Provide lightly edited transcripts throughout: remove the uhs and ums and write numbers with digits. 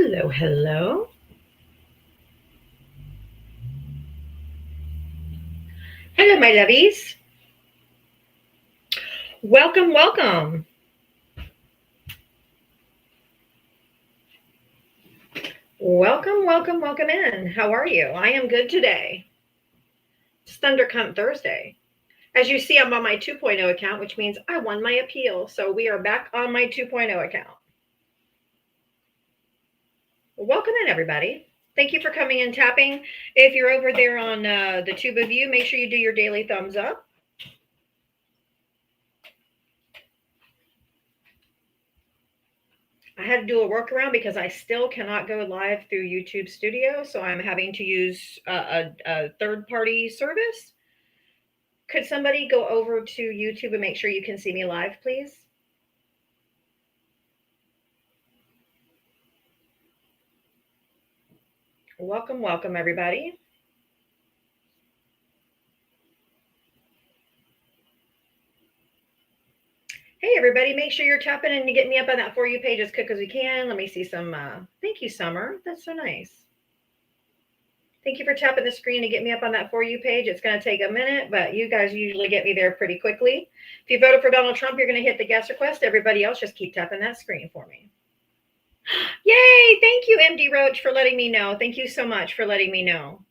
Hello, hello. Hello, my lovies. Welcome, welcome. Welcome in. How are you? I am good today. It's Thundercunt Thursday. As you see, I'm on my 2.0 account, which means I won my appeal. So we are back on my 2.0 account. Welcome in, everybody. Thank you for coming and tapping. If you're over there on the tube of you, make sure you do your daily thumbs up. I had to do a workaround because I still cannot go live through YouTube Studio, so I'm having to use a third party service. Could somebody go over to YouTube and make sure you can see me live, please? Welcome, everybody. Hey, everybody, make sure you're tapping in to get me up on that For You page as quick as we can. Let me see some. Thank you, Summer. That's so nice. Thank you for tapping the screen to get me up on that For You page. It's going to take a minute, but you guys usually get me there pretty quickly. If you voted for Donald Trump, you're going to hit the guest request. Everybody else, just keep tapping that screen for me. Yay! Thank you, MD Roach, for letting me know. Thank you so much for letting me know.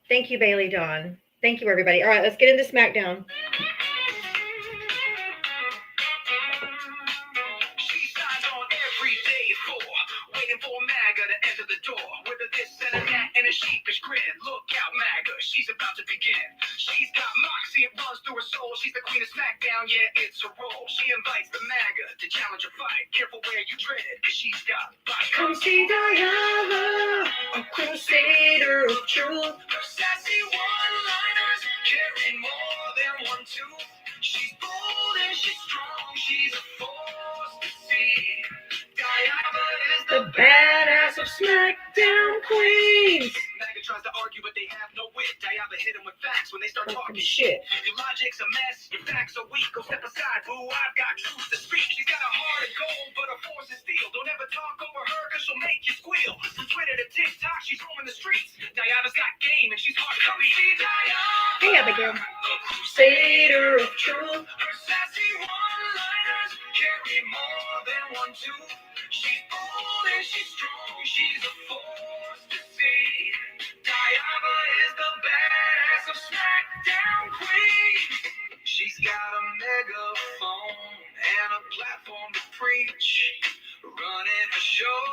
Thank you, Bailey Dawn. Thank you, everybody. All right, let's get into SmackDown. She signs on every day waiting for MAGA to enter the door. With a this and a that and a sheepish grin. Look out, MAGA, she's about to begin. She's got moxie, it runs through her soul. She's the queen of SmackDown, yeah, it's her role. She invites the MAGA to challenge a fight. Careful where you tread, cause she's got fight. Come see Diana, a crusader of truth. Her sassy one-liners carry more than one tooth. She's bold and she's strong, she's a force to see. Diana is the badass of SmackDown queens. MAGA tries to argue, but they have no wit. Diana hit them with facts when they start talking shit. Your logic's a mess, your facts are weak. Go step aside, boo, I've got truth to speak. She's got a heart of gold, but her force is steel. Don't ever talk over her, cause she'll make you squeal. From Twitter to TikTok, she's roaming the streets. Diana's got game, and she's hard to beat. Diana, hey, Abigail. The crusader of truth. Her sassy one-liners carry more than one tooth. She's bold and she's strong, she's a force to see. Diana is the badass of SmackDown queen. She's got a megaphone and a platform to preach. Running a show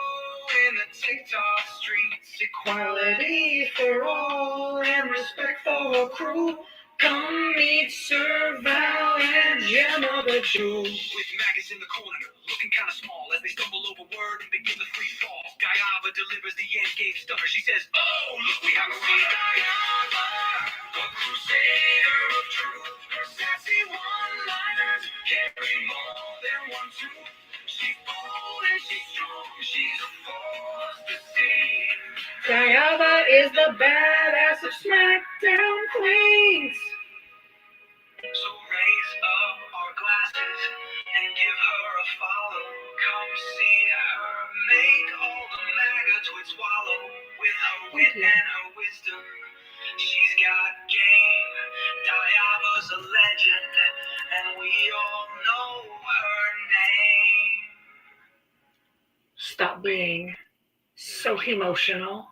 in the TikTok streets. Equality for all and respect for her crew. Come meet Sir Val and Gemma the Jew. With Magus in the corner, looking kind of small as they stumble over word and begin the free fall. Diana delivers the end game stunner. She says, oh, look, we have a runner. Diana, the crusader of truth. Her sassy one-liners carry more than one tooth. She's bold and she's strong. She's a force to see. Diana is the badass of SmackDown queens. So raise up our glasses and give her a follow. Come see her make all the MAGA twits wallow. With her wit and her wisdom, she's got game. Diana's a legend, and we all know her name. Stop being so emotional.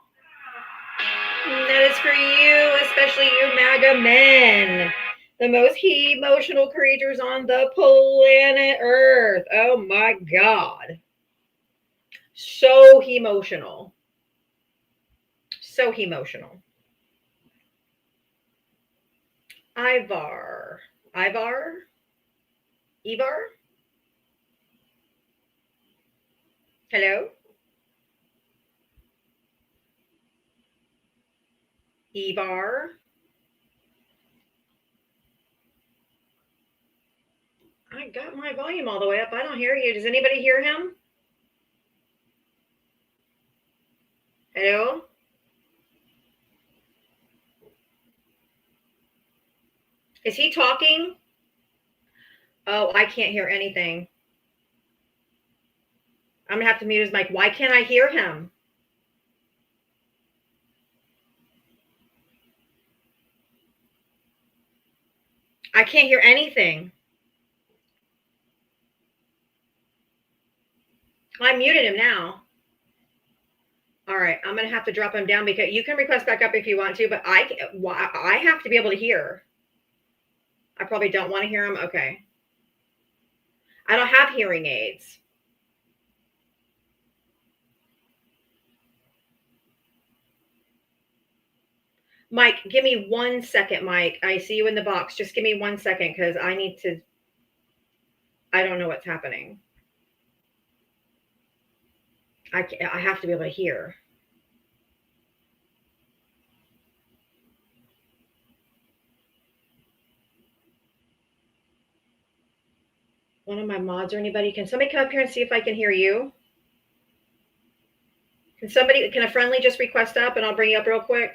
That is for you, especially you MAGA men. The most emotional creatures on the planet Earth. Oh my God. So emotional. So emotional. Ivar. Ivar? Hello? Ivar? I got my volume all the way up. I don't hear you. Does anybody hear him? Hello? Is he talking? Oh, I can't hear anything. I'm going to have to mute his mic. Why can't I hear him? I can't hear anything. I muted him now. All right, I'm going to have to drop him down because you can request back up if you want to, but I have to be able to hear. I probably don't want to hear him. Okay. I don't have hearing aids. Mike, give me 1 second, Mike. I see you in the box. Just give me 1 second because I don't know what's happening. I have to be able to hear. One of my mods or anybody, can somebody come up here and see if I can hear you? Can a friendly just request up and I'll bring you up real quick?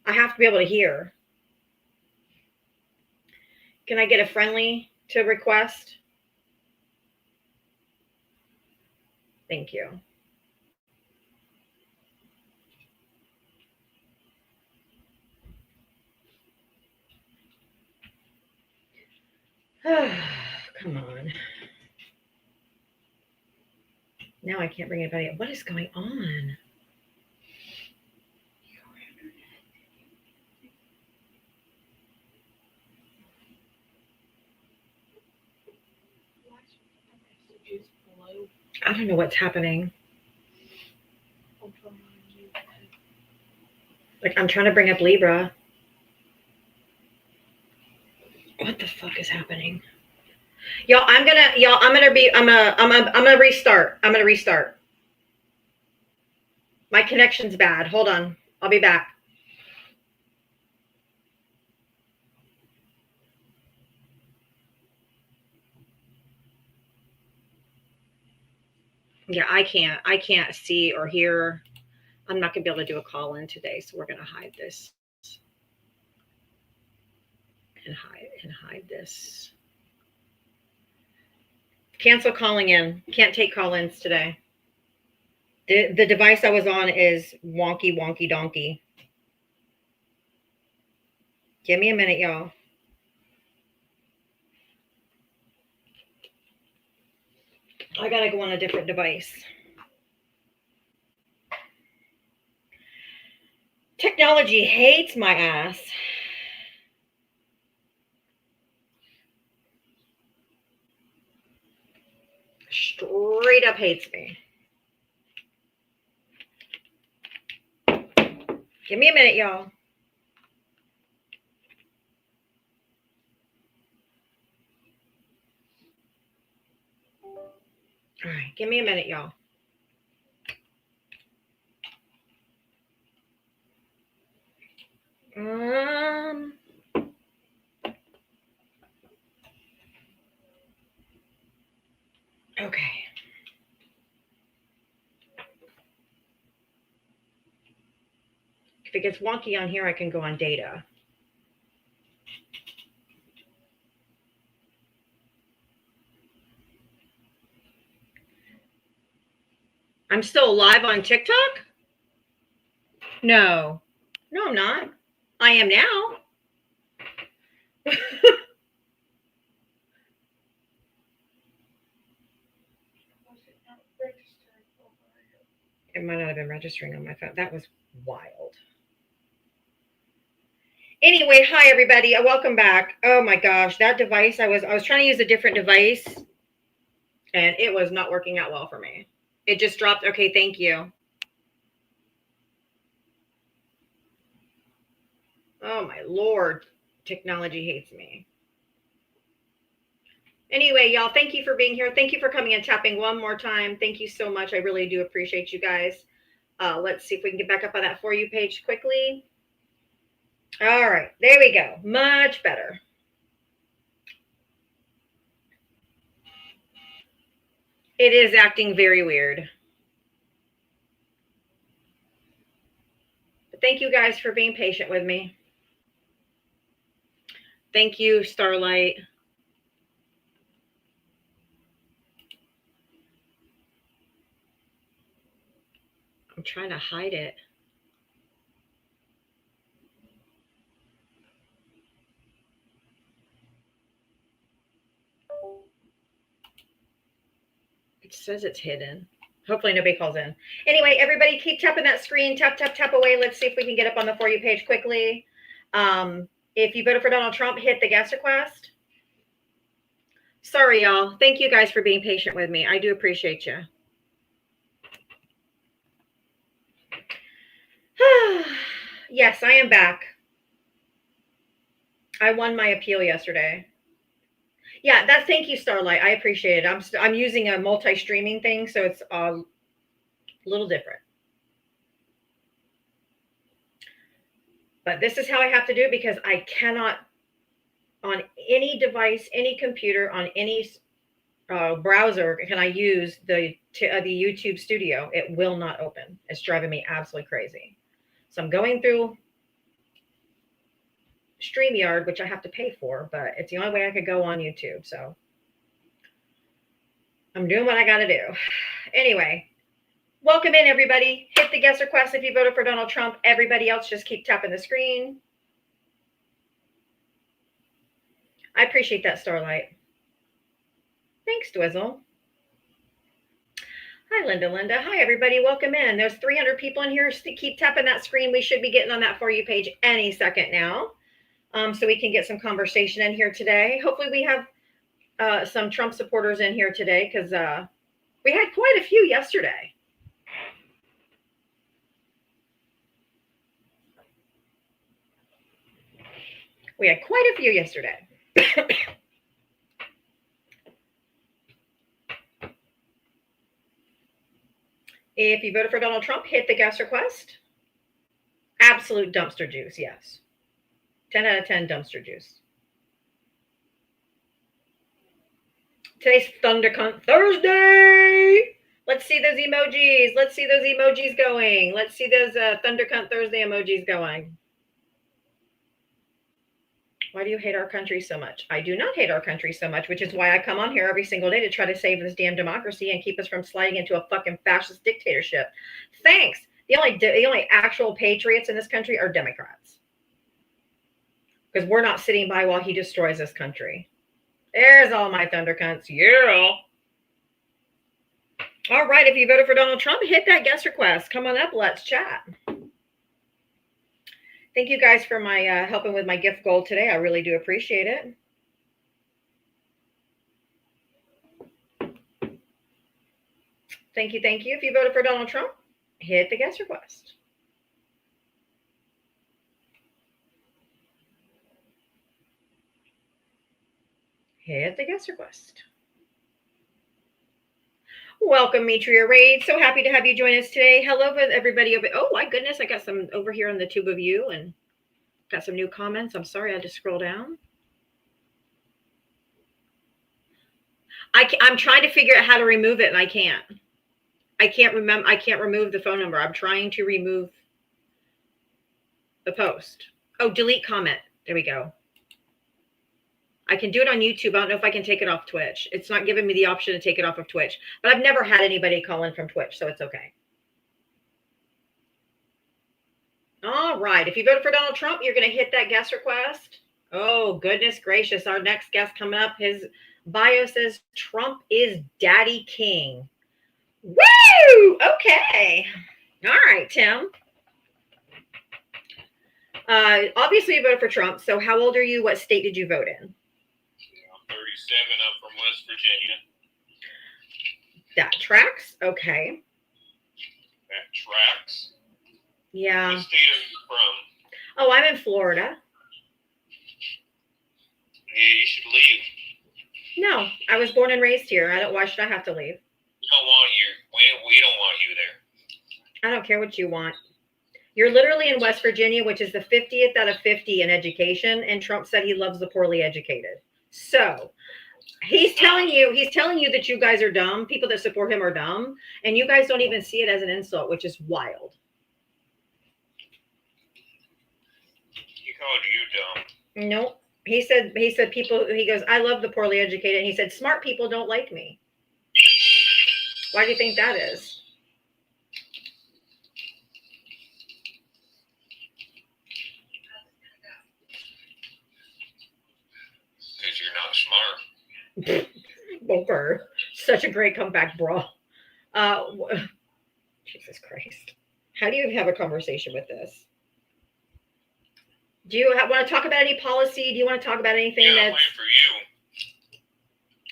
I have to be able to hear. Can I get a friendly to request? Thank you. Come on. Now I can't bring anybody up. What is going on? I don't know what's happening. Like, I'm trying to bring up Libra. What the fuck is happening? Y'all, I'm gonna restart. I'm gonna restart. My connection's bad. Hold on. I'll be back. Yeah, I can't see or hear. I'm not gonna be able to do a call in today, so we're gonna hide this. And hide this. Cancel calling in. Can't take call-ins today. The device I was on is wonky donkey. Give me a minute, y'all. I gotta go on a different device. Technology hates my ass. Straight up hates me. Give me a minute, y'all. All right, give me a minute, y'all. Okay. If it gets wonky on here, I can go on data. I'm still live on TikTok? No, I'm not. I am now. It might not have been registering on my phone. That was wild. Anyway, hi everybody. Welcome back. Oh my gosh, that device, I was trying to use a different device and it was not working out well for me. It just dropped. Okay, thank you. Oh my Lord, technology hates me. Anyway, y'all, thank you for being here. Thank you for coming and tapping one more time. Thank you so much. I really do appreciate you guys. Let's see if we can get back up on that For You page quickly. All right, there we go. Much better. It is acting very weird. But thank you guys for being patient with me. Thank you, Starlight. I'm trying to hide it. It says it's hidden. Hopefully nobody calls in. Anyway, everybody keep tapping that screen. Tap, tap, tap away. Let's see if we can get up on the For You page quickly. If you voted for Donald Trump, hit the guest request. Sorry, y'all. Thank you guys for being patient with me. I do appreciate you. Yes, I am back. I won my appeal yesterday. Yeah, thank you, Starlight. I appreciate it. I'm using a multi-streaming thing, so it's a little different. But this is how I have to do it because I cannot, on any device, any computer, on any browser, can I use the YouTube Studio. It will not open. It's driving me absolutely crazy. So I'm going through StreamYard, which I have to pay for, but it's the only way I could go on YouTube. So I'm doing what I got to do. Anyway, welcome in, everybody. Hit the guest request if you voted for Donald Trump. Everybody else, just keep tapping the screen. I appreciate that, Starlight. Thanks, Dwizzle. Hi, Linda. Hi, everybody. Welcome in. There's 300 people in here. So keep tapping that screen. We should be getting on that For You page any second now. So we can get some conversation in here today. Hopefully we have some Trump supporters in here today because we had quite a few yesterday. We had quite a few yesterday. If you voted for Donald Trump, hit the guest request. Absolute dumpster juice, yes. 10 out of 10 dumpster juice. Today's ThunderCunt Thursday. Let's see those emojis. Let's see those emojis going. Let's see those ThunderCunt Thursday emojis going. Why do you hate our country so much? I do not hate our country so much, which is why I come on here every single day to try to save this damn democracy and keep us from sliding into a fucking fascist dictatorship. Thanks. The only actual patriots in this country are Democrats. Because we're not sitting by while he destroys this country. There's all my ThunderCunts. Yeah. All right. If you voted for Donald Trump, hit that guest request. Come on up. Let's chat. Thank you guys for my helping with my gift goal today. I really do appreciate it. Thank you. If you voted for Donald Trump, hit the guest request. Hit the guest request. Welcome, Mitria Raid. So happy to have you join us today. Hello, everybody. Oh, my goodness. I got some over here on the tube of you and got some new comments. I'm sorry. I had to scroll down. I'm trying to figure out how to remove it, and I can't. I can't remove the phone number. I'm trying to remove the post. Oh, delete comment. There we go. I can do it on YouTube. I don't know if I can take it off Twitch. It's not giving me the option to take it off of Twitch, but I've never had anybody call in from Twitch, so it's okay. All right. If you voted for Donald Trump, you're going to hit that guest request. Oh, goodness gracious. Our next guest coming up, his bio says Trump is Daddy King. Woo! Okay. All right, Tim. Obviously, you voted for Trump. So how old are you? What state did you vote in? 37. I'm from West Virginia. That tracks. Okay. That tracks. Yeah. What state are you from? Oh, I'm in Florida. Yeah, you should leave. No, I was born and raised here. Why should I have to leave? We don't want you. We don't want you there. I don't care what you want. You're literally in West Virginia, which is the 50th out of 50 in education, and Trump said he loves the poorly educated. So he's telling you that you guys are dumb. People that support him are dumb, and you guys don't even see it as an insult, which is wild. He called you dumb. Nope. He said people. He goes, I love the poorly educated. And he said smart people don't like me. Why do you think that is? you're not smart. Okay. Such a great comeback, bro. Jesus Christ. How do you have a conversation with this? Do you want to talk about any policy? Do you want to talk about anything Yeah, I'm that's... waiting for you.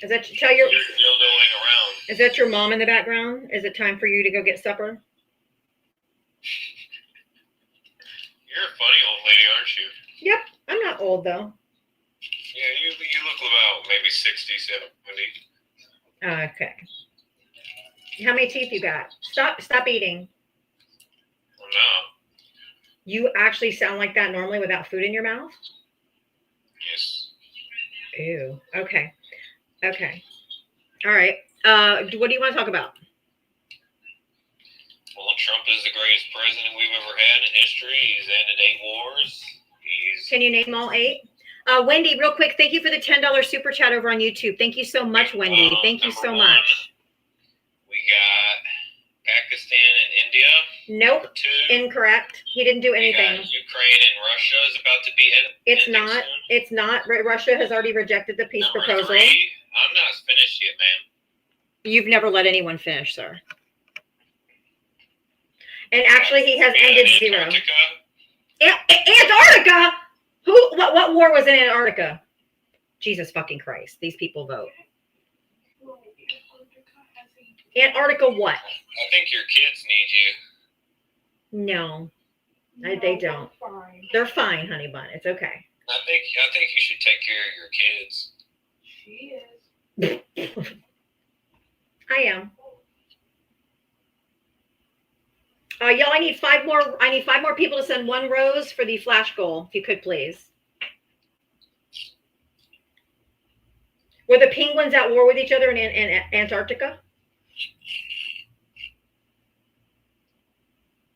Is that tell your... You're dildoing around. Is that your mom in the background? Is it time for you to go get supper? You're a funny old lady, aren't you? Yep. I'm not old though. Yeah, you look about maybe 60, 70. Okay. How many teeth you got? Stop eating. Well, no. You actually sound like that normally without food in your mouth? Yes. Ew. Okay. Okay. All right. What do you want to talk about? Well, Trump is the greatest president we've ever had in history. He's ended 8 wars. Can you name all 8? Wendy, real quick, thank you for the $10 super chat over on YouTube. Thank you so much, Wendy. Thank you so much. We got Pakistan and India. Nope. 2. Incorrect. He didn't do anything. Ukraine and Russia is about to be It's not. Soon. It's not. Russia has already rejected the peace proposal. 3, I'm not finished yet, ma'am. You've never let anyone finish, sir. And actually, he has ended 0. Antarctica? What war was in Antarctica? Jesus fucking Christ. These people vote. Antarctica what? I think your kids need you. No, they don't. They're fine, honey bun. It's okay. I think you should take care of your kids. She is. I am. Y'all, I need 5 more. I need 5 more people to send 1 rose for the flash goal, if you could, please. Were the penguins at war with each other in Antarctica?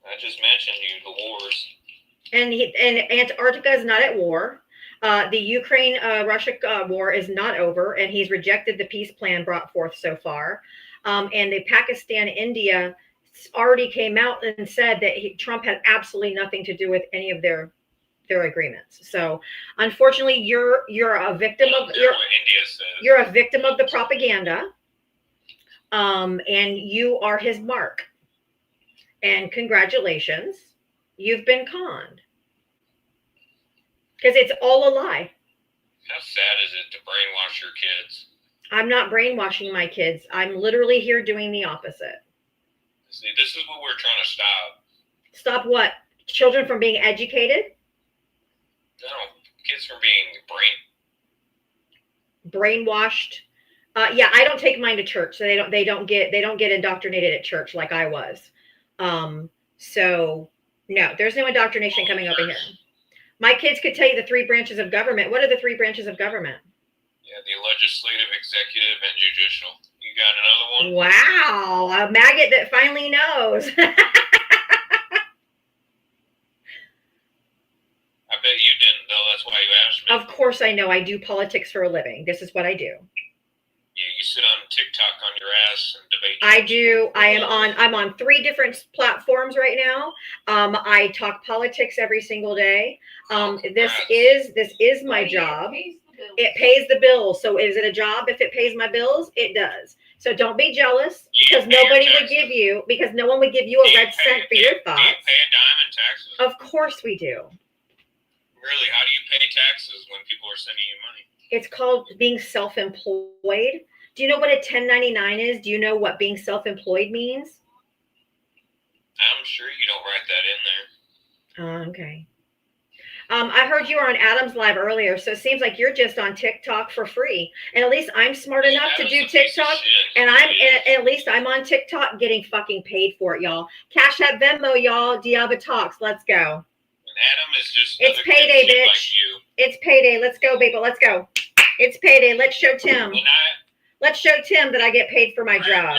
I just mentioned the wars. And Antarctica is not at war. The Ukraine-Russia war is not over, and he's rejected the peace plan brought forth so far. And the Pakistan-India already came out and said that Trump had absolutely nothing to do with any of their agreements. So, unfortunately, you're a victim of you're a victim of the propaganda, and you are his mark. And congratulations, you've been conned because it's all a lie. How sad is it to brainwash your kids? I'm not brainwashing my kids. I'm literally here doing the opposite. See, this is what we're trying to stop. Stop what? Children from being educated? No, kids from being brainwashed. Yeah, I don't take mine to church, so they don't get indoctrinated at church like I was. So no, there's no indoctrination coming over here. My kids could tell you the 3 branches of government. What are the 3 branches of government? Yeah, the legislative, executive, and judicial. You got another one? Wow, a maggot that finally knows. I bet you didn't, though. That's why you asked me. Of course I know. I do politics for a living. This is what I do. Yeah, you sit on TikTok on your ass and debate. I do. I'm on 3 different platforms right now. I talk politics every single day. This is my job. It pays the bills. So is it a job if it pays my bills? It does. So don't be jealous because nobody would give you, because no one would give you a red cent for your thoughts. Do you pay a dime in taxes? Of course we do. Really? How do you pay taxes when people are sending you money? It's called being self-employed. Do you know what a 1099 is? Do you know what being self-employed means? I'm sure you don't write that in there. Okay. I heard you were on Adam's Live earlier, so it seems like you're just on TikTok for free. And at least I'm smart enough to do TikTok, and at least I'm on TikTok getting fucking paid for it, y'all. Cash App Venmo, y'all. Diavatalks. Let's go. And Adam is just it's payday, bitch. Like you. It's payday. Let's go, baby. Let's go. It's payday. Let's show Tim. Let's show Tim that I get paid for my job.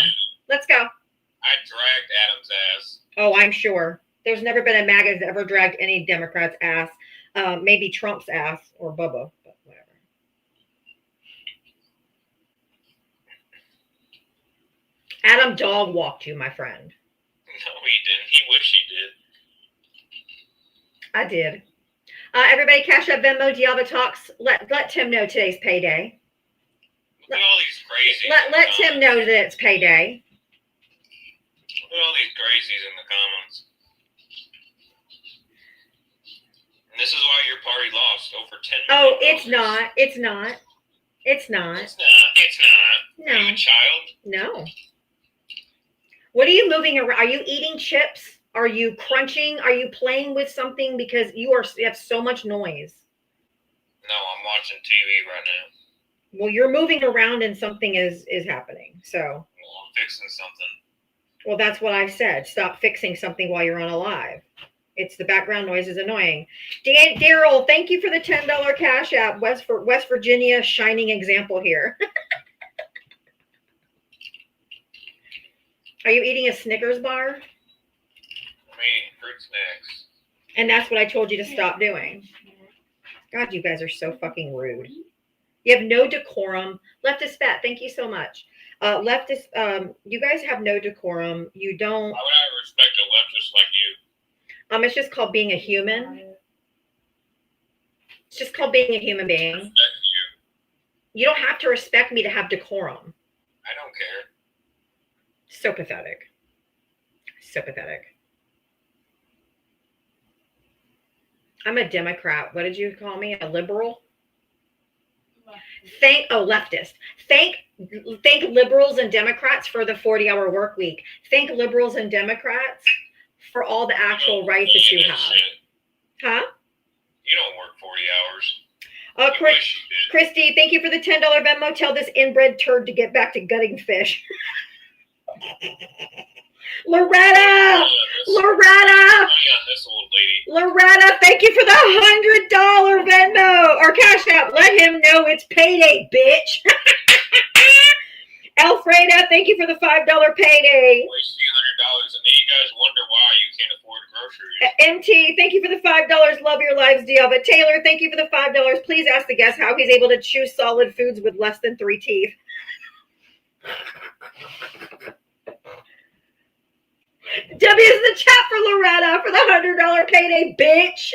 Let's go. I dragged Adam's ass. Oh, I'm sure. There's never been a MAGA that's ever dragged any Democrat's ass. Maybe Trump's ass or Bubba, but whatever. Adam dog walked you, my friend. No, he didn't. He wished he did. I did. Everybody, Cash App, Venmo, Diavatalks. Let Tim know today's payday. Look at all these crazies. Let Tim know that it's payday. Look at all these crazies in the comments. And this is why your party lost over 10 million. Oh, it's not. It's not. It's not. It's not. It's not. No. Are you a child? No. What are you moving around? Are you eating chips? Are you crunching? Are you playing with something? Because you have so much noise. No, I'm watching TV right now. Well, you're moving around and something is happening. So. Well, I'm fixing something. Well, that's what I said. Stop fixing something while you're on a live. It's the background noise is annoying. Daryl, thank you for the $10 Cash App. West Virginia, shining example here. Are you eating a Snickers bar? I'm eating fruit snacks. And that's what I told you to stop doing. God, you guys are so fucking rude. You have no decorum. Leftist Fat, thank you so much. Leftist, you guys have no decorum. You don't. Why would I respect a leftist like you? It's just called being a human. It's just called being a human being. Respect you. You don't have to respect me to have decorum. I don't care. So pathetic. So pathetic. I'm a Democrat. What did you call me? A liberal? Leftist. Thank liberals and Democrats for the 40-hour work week. Thank liberals and Democrats for all the actual rights that you have. Huh? You don't work 40 hours. Christy, thank you for the $10 Venmo. Tell this inbred turd to get back to gutting fish. Loretta, thank you for the $100 Venmo or Cash App. Let him know it's payday, bitch. Alfreda, thank you for the $5 payday. Wasting $100, and then you guys wonder why you can't afford groceries. MT, thank you for the $5. Love your lives, Diava. Taylor, thank you for the $5. Please ask the guest how he's able to chew solid foods with less than 3 teeth. W is the chat for Loretta for the $100 payday, bitch.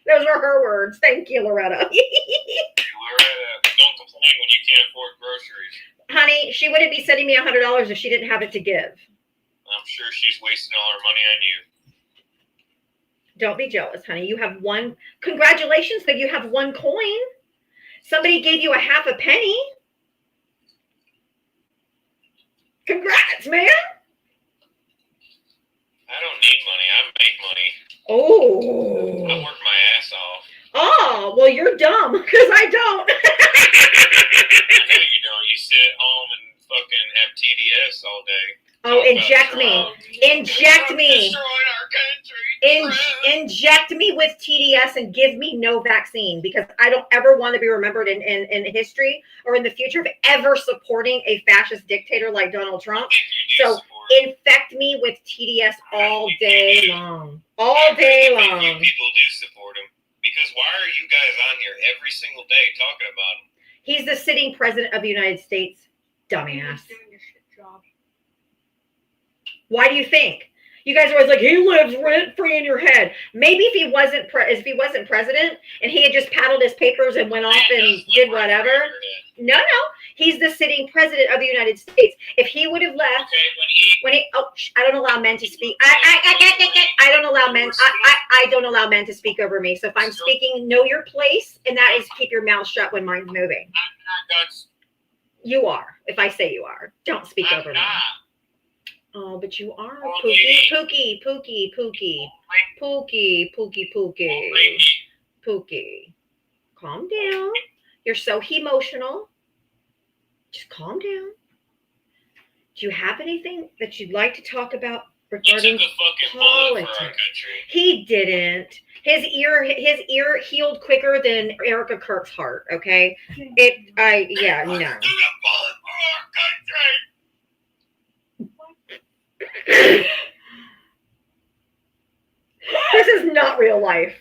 Those were her words. Thank you, Loretta. Loretta, don't complain when you can't afford groceries. Honey, she wouldn't be sending me $100 if she didn't have it to give. I'm sure she's wasting all her money on you. Don't be jealous, honey. You have one. Congratulations that you have one coin. Somebody gave you a half a penny. Congrats, man. I don't need money. I make money. Oh. I work my ass off. Oh, well, you're dumb because I don't. I know you don't. You sit at home and fucking have TDS all day. Oh, inject me. Inject me. Destroying our country. Inject me with TDS and give me no vaccine because I don't ever want to be remembered in history or in the future of ever supporting a fascist dictator like Donald Trump. So infect me with TDS all day long. All day long. You people do support him because why are you guys on here every single day talking about him? He's the sitting president of the United States. Dumbass. Why do you think? You guys are always like, he lives rent free in your head. Maybe if he wasn't president and he had just paddled his papers and went off and did whatever. No, he's the sitting president of the United States. If he would have left, I don't allow men to speak. I don't allow men. I don't allow men to speak over me. So if I'm speaking, know your place, and that is keep your mouth shut when mine's moving. You are. If I say you are, don't speak over me. Oh, but you are Pookie. Calm down. You're so emotional. Just calm down. Do you have anything that you'd like to talk about regarding politics? He didn't. His ear healed quicker than Erica Kirk's heart. Okay. No. This is not real life.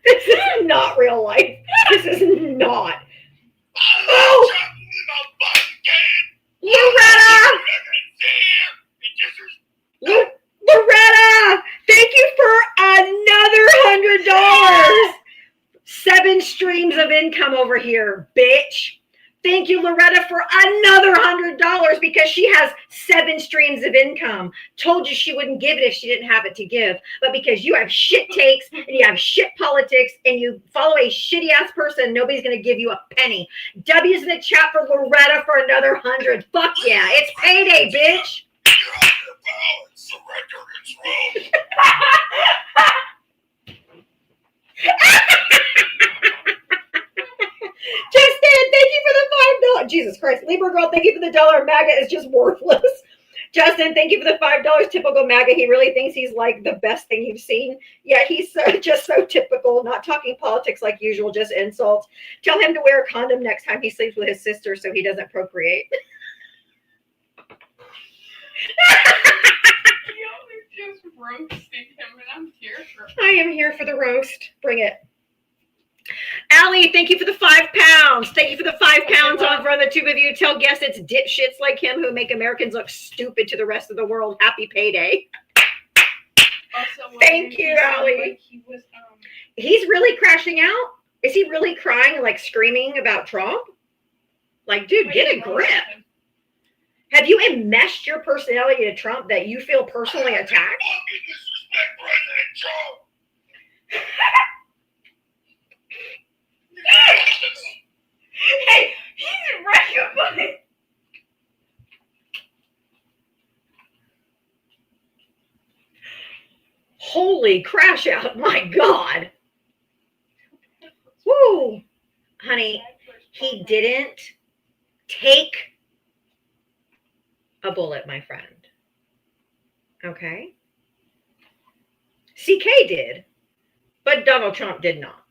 This is not real life. This is not. Oh! Loretta! Thank you for another $100. here, bitch. Thank you, Loretta, for another $100 because she has 7 streams of income. Told you she wouldn't give it if she didn't have it to give. But because you have shit takes and you have shit politics and you follow a shitty ass person, nobody's going to give you a penny. W's in the chat for Loretta for another 100. Fuck yeah. It's payday, bitch. You're on your ballot. Surrender control. Justin, thank you for the $5. Jesus Christ. Libra girl, thank you for the $1. MAGA is just worthless. Justin, thank you for the $5. Typical MAGA. He really thinks he's like the best thing you've seen. Yeah, he's just so typical. Not talking politics like usual, just insults. Tell him to wear a condom next time he sleeps with his sister so he doesn't procreate. You're just roasting him, and I'm here for it. I am here for the roast. Bring it. Allie, thank you for the £5. Thank you for the £5 on for the 2 of you. Tell guests it's dipshits like him who make Americans look stupid to the rest of the world. Happy payday. Also, Thank you, Allie. Like he was, He's really crashing out? Is he really crying and like screaming about Trump? Like, dude, get a grip. Have you enmeshed your personality to Trump that you feel personally attacked? Fucking disrespect President Trump. Hey, he's right about it. Holy crash out. My God. Woo. Honey, he didn't take a bullet, my friend. Okay? CK did, but Donald Trump did not.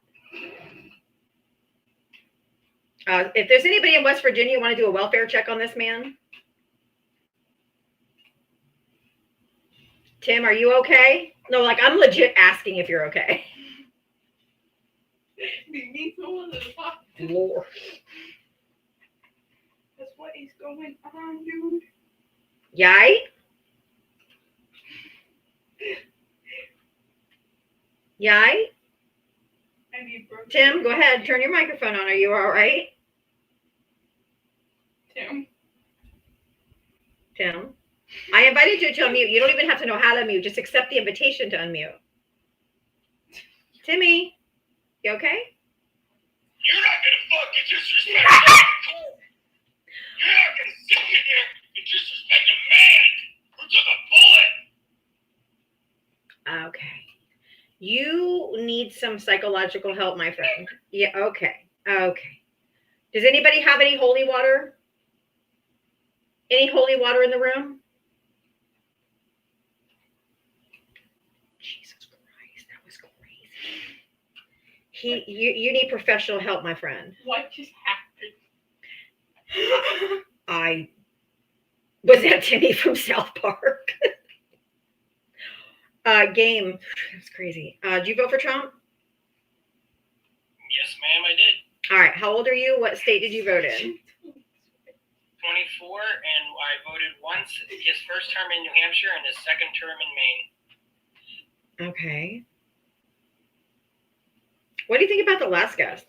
If there's anybody in West Virginia want to do a welfare check on this man? Tim, are you okay? No, like I'm legit asking if you're okay. You need someone to talk to. Lord. That's what is going on, dude. Yay? Yay? I need broken. Tim, go ahead. Turn your microphone on. Are you all right? Tim? I invited you to unmute. You don't even have to know how to unmute. Just accept the invitation to unmute. Timmy, you okay? You're not gonna fucking disrespect President Trump. You're not gonna sit here and disrespect a man who took a bullet. Okay. You need some psychological help, my friend. Yeah, okay. Okay. Does anybody have any holy water? Any holy water in the room? Jesus Christ, that was crazy. You need professional help, my friend. What just happened? Was that Timmy from South Park? Game. That's crazy. Did you vote for Trump? Yes, ma'am, I did. All right. How old are you? What state did you vote in? 24, and I voted once his first term in New Hampshire and his second term in Maine. Okay. What do you think about the last guest?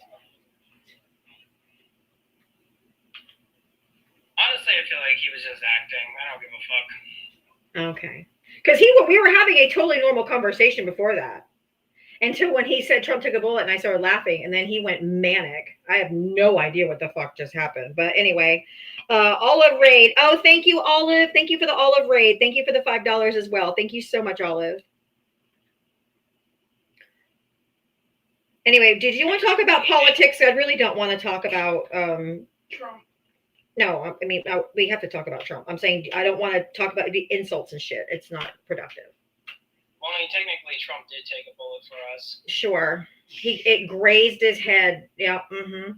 Honestly, I feel like he was just acting. I don't give a fuck. Okay. Because we were having a totally normal conversation before that. Until when he said Trump took a bullet and I started laughing and then he went manic. I have no idea what the fuck just happened. But anyway, Olive Raid. Oh, thank you, Olive. Thank you for the Olive Raid. Thank you for the $5 as well. Thank you so much, Olive. Anyway, did you want to talk about politics? I really don't want to talk about Trump. no, I mean, we have to talk about Trump. I'm saying I don't want to talk about the insults and shit. It's not productive. Well, I mean, technically, Trump did take a bullet for us. Sure. It grazed his head. Yeah. Mm-hmm.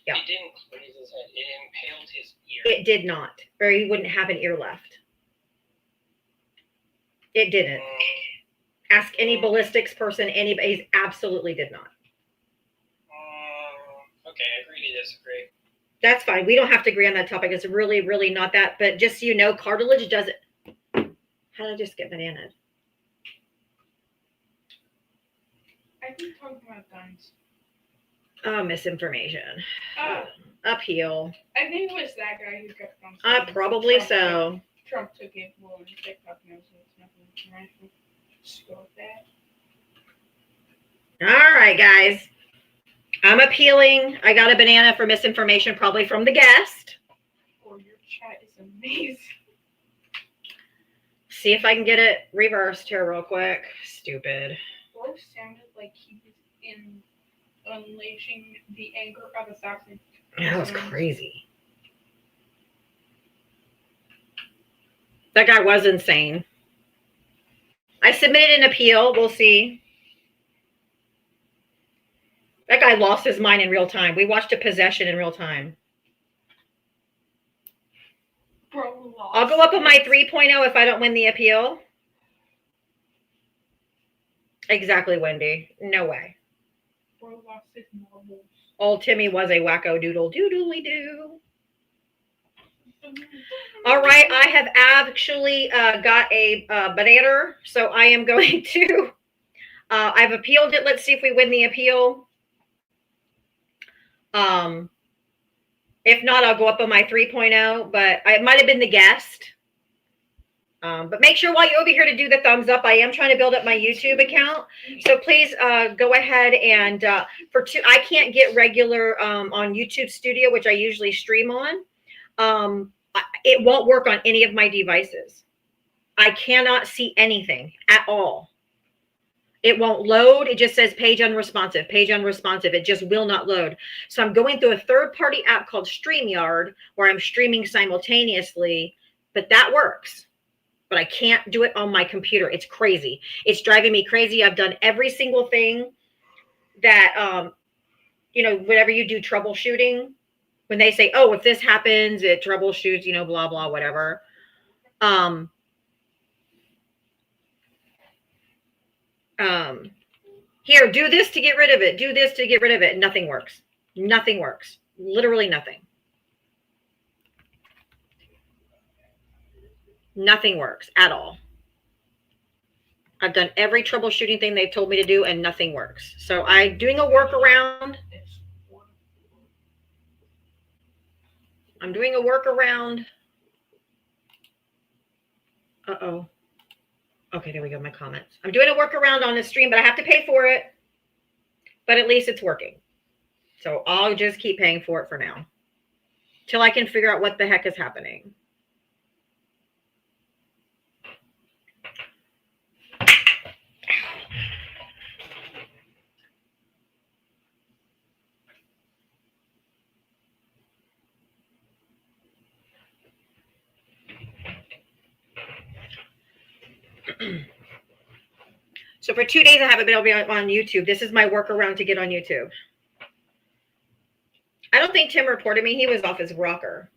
Yeah. It didn't graze his head. It impaled his ear. It did not. Or he wouldn't have an ear left. It didn't. Ask any ballistics person. Anybody absolutely did not. Okay, agree to disagree. That's fine. We don't have to agree on that topic. It's really, really not that. But just so you know, cartilage does it. How did I just get bananaed? I think talking about guns. Oh, misinformation. Uh, Appeal. I think it was that guy who kept on saying Probably Trump so. Trump took it well and TikTok knows it's nothing international. Just go with that. All right, guys. I'm appealing. I got a banana for misinformation, probably from the guest. Or your chat is amazing. See if I can get it reversed here real quick. Stupid. Bro sounded like he was unleashing the anger of a thousand. That was crazy. That guy was insane. I submitted an appeal. We'll see. That guy lost his mind in real time. We watched a possession in real time. Bro lost. I'll go up on my 3.0 if I don't win the appeal. Exactly, Wendy. No way. Bro lost his marbles. Old Timmy was a wacko doodle doodly doo. All right, I have actually got a banana, so I am going to. I've appealed it. Let's see if we win the appeal. If not, I'll go up on my 3.0, but it might have been the guest. But make sure while you're over here to do the thumbs up. I am trying to build up my YouTube account. So please go ahead and I can't get regular on YouTube Studio, which I usually stream on. It won't work on any of my devices. I cannot see anything at all. It won't load. It just says page unresponsive, page unresponsive. It just will not load. So I'm going through a third-party app called StreamYard where I'm streaming simultaneously, but that works. But I can't do it on my computer. It's crazy. It's driving me crazy. I've done every single thing that, whenever you do troubleshooting, when they say, oh, if this happens, it troubleshoots, blah, blah, whatever. Here, do this to get rid of it. Do this to get rid of it. Nothing works. Nothing works. Literally nothing. Nothing works at all. I've done every troubleshooting thing they've told me to do and nothing works. So I'm doing a workaround. I'm doing a workaround. Uh-oh. Okay, there we go, my comments. I'm doing a workaround on the stream, but I have to pay for it. But at least it's working. So I'll just keep paying for it for now. Till I can figure out what the heck is happening. So for 2 days, I haven't been able to be on YouTube. This is my workaround to get on YouTube. I don't think Tim reported me. He was off his rocker.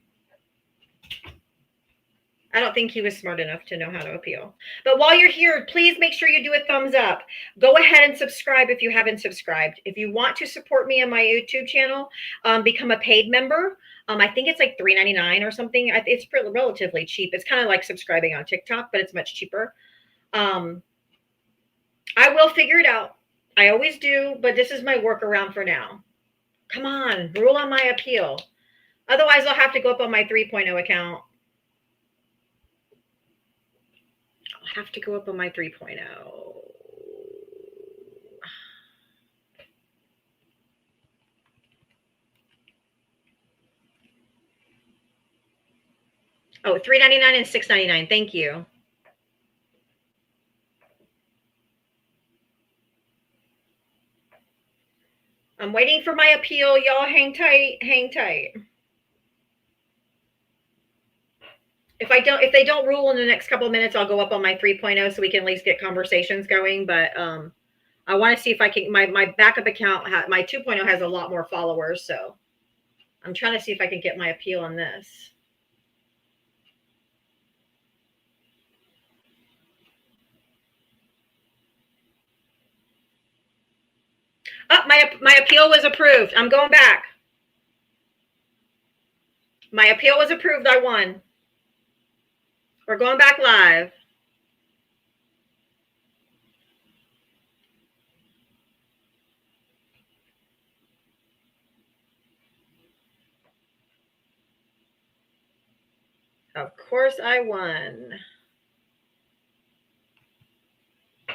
I don't think he was smart enough to know how to appeal. But while you're here, please make sure you do a thumbs up. Go ahead and subscribe if you haven't subscribed. If you want to support me on my YouTube channel, become a paid member. I think it's like $3.99 or something. It's relatively cheap. It's kind of like subscribing on TikTok, but it's much cheaper. I will figure it out. I always do, but this is my workaround for now. Come on, rule on my appeal. Otherwise, I'll have to go up on my 3.0 account. I'll have to go up on my 3.0. Oh, $3.99 and $6.99. Thank you. I'm waiting for my appeal. Y'all hang tight. Hang tight. If they don't rule in the next couple of minutes, I'll go up on my 3.0 so we can at least get conversations going. But I want to see if I can. My backup account, my 2.0 has a lot more followers, so I'm trying to see if I can get my appeal on this. Oh, my appeal was approved. I'm going back. My appeal was approved. I won. We're going back live. Of course I won.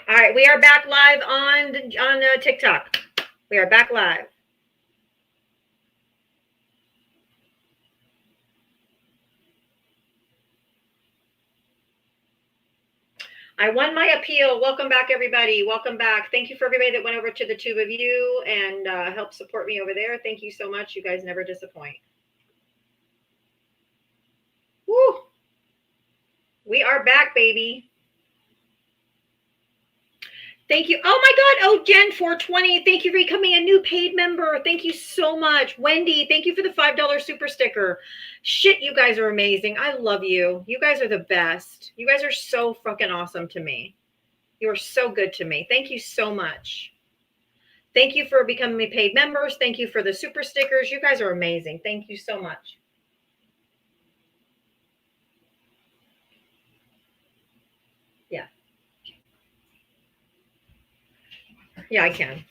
All right, we are back live on TikTok. We are back live. I won my appeal. Welcome back, everybody. Welcome back. Thank you for everybody that went over to the Tube of You and helped support me over there. Thank you so much. You guys never disappoint. Woo! We are back, baby. Thank you. Oh my God. Oh, Jen 420. Thank you for becoming a new paid member. Thank you so much. Wendy, thank you for the $5 super sticker. Shit, you guys are amazing. I love you. You guys are the best. You guys are so fucking awesome to me. You are so good to me. Thank you so much. Thank you for becoming paid members. Thank you for the super stickers. You guys are amazing. Thank you so much. Yeah. Yeah, I can.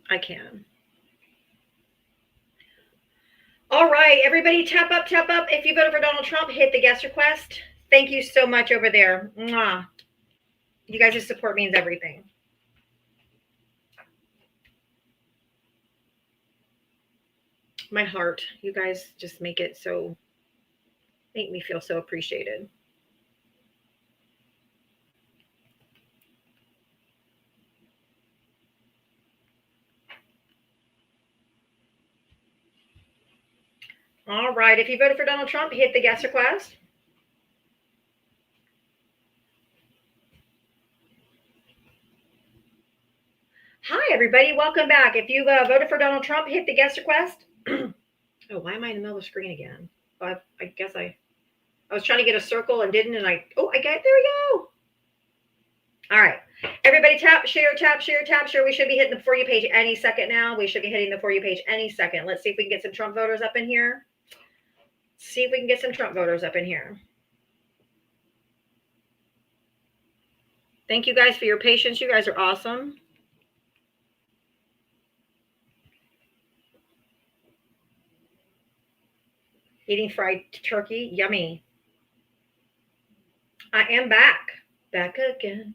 I can. All right, everybody tap up, tap up. If you voted for Donald Trump, hit the guest request. Thank you so much over there. Mwah. You guys' support means everything. My heart. You guys just make me feel so appreciated. All right, if you voted for Donald Trump, hit the guest request. Hi, everybody. Welcome back. If you voted for Donald Trump, hit the guest request. Oh, why am I in the middle of the screen again? I guess I was trying to get a circle and didn't, and there we go. All right. Everybody tap, share, tap, share, tap, share. We should be hitting the For You page any second now. We should be hitting the For You page any second. Let's see if we can get some Trump voters up in here. See if we can get some Trump voters up in here. Thank you guys for your patience. You guys are awesome. Eating fried turkey. Yummy. I am back. Back again.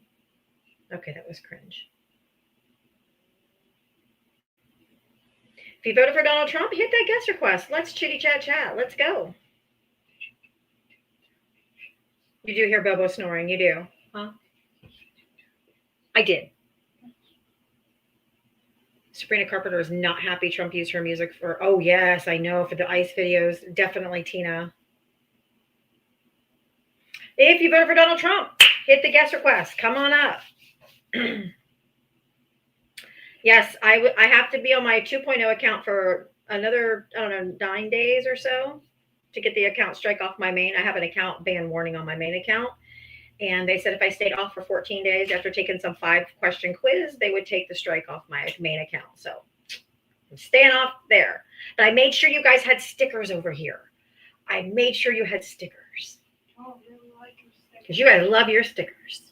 Okay, that was cringe. If you voted for Donald Trump, hit that guest request. Let's chitty chat chat. Let's go. You do hear Bobo snoring. You do. Huh? I did. Sabrina Carpenter is not happy Trump used her music for, oh yes, I know, for the ICE videos. Definitely, Tina. If you voted for Donald Trump, hit the guest request. Come on up. Yes, I have to be on my 2.0 account for another, I don't know, 9 days or so to get the account strike off my main. I have an account ban warning on my main account. And they said if I stayed off for 14 days after taking some 5-question quiz, they would take the strike off my main account. So I'm staying off there. But I made sure you guys had stickers over here. I made sure you had stickers. Oh, I really like your stickers. Because you guys love your stickers.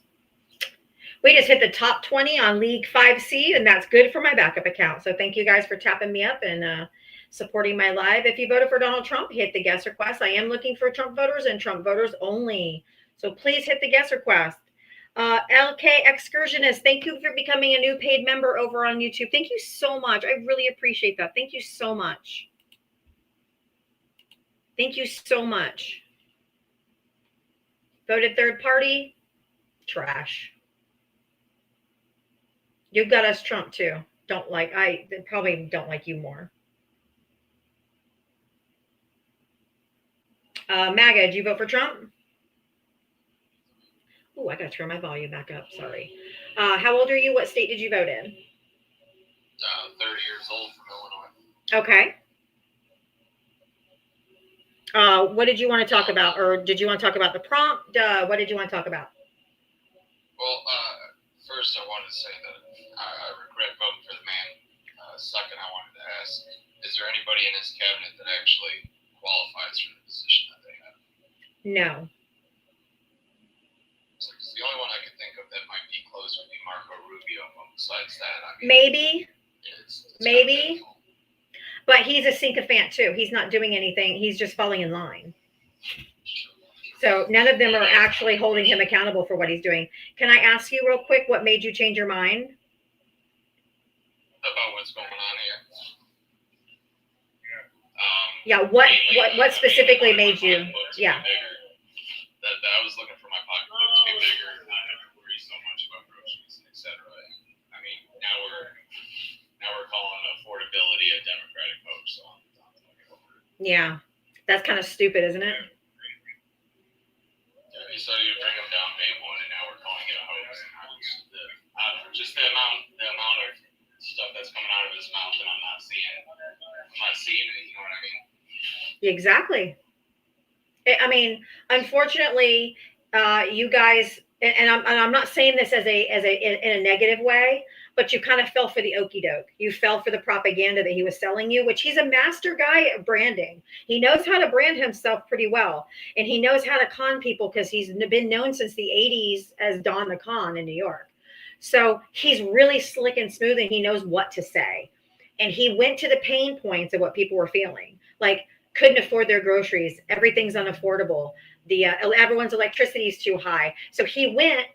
We just hit the top 20 on League 5C, and that's good for my backup account. So thank you guys for tapping me up and supporting my live. If you voted for Donald Trump, hit the guest request. I am looking for Trump voters and Trump voters only. So please hit the guest request. LK Excursionist, thank you for becoming a new paid member over on YouTube. Thank you so much. I really appreciate that. Thank you so much. Thank you so much. Voted third party? Trash. You got us Trump too. I probably don't like you more. MAGA, did you vote for Trump? Oh, I got to turn my volume back up. Sorry. How old are you? What state did you vote in? 30 years old from Illinois. Okay. What did you want to talk about? Or did you want to talk about the prompt? What did you want to talk about? Well, first I wanted to say that I regret voting for the man. Second, I wanted to ask, is there anybody in his cabinet that actually qualifies for the position that they have? No. So, the only one I could think of that might be close would be Marco Rubio. But besides that, I mean, Maybe. it's Maybe. But he's a sycophant too. He's not doing anything. He's just falling in line. So none of them are actually holding him accountable for what he's doing. Can I ask you real quick what made you change your mind? About what's going on here. Yeah, what specifically made you? Yeah. That I was looking for my pocketbook to be bigger, not have to worry so much about groceries, etc. I mean, now we're calling affordability a Democratic vote, so I'm yeah, that's kind of stupid, isn't it? Yeah, you started to bring them down May 1, and now we're calling it a hoax. Just the amount of stuff that's coming out of his mouth, and I'm not seeing it. You know what I mean? Exactly. I mean, unfortunately, you guys, and I'm not saying this in a negative way, but you kind of fell for the okie doke. You fell for the propaganda that he was selling you, which he's a master guy at branding. He knows how to brand himself pretty well, and he knows how to con people because he's been known since the 80s as Don the Con in New York. So he's really slick and smooth, and he knows what to say. And he went to the pain points of what people were feeling, like couldn't afford their groceries, everything's unaffordable, the everyone's electricity is too high. So he went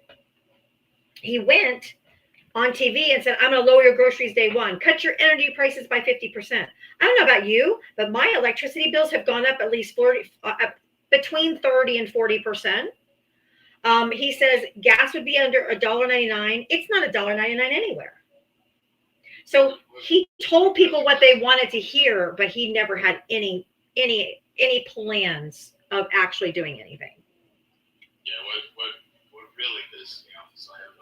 on TV and said, I'm going to lower your groceries day one, cut your energy prices by 50%. I don't know about you, but my electricity bills have gone up at least between 30 and 40%. He says gas would be under $1.99. It's not $1.99 anywhere. So he told people what they wanted to hear, but he never had any plans of actually doing anything. Yeah, what really pisses me off is I have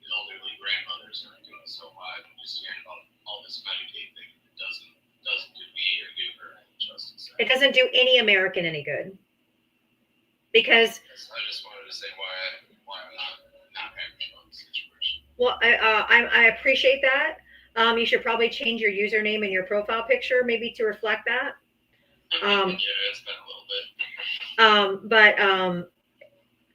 elderly grandmothers who are doing so bad, and just hearing about all this Medicaid thing that doesn't do me or do her any justice. It doesn't do any American any good. Because I just wanted to say why I'm not happy about the situation. Well, I appreciate that. You should probably change your username and your profile picture maybe to reflect that. Yeah, it's been a little bit.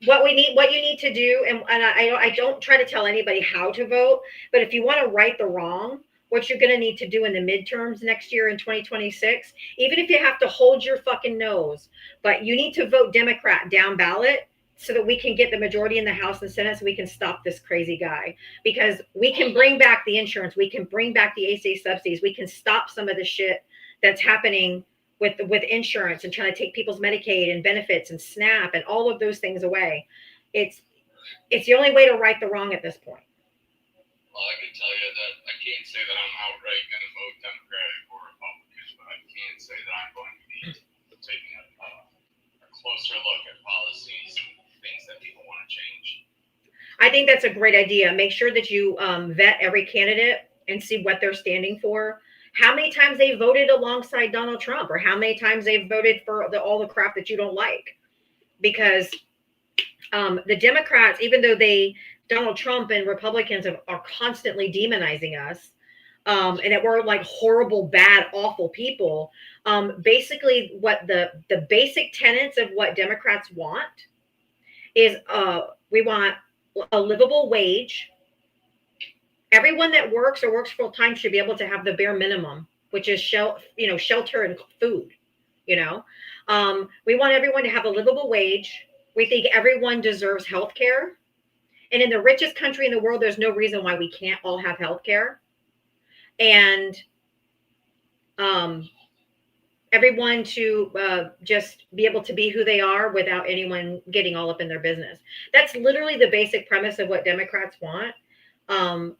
But what you need to do, and I don't try to tell anybody how to vote, but if you want to right the wrong, what you're going to need to do in the midterms next year in 2026, even if you have to hold your fucking nose, but you need to vote Democrat down ballot so that we can get the majority in the House and Senate so we can stop this crazy guy. Because we can bring back the insurance, we can bring back the ACA subsidies, we can stop some of the shit that's happening with insurance and trying to take people's Medicaid and benefits and SNAP and all of those things away. It's the only way to right the wrong at this point. Well, I can tell you that I can't say that I'm outright going to vote Democratic or Republican, but I can say that I'm going to be taking a closer look at policies and things that people want to change. I think that's a great idea. Make sure that you vet every candidate and see what they're standing for. How many times they voted alongside Donald Trump, or how many times they've voted for all the crap that you don't like. Because the Democrats, even though Donald Trump and Republicans are constantly demonizing us, and that we're like horrible, bad, awful people. Basically, what the basic tenets of what Democrats want is we want a livable wage. Everyone that works or works full time should be able to have the bare minimum, which is shelter and food. We want everyone to have a livable wage. We think everyone deserves health care. And in the richest country in the world, there's no reason why we can't all have health care. And everyone to just be able to be who they are without anyone getting all up in their business. That's literally the basic premise of what Democrats want.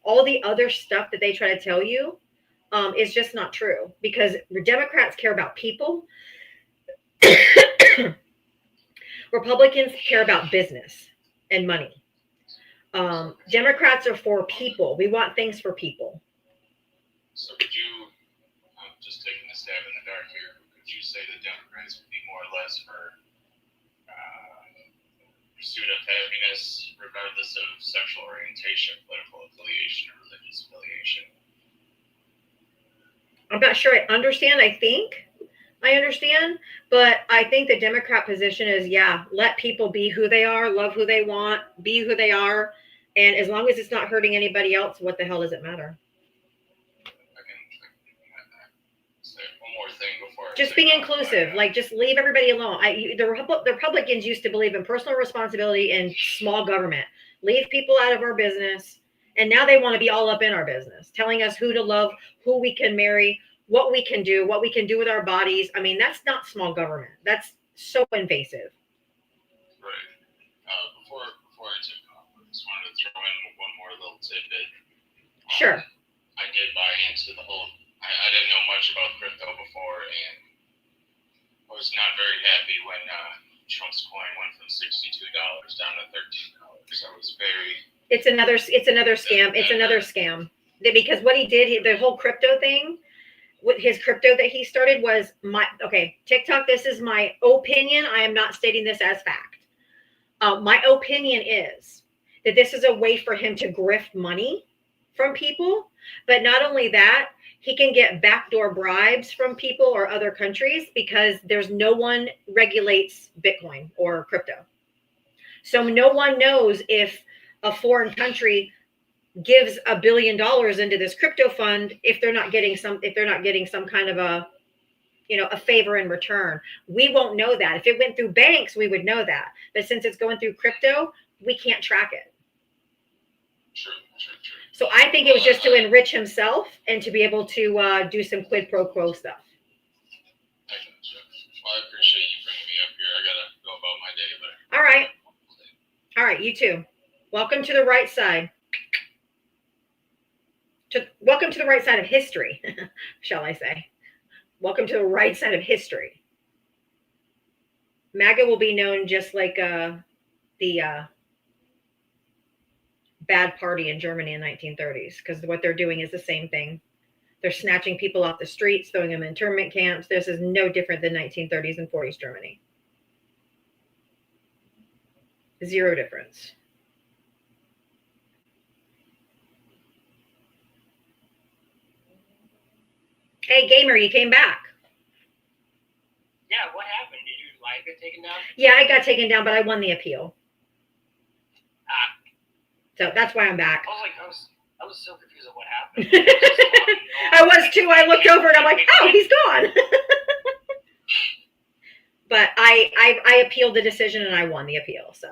All the other stuff that they try to tell you is just not true, because Democrats care about people. Republicans care about business and money. Democrats are for people. We want things for people. So could you, just taking a stab in the dark here, could you say that Democrats would be more or less for pursuit of happiness regardless of sexual orientation, political affiliation, or religious affiliation? I'm not sure I understand. I think I understand, but I think the Democrat position is, let people be who they are, love who they want, be who they are. And as long as it's not hurting anybody else, what the hell does it matter? Just being inclusive, like just leave everybody alone. The Republicans used to believe in personal responsibility and small government. Leave people out of our business. And now they want to be all up in our business, telling us who to love, who we can marry, what we can do with our bodies. I mean, that's not small government. That's so invasive. Right. Before I took off, I just wanted to throw in one more little tidbit. Sure. I did buy into the whole. I didn't know much about crypto before, and I was not very happy when Trump's coin went from $62 down to $13. I was very. It's another scam. It's another scam. Because what he did, the whole crypto thing, with his crypto that he started was TikTok. This is my opinion. I am not stating this as fact. My opinion is that this is a way for him to grift money from people. But not only that, he can get backdoor bribes from people or other countries because there's no one regulates Bitcoin or crypto. So no one knows if a foreign country gives $1 billion into this crypto fund if they're not getting some kind of a favor in return. We won't know that. If it went through banks, we would know that. But since it's going through crypto, we can't track it. True. So I think it was just to enrich himself and to be able to do some quid pro quo stuff. I gotcha. Well, I appreciate you bringing me up here. I gotta go about my day, but All right, you too. Welcome to the right side. Welcome to the right side of history, shall I say. Welcome to the right side of history. MAGA will be known just like the bad party in Germany in the 1930s, because what they're doing is the same thing. They're snatching people off the streets, throwing them in internment camps. This is no different than 1930s and 40s Germany. Zero difference. Hey, gamer, you came back. Yeah, what happened? Did your live get taken down? Yeah, I got taken down, but I won the appeal. So that's why I'm back. I was so confused at what happened. I was too. I looked over and I'm like, oh, he's gone. But I appealed the decision and I won the appeal. So.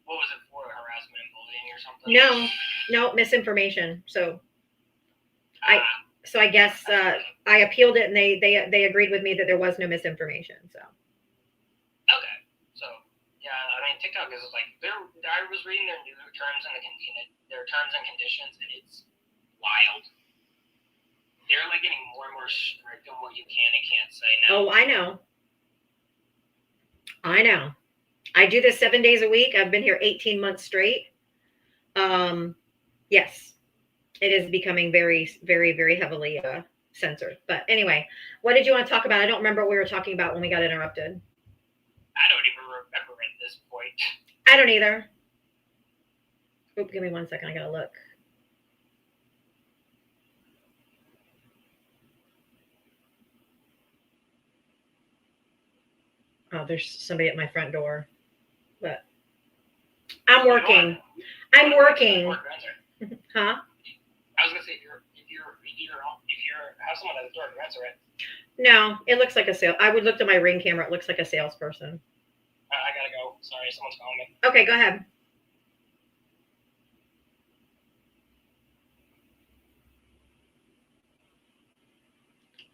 What was it for? Harassment and bullying or something? No, misinformation. So. I guess I appealed it and they agreed with me that there was no misinformation. So. Okay. So yeah, I mean TikTok is like I was reading their new terms and conditions and it's wild. They're like getting more and more strict on what you can and can't say now. Oh, I know. I do this 7 days a week. I've been here 18 months straight. Yes, it is becoming very, very, very heavily censored. But anyway, what did you want to talk about? I don't remember what we were talking about when we got interrupted. I don't even remember at this point. I don't either. Oop, give me 1 second. I gotta look. Oh, there's somebody at my front door. But I'm working. I'm working. Huh? I was gonna say if you have someone at the door, answer it. No, it looks like a sale. I would look at my Ring camera. It looks like a salesperson. I gotta go. Sorry, someone's calling me. Okay, go ahead.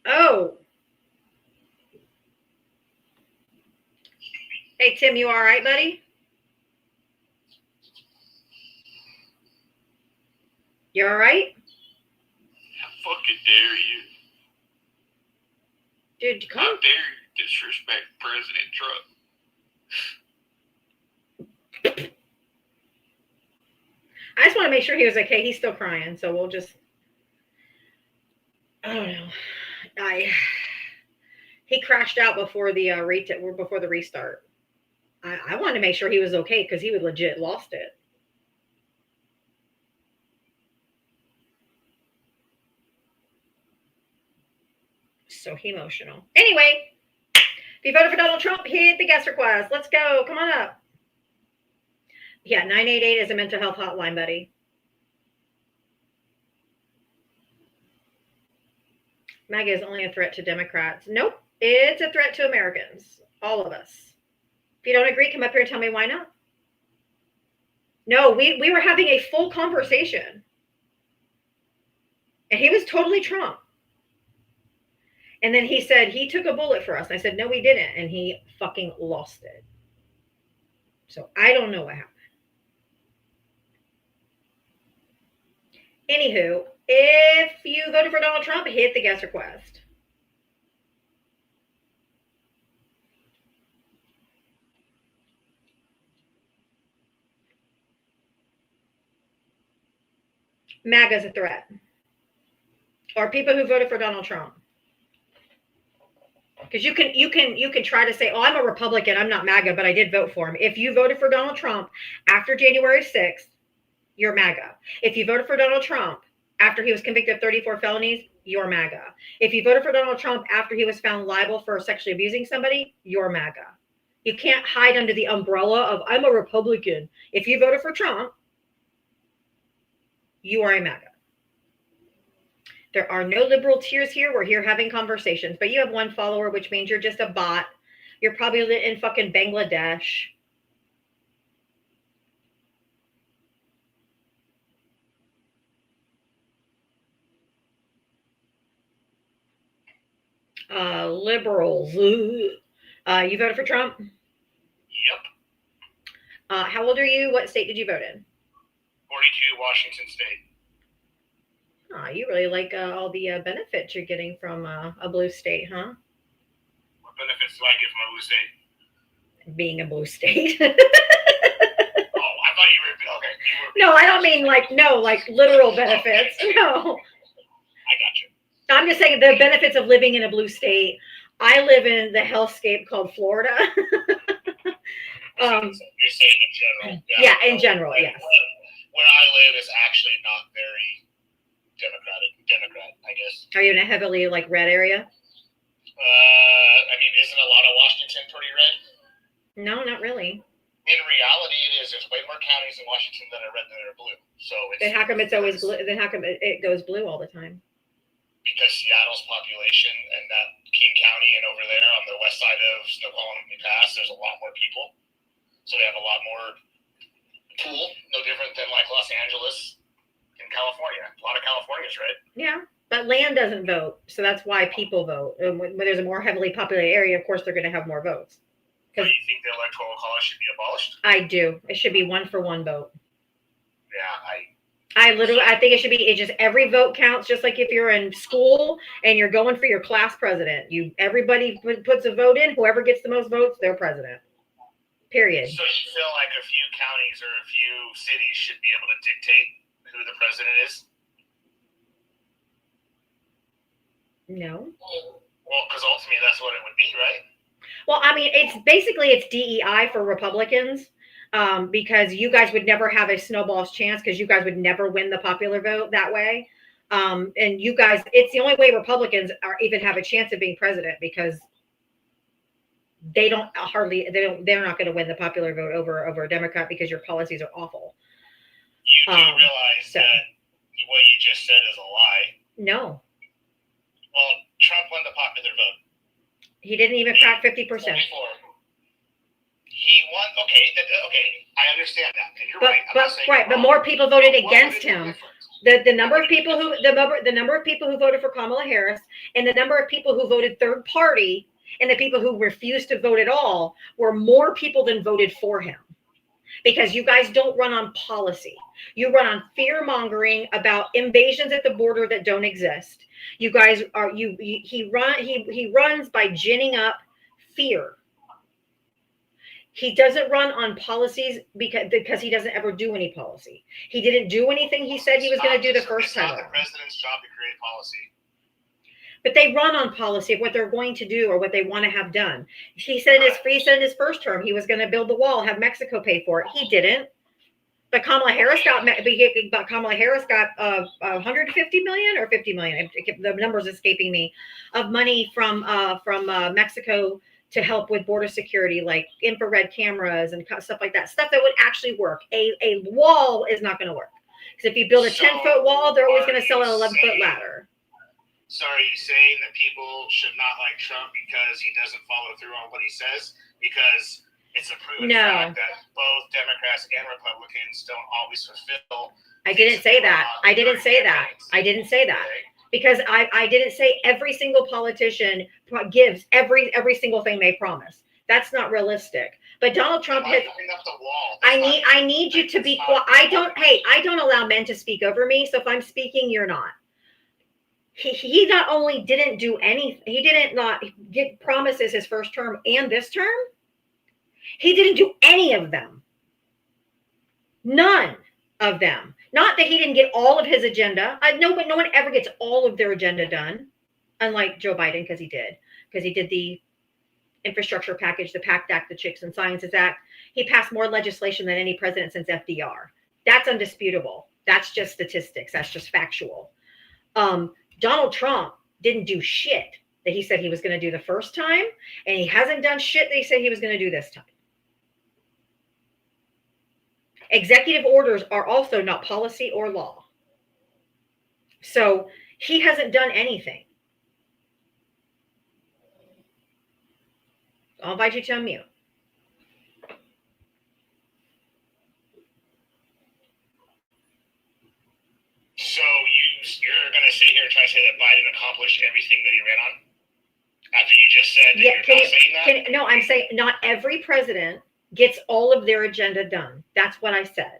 Oh. Hey, Tim, you all right, buddy? You all right? How fucking dare you? Dude, How dare you disrespect President Trump? I just want to make sure he was okay. He's still crying, so we'll just. I don't know. He crashed out before the restart. I wanted to make sure he was okay because he would legit lost it. So emotional. Anyway, if you voted for Donald Trump, hit the guest request. Let's go. Come on up. Yeah, 988 is a mental health hotline, buddy. MAGA is only a threat to Democrats. Nope. It's a threat to Americans. All of us. If you don't agree, come up here and tell me why not. No, we were having a full conversation. And he was totally Trump. And then he said he took a bullet for us. And I said, no, we didn't. And he fucking lost it. So I don't know what happened. Anywho, if you voted for Donald Trump, hit the guest request. MAGA's a threat. Or people who voted for Donald Trump. Because you can try to say, oh, I'm a Republican, I'm not MAGA, but I did vote for him. If you voted for Donald Trump after January 6th, you're MAGA. If you voted for Donald Trump after he was convicted of 34 felonies, you're MAGA. If you voted for Donald Trump after he was found liable for sexually abusing somebody, you're MAGA. You can't hide under the umbrella of, I'm a Republican. If you voted for Trump, you are a MAGA. There are no liberal tiers here. We're here having conversations. But you have one follower, which means you're just a bot. You're probably in fucking Bangladesh. Liberals. You voted for Trump? Yep. How old are you? What state did you vote in? 42, Washington State. You really like all the benefits you're getting from a blue state, huh? What benefits do I get from a blue state? Being a blue state. Oh, I thought you were okay. No, I don't mean like literal benefits. No. I got you. I'm just saying the benefits of living in a blue state. I live in the hellscape called Florida. You're saying in general. Yeah, in general, yes. Where I live is actually not very Democrat, I guess. Are you in a heavily red area? I mean, isn't a lot of Washington pretty red? No, not really. In reality, it is. There's way more counties in Washington that are red than are blue. So it's. Then how come it's always blue? Then how come it goes blue all the time? Because Seattle's population and that King County and over there on the west side of Snoqualmie Pass, there's a lot more people. So they have a lot more pool. No different than like Los Angeles in California. A lot of California's red. Yeah, but land doesn't vote, so that's why people vote. And when there's a more heavily populated area, of course, they're going to have more votes. So you think the electoral college should be abolished? I do. It should be 1 for 1 vote. Yeah, I think it should be. It just every vote counts. Just like if you're in school and you're going for your class president, everybody puts a vote in. Whoever gets the most votes, they're president. Period. So you feel like a few counties or a few cities should be able to dictate who the president is? No. Well, because ultimately that's what it would be, right? Well, I mean, it's DEI for Republicans, because you guys would never have a snowball's chance because you guys would never win the popular vote that way. And you guys, it's the only way Republicans even have a chance of being president because they're not going to win the popular vote over a Democrat because your policies are awful. You do realize that what you just said is a lie. No. Well, Trump won the popular vote. He didn't even crack 50%. He won. Okay, I understand that. And you're right. But more people voted against him. The number of people who voted for Kamala Harris and the number of people who voted third party and the people who refused to vote at all were more people than voted for him. Because you guys don't run on policy. You run on fear mongering about invasions at the border that don't exist. You guys are he runs by ginning up fear. He doesn't run on policies because he doesn't ever do any policy. He didn't do anything he said he was going to do the first time. It's not the president's job to create policy. But they run on policy of what they're going to do or what they want to have done. He said in his first term he was going to build the wall, have Mexico pay for it. He didn't. But Kamala Harris got 150 million or 50 million. The number's escaping me of money from Mexico to help with border security, like infrared cameras and stuff like that. Stuff that would actually work. A wall is not going to work because if you build a 10-foot wall, they're always going to sell an 11-foot ladder. So are you saying that people should not like Trump because he doesn't follow through on what he says? Because it's a proven fact that both Democrats and Republicans don't always fulfill. I didn't say that. I didn't say that. I didn't say that. Because I didn't say every single politician gives every single thing they promise. That's not realistic. But Donald Trump has. Up the wall. I need you to be quiet. I don't allow men to speak over me. So if I'm speaking, you're not. He not only didn't do anything, he didn't not get promises his first term and this term. He didn't do any of them. None of them. Not that he didn't get all of his agenda. No one ever gets all of their agenda done, unlike Joe Biden, because he did the infrastructure package, the PACT Act, the Chicks and Sciences Act. He passed more legislation than any president since FDR. That's undisputable. That's just statistics. That's just factual. Donald Trump didn't do shit that he said he was going to do the first time, and he hasn't done shit that he said he was going to do this time. Executive orders are also not policy or law. So he hasn't done anything. I'll invite you to unmute. So you're going to sit here and try to say that Biden accomplished everything that he ran on? After you just said that you're not saying that? No, I'm saying not every president gets all of their agenda done. That's what I said.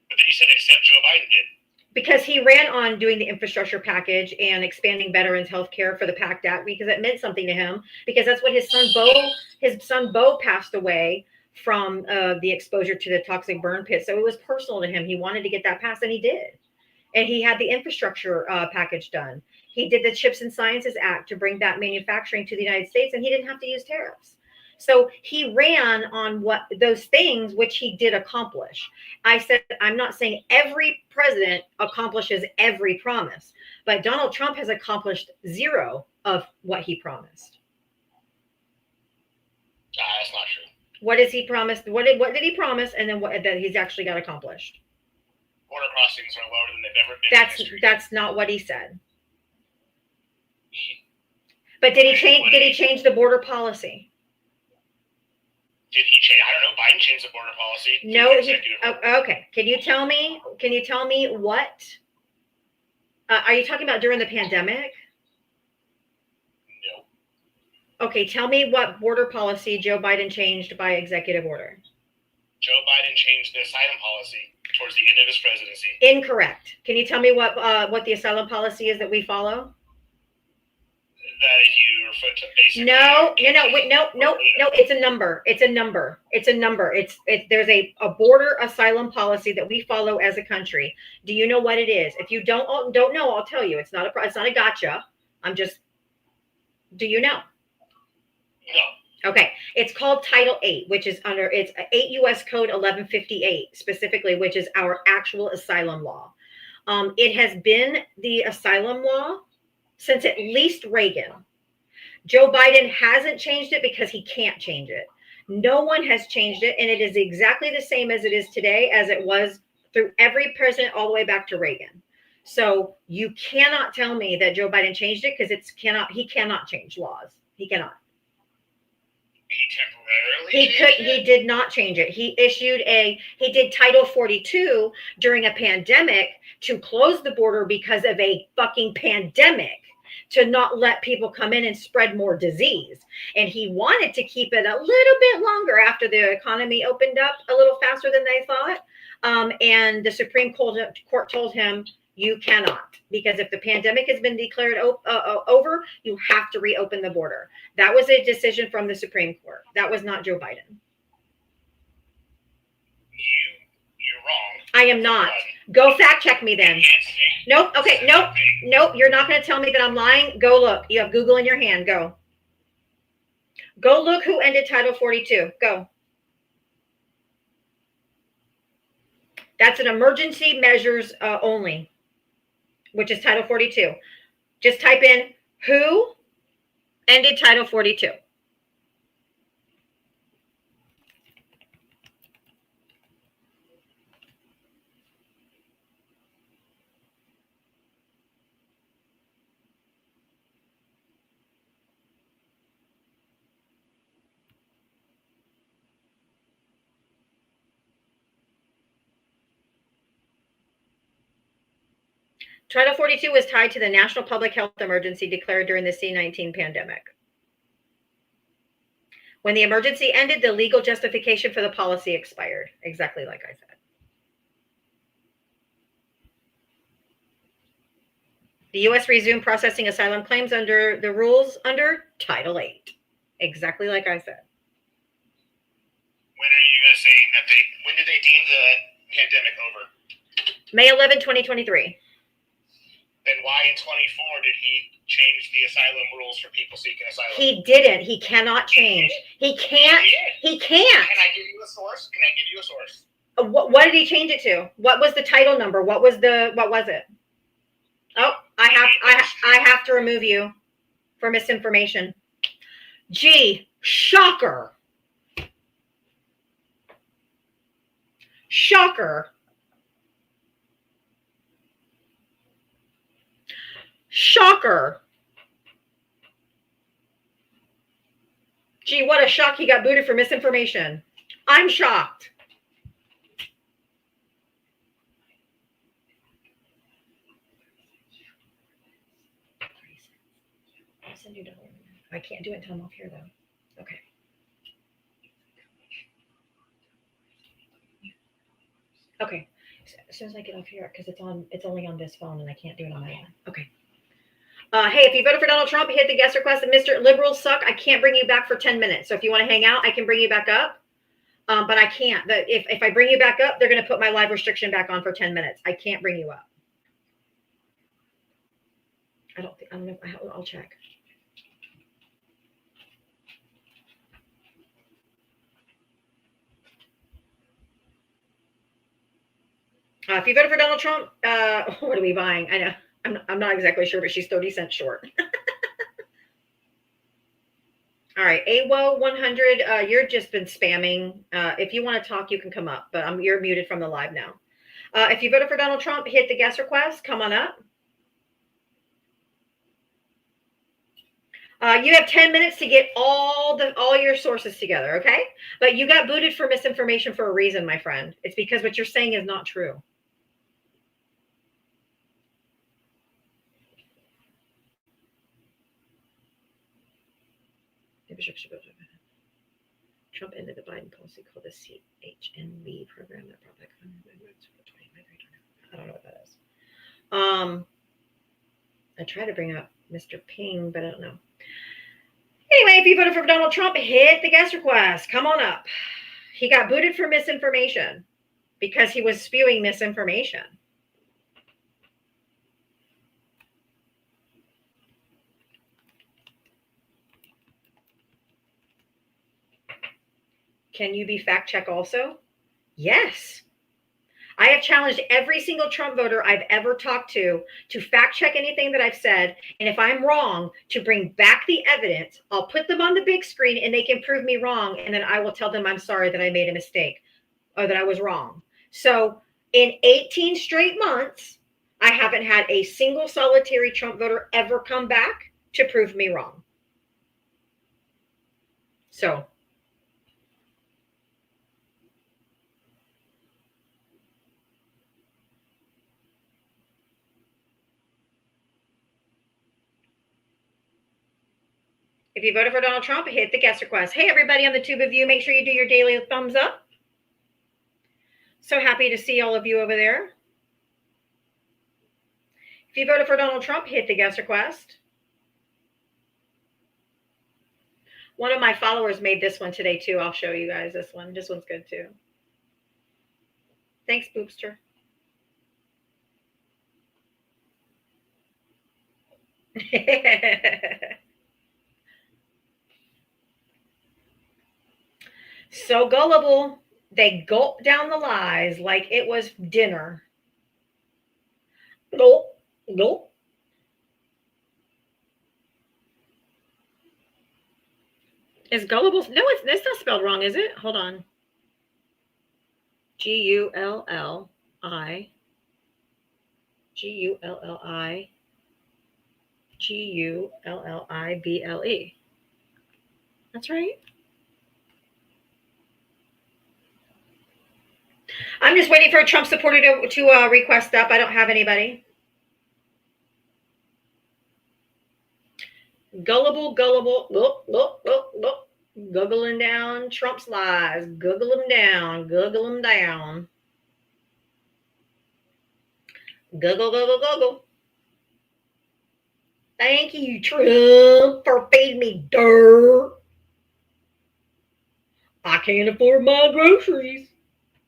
But then you said except Joe Biden did. Because he ran on doing the infrastructure package and expanding veterans health care for the PACT Act because it meant something to him, because that's what his son Bo passed away from the exposure to the toxic burn pit. So it was personal to him. He wanted to get that passed, and he did. And he had the infrastructure package done. He did the Chips and Sciences Act to bring that manufacturing to the United States, and he didn't have to use tariffs. So he ran on what those things, which he did accomplish. I said, I'm not saying every president accomplishes every promise, but Donald Trump has accomplished zero of what he promised. That's not true. What has he promised? What did he promise? And then what that he's actually got accomplished? Border crossings are lower than they've ever been. That's not what he said. But did he change the border policy? Did he change? I don't know. Biden changed the border policy. No. Okay. Can you tell me what? Are you talking about during the pandemic? No. Okay. Tell me what border policy Joe Biden changed by executive order. Joe Biden changed the asylum policy towards the end of his presidency. Incorrect. Can you tell me what the asylum policy is that we follow? That if you refer to basically no, it's a number. There's a border asylum policy that we follow as a country. Do you know what it is? If you don't know, I'll tell you. It's not a gotcha. Do you know? No. Okay. It's called Title 8, which is it's 8 U.S. Code 1158 specifically, which is our actual asylum law. It has been the asylum law since at least Reagan. Joe Biden hasn't changed it because he can't change it. No one has changed it, and it is exactly the same as it is today as it was through every president all the way back to Reagan. So you cannot tell me that Joe Biden changed it because he cannot change laws. He cannot. He did not change it. He did Title 42 during a pandemic to close the border because of a fucking pandemic, to not let people come in and spread more disease. And he wanted to keep it a little bit longer after the economy opened up a little faster than they thought. And the Supreme Court told him, you cannot, because if the pandemic has been declared over, you have to reopen the border. That was a decision from the Supreme Court. That was not Joe Biden. You're wrong. I am not. Go fact check me then. Nope. Okay. Nope. You're not going to tell me that I'm lying. Go look. You have Google in your hand. Go look who ended Title 42. Go. That's an emergency measures only, which is Title 42. Just type in who ended Title 42. Title 42 was tied to the national public health emergency declared during the C-19 pandemic. When the emergency ended, the legal justification for the policy expired, exactly like I said. The U.S. resumed processing asylum claims under the rules under Title 8, exactly like I said. When are you guys saying that when did they deem the pandemic over? May 11, 2023. Then why in 24 did he change the asylum rules for people seeking asylum? He didn't. He cannot change. He can't. He can't. Can I give you a source? What did he change it to? What was the title number? What was it? Oh, I have to remove you for misinformation. Gee, shocker. Shocker. Shocker. Gee, what a shock. He got booted for misinformation. I'm shocked. I'll send you to home. I can't do it until I'm off here, though. Okay. Okay. As soon as I get off here, because it's only on this phone and I can't do it on my own. Okay. Hey, if you voted for Donald Trump, hit the guest request. And Mr. Liberals suck. I can't bring you back for 10 minutes. So if you want to hang out, I can bring you back up. But I can't. If I bring you back up, they're going to put my live restriction back on for 10 minutes. I can't bring you up. I don't know. I'll check. If you voted for Donald Trump, what are we buying? I know. I'm not exactly sure, but she's 30 cents short. All right, AWO 100. You're just been spamming. If you want to talk, you can come up, but you're muted from the live now. If you voted for Donald Trump, hit the guest request. Come on up. You have 10 minutes to get all your sources together, okay? But you got booted for misinformation for a reason, my friend. It's because what you're saying is not true. Trump ended the Biden policy called the CHNV program that brought back I don't know what that is. I tried to bring up Mr. Ping, but I don't know. Anyway, if you voted for Donald Trump, hit the guest request. Come on up. He got booted for misinformation because he was spewing misinformation. Can you be fact check also? Yes. I have challenged every single Trump voter I've ever talked to fact check anything that I've said. And if I'm wrong, to bring back the evidence. I'll put them on the big screen and they can prove me wrong. And then I will tell them I'm sorry that I made a mistake or that I was wrong. So in 18 straight months, I haven't had a single solitary Trump voter ever come back to prove me wrong. So if you voted for Donald Trump, hit the guest request. Hey, everybody on the tube of you, make sure you do your daily thumbs up. So happy to see all of you over there. If you voted for Donald Trump, hit the guest request. One of my followers made this one today, too. I'll show you guys this one. This one's good, too. Thanks, Boopster. So gullible, they gulp down the lies like it was dinner. Gulp, gulp. Is gullible? No, it's not spelled wrong, is it? Hold on. Gulli. Gullible. That's right. I'm just waiting for a Trump supporter to request up. I don't have anybody. Gullible. Look. Googling down Trump's lies. Google them down. Google. Thank you, Trump, for feeding me dirt. I can't afford my groceries,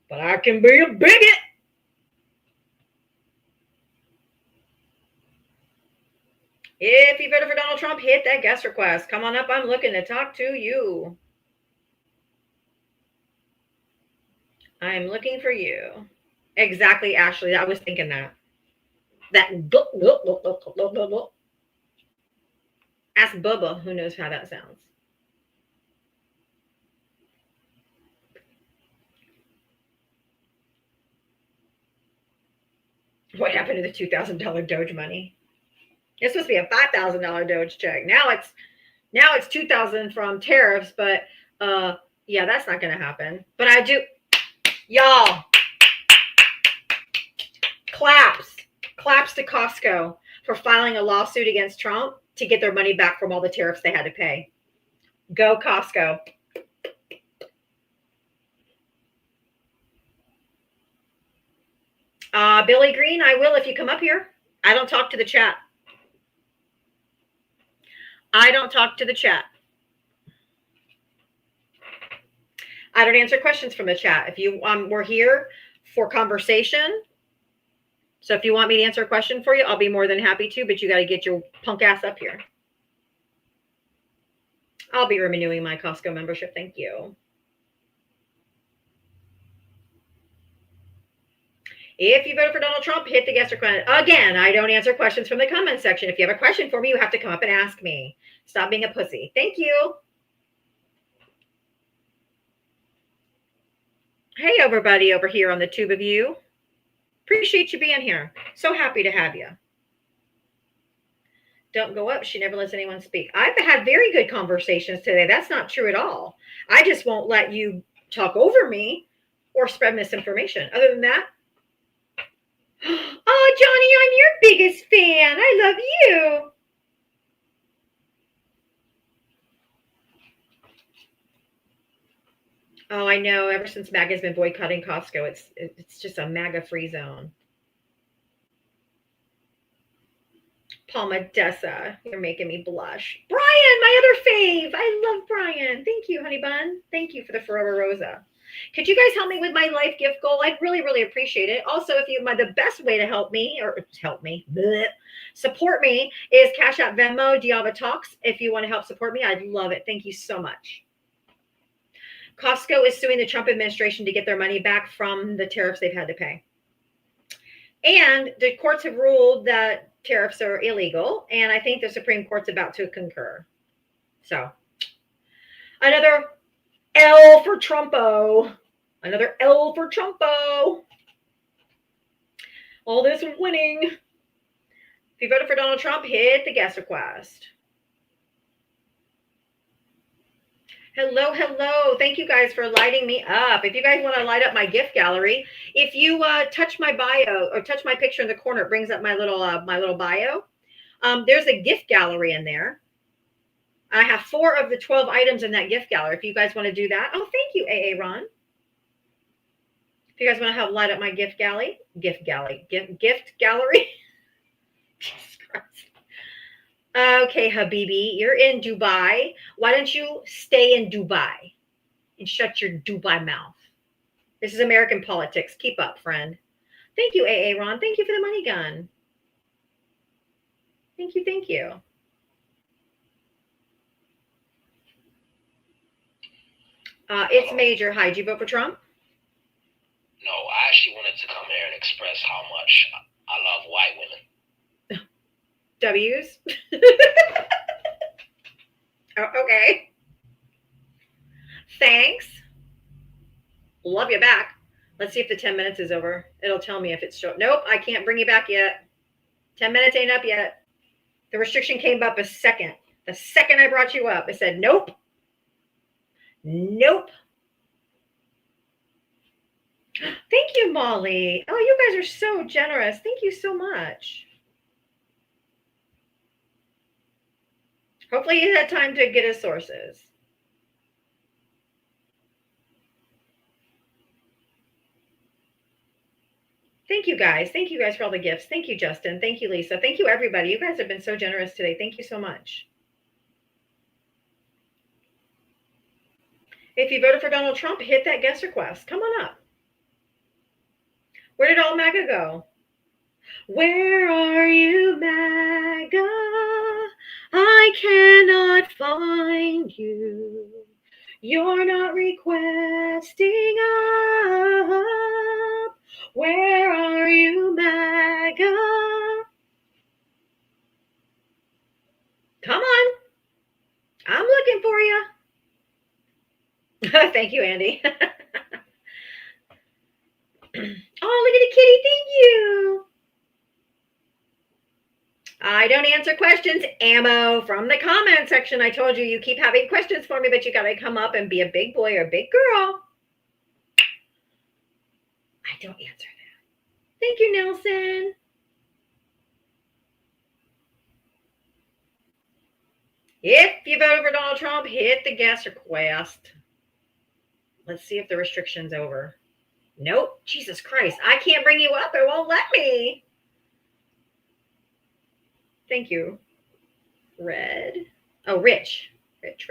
but I can be a bigot. If you voted for Donald Trump, hit that guest request. Come on up. I'm looking to talk to you. I'm looking for you. Exactly, Ashley. I was thinking that. Ask Bubba, who knows how that sounds. What happened to the $2,000 Doge money? It's supposed to be a $5,000 Doge check. Now it's $2,000 from tariffs, but yeah, that's not going to happen. But I do, y'all. Claps to Costco for filing a lawsuit against Trump to get their money back from all the tariffs they had to pay. Go Costco. Billy Green, I will if you come up here. I don't talk to the chat. I don't answer questions from the chat. If you we're here for conversation. So if you want me to answer a question for you, I'll be more than happy to, but you got to get your punk ass up here. I'll be renewing my Costco membership. Thank you. If you voted for Donald Trump, hit the guest request. Again, I don't answer questions from the comment section. If you have a question for me, you have to come up and ask me. Stop being a pussy. Thank you. Hey, everybody over here on the tube of you. Appreciate you being here. So happy to have you. Don't go up. She never lets anyone speak. I've had very good conversations today. That's not true at all. I just won't let you talk over me or spread misinformation. Other than that, oh, Johnny, I'm your biggest fan. I love you. Oh, I know. Ever since MAGA's been boycotting Costco, it's just a MAGA-free zone. Palmadessa, you're making me blush. Brian, my other fave. I love Brian. Thank you, honey bun. Thank you for the Forever Rosa. Could you guys help me with my life gift goal? I'd really, really appreciate it. Also, if you the best way to help me, support me is Cash App, Venmo, Diavatalks. If you want to help support me, I'd love it. Thank you so much. Costco is suing the Trump administration to get their money back from the tariffs they've had to pay. And the courts have ruled that tariffs are illegal, and I think the Supreme Court's about to concur. So, another L for Trumpo. Another L for Trumpo. All this winning. If you voted for Donald Trump, hit the guest request. Hello. Thank you guys for lighting me up. If you guys want to light up my gift gallery, if you touch my bio or touch my picture in the corner, it brings up my little bio. There's a gift gallery in there. I have 4 of the 12 items in that gift gallery. If you guys want to do that. Oh, thank you, AA Ron. If you guys want to help light up my gift gallery. Jesus Christ. Okay, Habibi, you're in Dubai. Why don't you stay in Dubai and shut your Dubai mouth? This is American politics. Keep up, friend. Thank you, AA Ron. Thank you for the money gun. Thank you. It's Major. Hi, did you vote for Trump? No, I actually wanted to come here and express how much I love white women. W's? Oh, okay. Thanks. Love you back. Let's see if the 10 minutes is over. It'll tell me if it's short. Nope, I can't bring you back yet. 10 minutes ain't up yet. The restriction came up a second. The second I brought you up, it said, nope. Thank you, Molly. Oh, you guys are so generous. Thank you so much. Hopefully he had time to get his sources. Thank you guys. Thank you guys for all the gifts. Thank you, Justin. Thank you, Lisa. Thank you, everybody. You guys have been so generous today. Thank you so much. If you voted for Donald Trump, hit that guest request. Come on up. Where did all MAGA go? Where are you, MAGA? I cannot find you. You're not requesting up. Where are you, MAGA? Come on. I'm looking for you. Thank you, Andy. Oh, look at the kitty. Thank you. I don't answer questions, ammo, from the comment section. I told you, you keep having questions for me, but you got to come up and be a big boy or a big girl. I don't answer that. Thank you, Nelson. If you voted for Donald Trump, hit the guest request. Let's see if the restriction's over. Nope. Jesus Christ. I can't bring you up. It won't let me. Thank you. Red. Oh, Rich. Rich.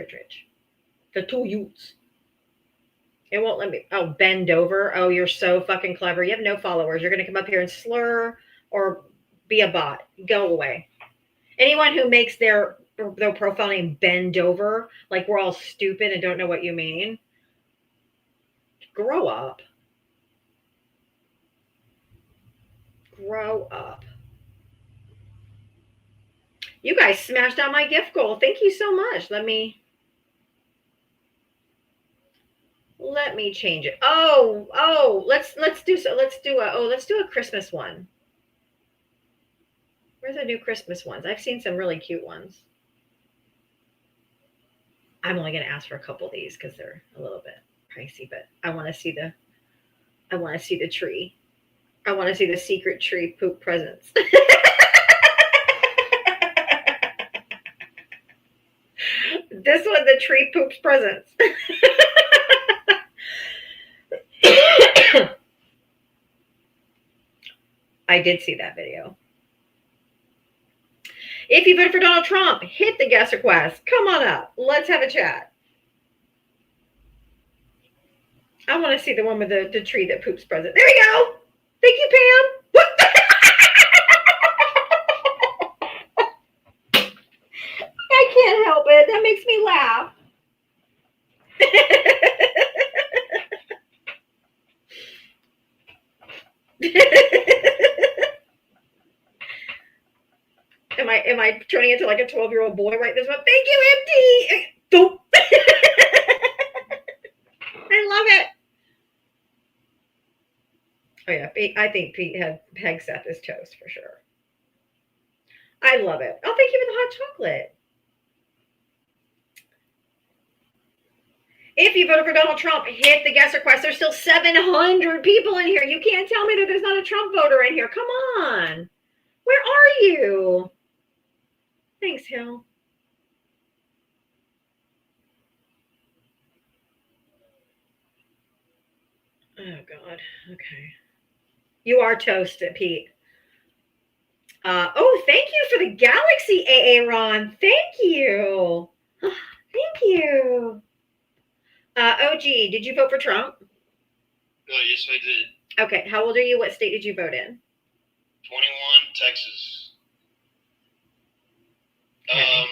The two youths. It won't let me. Oh, bend over. Oh, you're so fucking clever. You have no followers. You're going to come up here and slur or be a bot. Go away. Anyone who makes their profile name bend over, like we're all stupid and don't know what you mean, grow up. Grow up. You guys smashed out my gift goal. Thank you so much. Let me change it. Let's do a Christmas one. Where's the new Christmas ones? I've seen some really cute ones. I'm only going to ask for a couple of these because they're a little bit pricey, but I want to see the tree. I want to see the secret tree poop presents. This one, the tree poops presents. I did see that video. If you voted for Donald Trump, hit the guest request. Come on up. Let's have a chat. I want to see the one with the tree that poops present. There we go. Thank you, Pam. I can't help it. That makes me laugh. Am I turning into like a 12-year-old boy right this one? Thank you, MD. Dope. I love it. Oh yeah, I think Pete had pegged Seth as toast for sure. I love it. Oh, thank you for the hot chocolate. If you voted for Donald Trump, hit the guest request. There's still 700 people in here. You can't tell me that there's not a Trump voter in here. Come on. Where are you? Thanks, Hill. Oh, God. Okay. You are toasted, Pete. Oh, thank you for the Galaxy, AA Ron. Thank you. Thank you. OG, did you vote for Trump? Oh, yes, I did. Okay. How old are you? What state did you vote in? 21, Texas. Okay.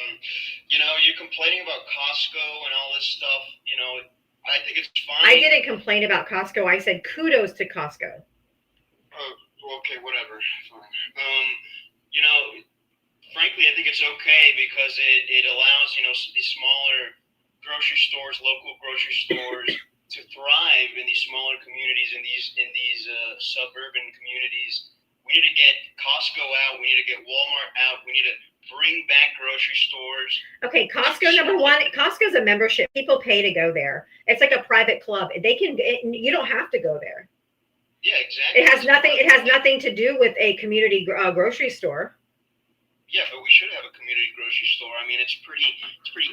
You're complaining about Costco and all this stuff. I think it's fine. I didn't complain about Costco. I said kudos to Costco. Oh, okay, whatever. Fine. Frankly, I think it's okay because it allows, these smaller grocery stores, local grocery stores to thrive in these smaller communities, in these suburban communities. We need to get Costco out. We need to get Walmart out. We need to bring back grocery stores. Okay, Costco, number one, Costco's a membership. People pay to go there. It's like a private club. You don't have to go there. Yeah, exactly. It has nothing to do with a community grocery store. Yeah, but we should have a community grocery store. I mean, it's pretty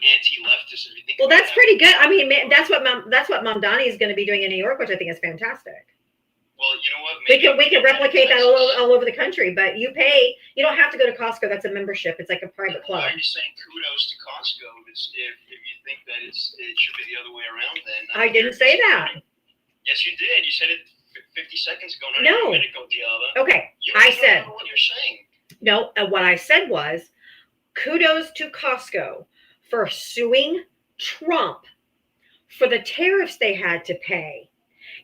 anti-leftist if you think. Well, about that's that. pretty good. I mean, that's what Mom Donnie is going to be doing in New York, which I think is fantastic. Well, you know what? We can replicate that all over the country, but you don't have to go to Costco. That's a membership. It's like a private club. I'm just saying kudos to Costco. If you think that it should be the other way around, then I didn't say that. Yes, you did. You said it 50 seconds ago. Not No. even a minute ago, Diava. Okay, You I don't said know what you're saying. no. What I said was kudos to Costco for suing Trump for the tariffs they had to pay.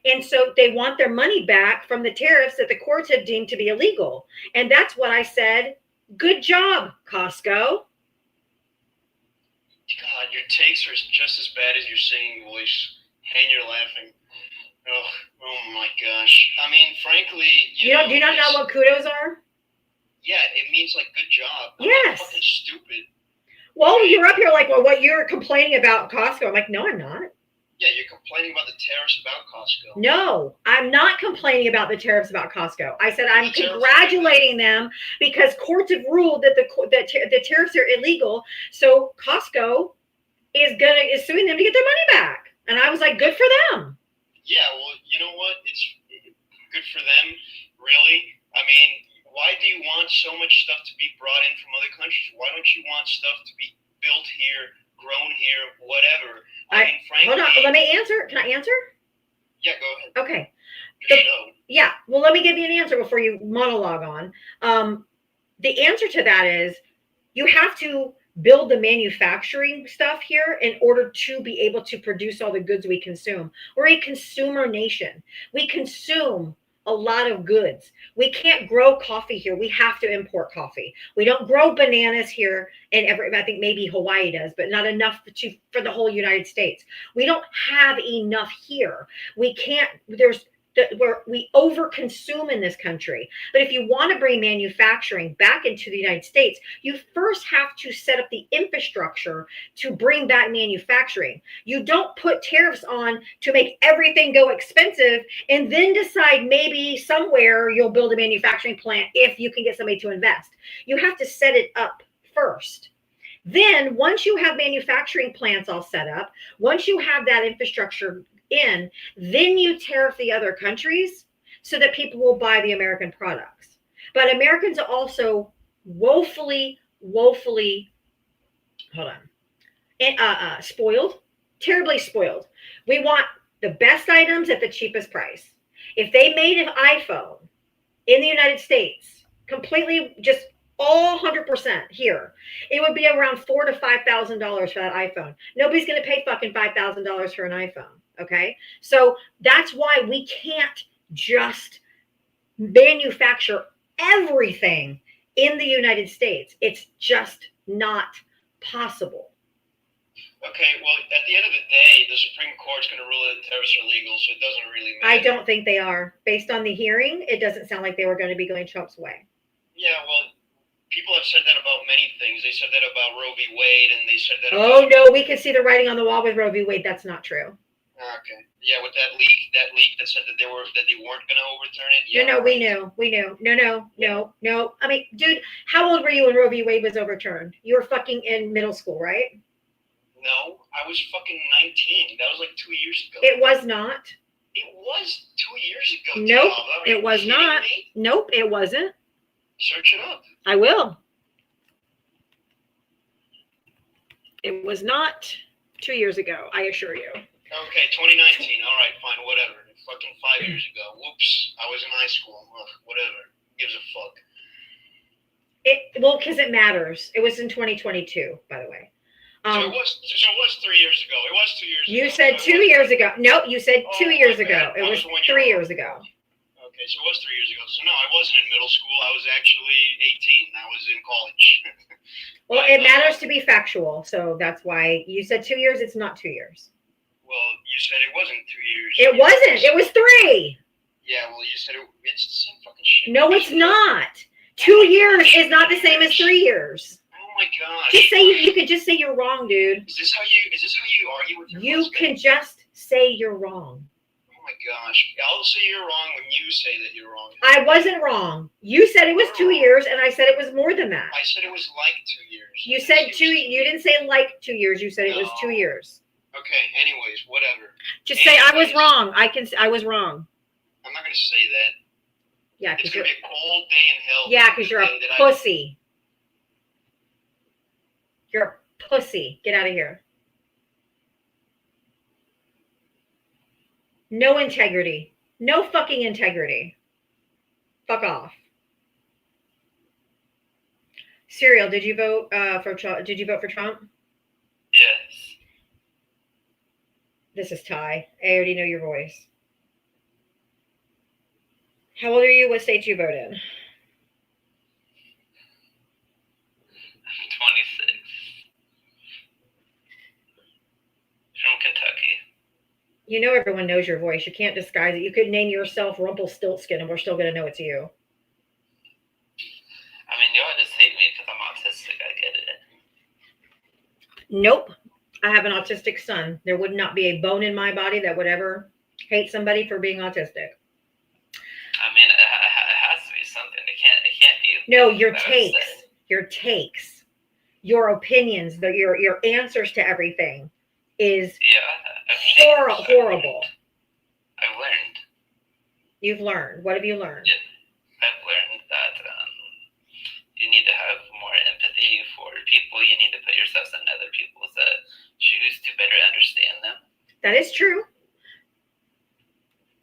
And so they want their money back from the tariffs that the courts have deemed to be illegal. And that's what I said. Good job, Costco. God, your takes are just as bad as your singing voice, and you're laughing. Oh my gosh. I mean, frankly, Do you not know what kudos are? Yeah, it means like good job. Yes. Fucking stupid. Well, you're up here like, well, what you're complaining about Costco. I'm like, no, I'm not. Yeah, you're complaining about the tariffs about Costco. No, I'm not complaining about the tariffs about Costco. I said I'm congratulating them because courts have ruled that the tariffs are illegal. So Costco is suing them to get their money back. And I was like, good for them. Yeah, well, you know what? It's good for them, really. I mean, why do you want so much stuff to be brought in from other countries? Why don't you want stuff to be built here, grown here, whatever? I mean, frankly, hold on, let me answer. Can I answer? Yeah, go ahead. Okay. Your show. Yeah, well, let me give you an answer before you monologue on. The answer to that is you have to build the manufacturing stuff here in order to be able to produce all the goods we consume. We're a consumer nation. We consume a lot of goods. We can't grow coffee here. We have to import coffee. We don't grow bananas here, and I think maybe Hawaii does, but not enough for the whole United States. We don't have enough here. We can't. We overconsume in this country. But if you want to bring manufacturing back into the United States, you first have to set up the infrastructure to bring back manufacturing. You don't put tariffs on to make everything go expensive and then decide maybe somewhere you'll build a manufacturing plant if you can get somebody to invest. You have to set it up first. Then once you have manufacturing plants all set up, once you have that infrastructure in, then you tariff the other countries so that people will buy the American products. But Americans are also woefully spoiled, terribly spoiled. We want the best items at the cheapest price. If they made an iPhone in the United States, completely just all 100% here, it would be around $4,000 to $5,000 for that iPhone. Nobody's going to pay fucking $5,000 for an iPhone. Okay, so that's why we can't just manufacture everything in the United States. It's just not possible. Okay, well, at the end of the day, the Supreme Court's going to rule that tariffs are legal, so it doesn't really matter. I don't think they are. Based on the hearing, it doesn't sound like they were going to be going Trump's way. Yeah, well, people have said that about many things. They said that about Roe v. Wade, and they said that Oh, no, we can see the writing on the wall with Roe v. Wade. That's not true. Okay. Yeah, with that leak that said that they weren't going to overturn it. Yeah, No, we knew. No. I mean, dude, how old were you when Roe v. Wade was overturned? You were fucking in middle school, right? No, I was fucking 19. That was like 2 years ago. It was not. It was 2 years ago. Nope, Diava. it was not. Me? Nope, it wasn't. Search it up. I will. It was not 2 years ago, I assure you. Okay, 2019. All right, fine, whatever. Fucking 5 years ago. Whoops, I was in high school. Ugh, whatever. Gives a fuck. Well, because it matters. It was in 2022, by the way. So it was 3 years ago. It was 2 years ago. You said 2 years ago. No, you said 2 years ago. It was 3 years ago. Okay, so it was 3 years ago. So no, I wasn't in middle school. I was actually 18. I was in college. Well, it matters to be factual. So that's why you said 2 years. It's not 2 years. Well, you said it wasn't 2 years. It wasn't. It was 3. Yeah, well, you said it's the same fucking shit. No, it's not. 2 years is not the same as 3 years. Oh my gosh. Just say you could just say you're wrong, dude. Is this how you argue with your You husband? can just say you're wrong. Oh my gosh. I'll say you're wrong when you say that you're wrong. I wasn't wrong. You said it was 2 years, and I said it was more than that. I said it was like 2 years. You said 2. You didn't say like 2 years. You said it was 2 years. Okay. Anyways, whatever. Just say I was wrong. I was wrong. I'm not gonna say that. Yeah, It's because gonna you're. be a cold day in hell. Yeah, because you're a pussy. You're a pussy. Get out of here. No integrity. No fucking integrity. Fuck off. Serial, did you vote for Trump? Did you vote for Trump? Yes. This is Ty. I already know your voice. How old are you? What state do you vote in? I'm 26. From Kentucky. You know everyone knows your voice. You can't disguise it. You could name yourself Rumpelstiltskin and we're still going to know it's you. I mean, y'all just hate me because I'm autistic. I get it. Nope. I have an autistic son. There would not be a bone in my body that would ever hate somebody for being autistic. I mean, it has to be something. It can't be. No, your takes, your opinions, your answers to everything is horrible. I've learned. You've learned. What have you learned? Yeah, I've learned that you need to have more empathy for people. You need to put yourself in other people's shoes to better understand them. That is true.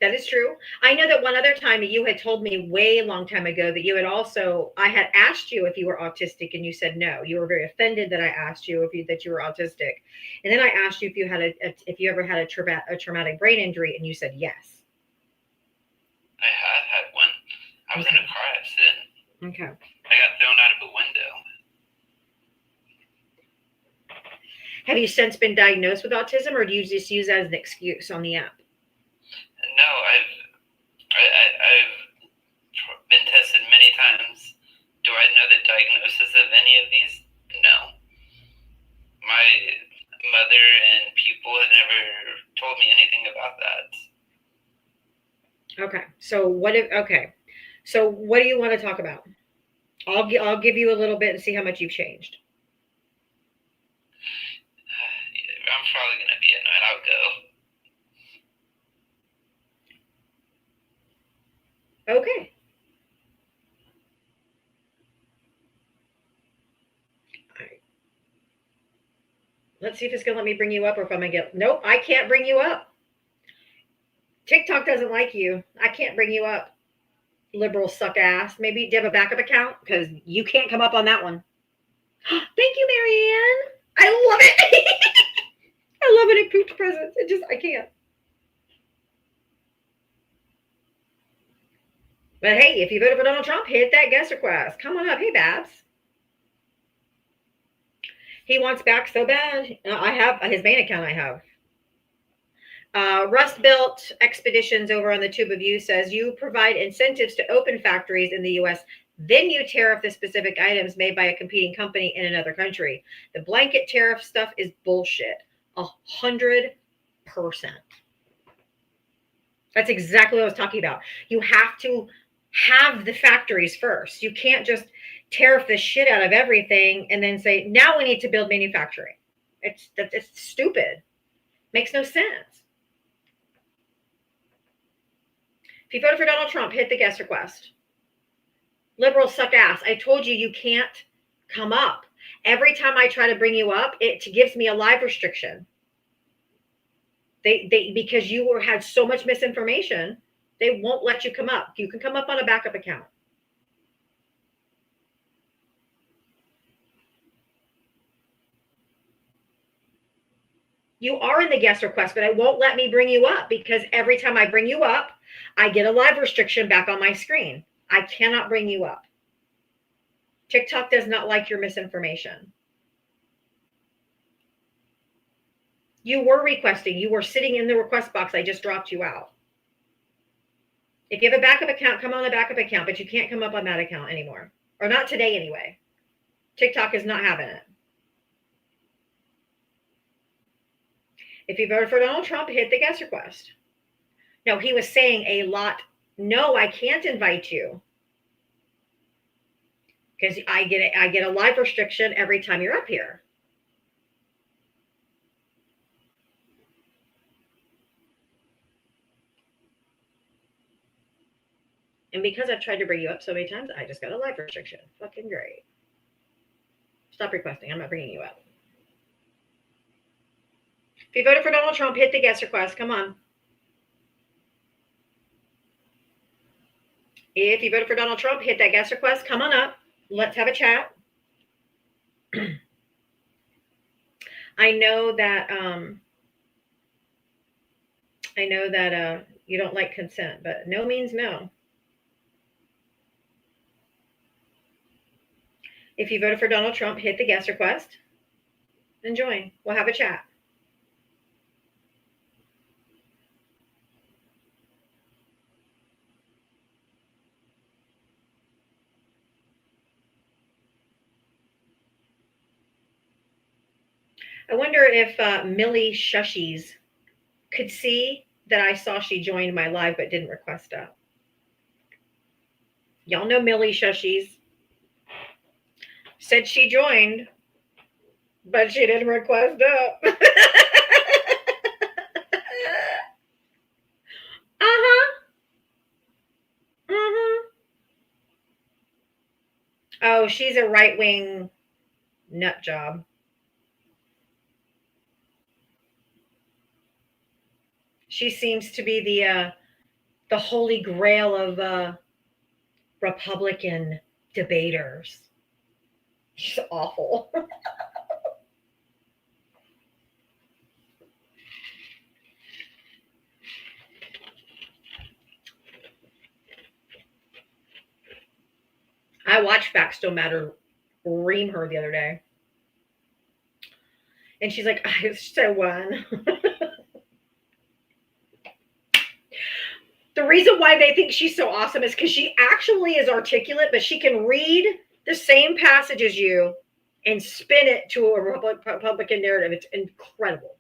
That is true. I know that one other time you had told me way long time ago that you had also, I had asked you if you were autistic and you said no. You were very offended that I asked you that you were autistic. And then I asked you if you had if you ever had a traumatic brain injury and you said yes. I had one. I was in a car accident. Okay. I got thrown out of a window. Have you since been diagnosed with autism or do you just use that as an excuse on the app? No, I've been tested many times. Do I know the diagnosis of any of these? No. My mother and people have never told me anything about that. Okay. So what do you want to talk about? I'll give you a little bit and see how much you've changed. I'm probably going to be annoyed. I'll go. Okay. All right. Let's see if it's going to let me bring you up or if I'm going to get... Nope, I can't bring you up. TikTok doesn't like you. I can't bring you up. Liberal suck ass. Maybe do you have a backup account? Because you can't come up on that one. Thank you, Marianne. I love it. I love it. It pooped presents. I can't. But hey, if you voted for Donald Trump, hit that guest request. Come on up. Hey, Babs. He wants back so bad. I have his main account. I have. Rust Belt Expeditions over on the Tube of You says you provide incentives to open factories in the U.S. Then you tariff the specific items made by a competing company in another country. The blanket tariff stuff is bullshit. 100%. That's exactly what I was talking about. You have to have the factories first. You can't just tariff the shit out of everything and then say, now we need to build manufacturing. It's stupid. Makes no sense. If you voted for Donald Trump, hit the guest request. Liberals suck ass. I told you can't come up. Every time I try to bring you up, it gives me a live restriction. They because you had so much misinformation, they won't let you come up. You can come up on a backup account. You are in the guest request, but it won't let me bring you up because every time I bring you up, I get a live restriction back on my screen. I cannot bring you up. TikTok does not like your misinformation. You were requesting. You were sitting in the request box. I just dropped you out. If you have a backup account, come on a backup account, but you can't come up on that account anymore. Or not today anyway. TikTok is not having it. If you voted for Donald Trump, hit the guest request. No, he was saying a lot. No, I can't invite you because I get a live restriction every time you're up here. And because I've tried to bring you up so many times, I just got a live restriction. Fucking great. Stop requesting. I'm not bringing you up. If you voted for Donald Trump, hit the guest request. Come on. If you voted for Donald Trump, hit that guest request. Come on up. Let's have a chat. I know that you don't like consent, but no means no. If you voted for Donald Trump, hit the guest request and join. We'll have a chat. I wonder if Millie Shushies could see that I saw she joined my live but didn't request up. Y'all know Millie Shushies. Said she joined, but she didn't request up. Oh, she's a right-wing nut job. She seems to be the holy grail of Republican debaters. She's awful. I watched Facts Don't Matter ream her the other day. And she's like, I so won. The reason why they think she's so awesome is because she actually is articulate, but she can read the same passage as you and spin it to a Republican narrative. It's incredible.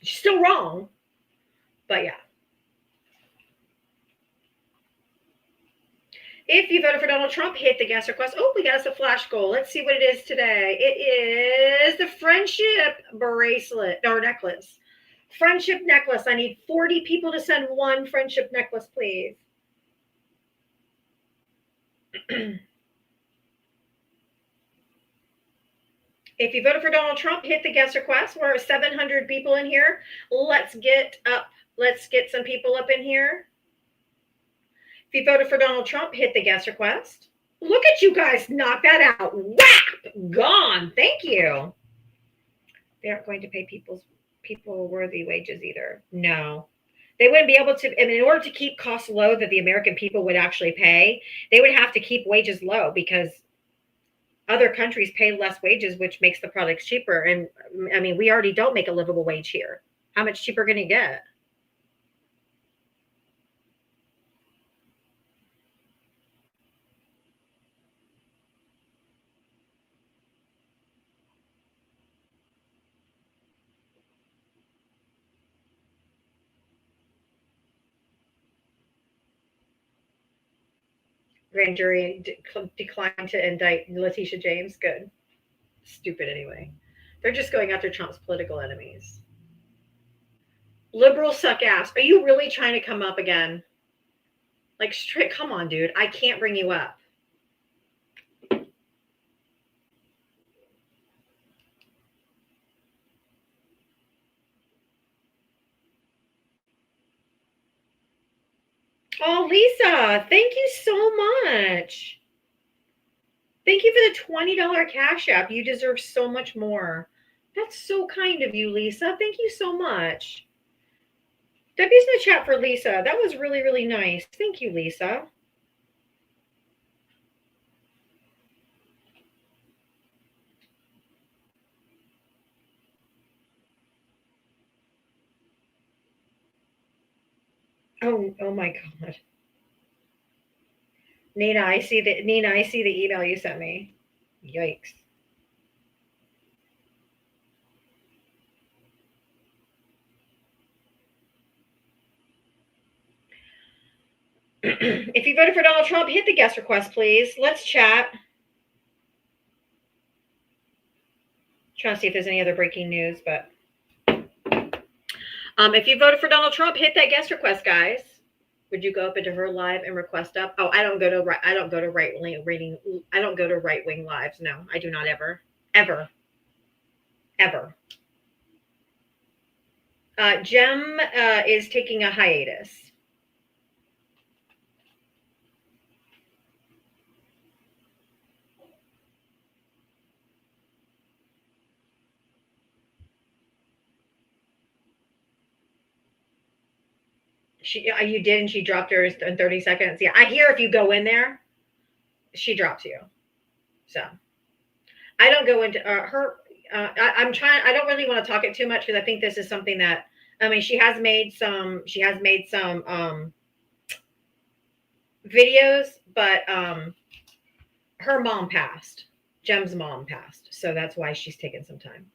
She's still wrong, but yeah. If you voted for Donald Trump, hit the guest request. Oh, we got us a flash goal. Let's see what it is today. It is the friendship bracelet or necklace. Friendship necklace. I need 40 people to send one friendship necklace, please. If you voted for Donald Trump, hit the guest request. We're 700 people in here. Let's get some people up in here. If you voted for Donald Trump, hit the guest request. Look at you guys knock that out. Whap! Gone. Thank you. They aren't going to pay people worthy wages either. No. They wouldn't be able to, I mean, in order to keep costs low that the American people would actually pay, they would have to keep wages low because other countries pay less wages, which makes the products cheaper. And I mean, we already don't make a livable wage here. How much cheaper can you get? Grand jury declined to indict Letitia James. Good. Stupid anyway. They're just going after Trump's political enemies. Liberals suck ass. Are you really trying to come up again? Like, straight, come on, dude. I can't bring you up. Oh, Lisa, thank you so much. Thank you for the $20 Cash App. You deserve so much more. That's so kind of you, Lisa. Thank you so much. Debbie's in the chat for Lisa. That was really, really nice. Thank you, Lisa. Oh my God. Nina, I see the email you sent me. Yikes. If you voted for Donald Trump, hit the guest request, please. Let's chat. Trying to see if there's any other breaking news, but if you voted for Donald Trump, hit that guest request, guys. Would you go up into her live and request up? Oh, I don't go to right wing lives. No, I do not ever. Jem is taking a hiatus. You did, and she dropped hers in 30 seconds. Yeah, I hear if you go in there, she drops you. So I don't go into her. I don't really want to talk it too much because I think this is something that, I mean, she has made some videos, but her mom passed. Jem's mom passed, so that's why she's taking some time.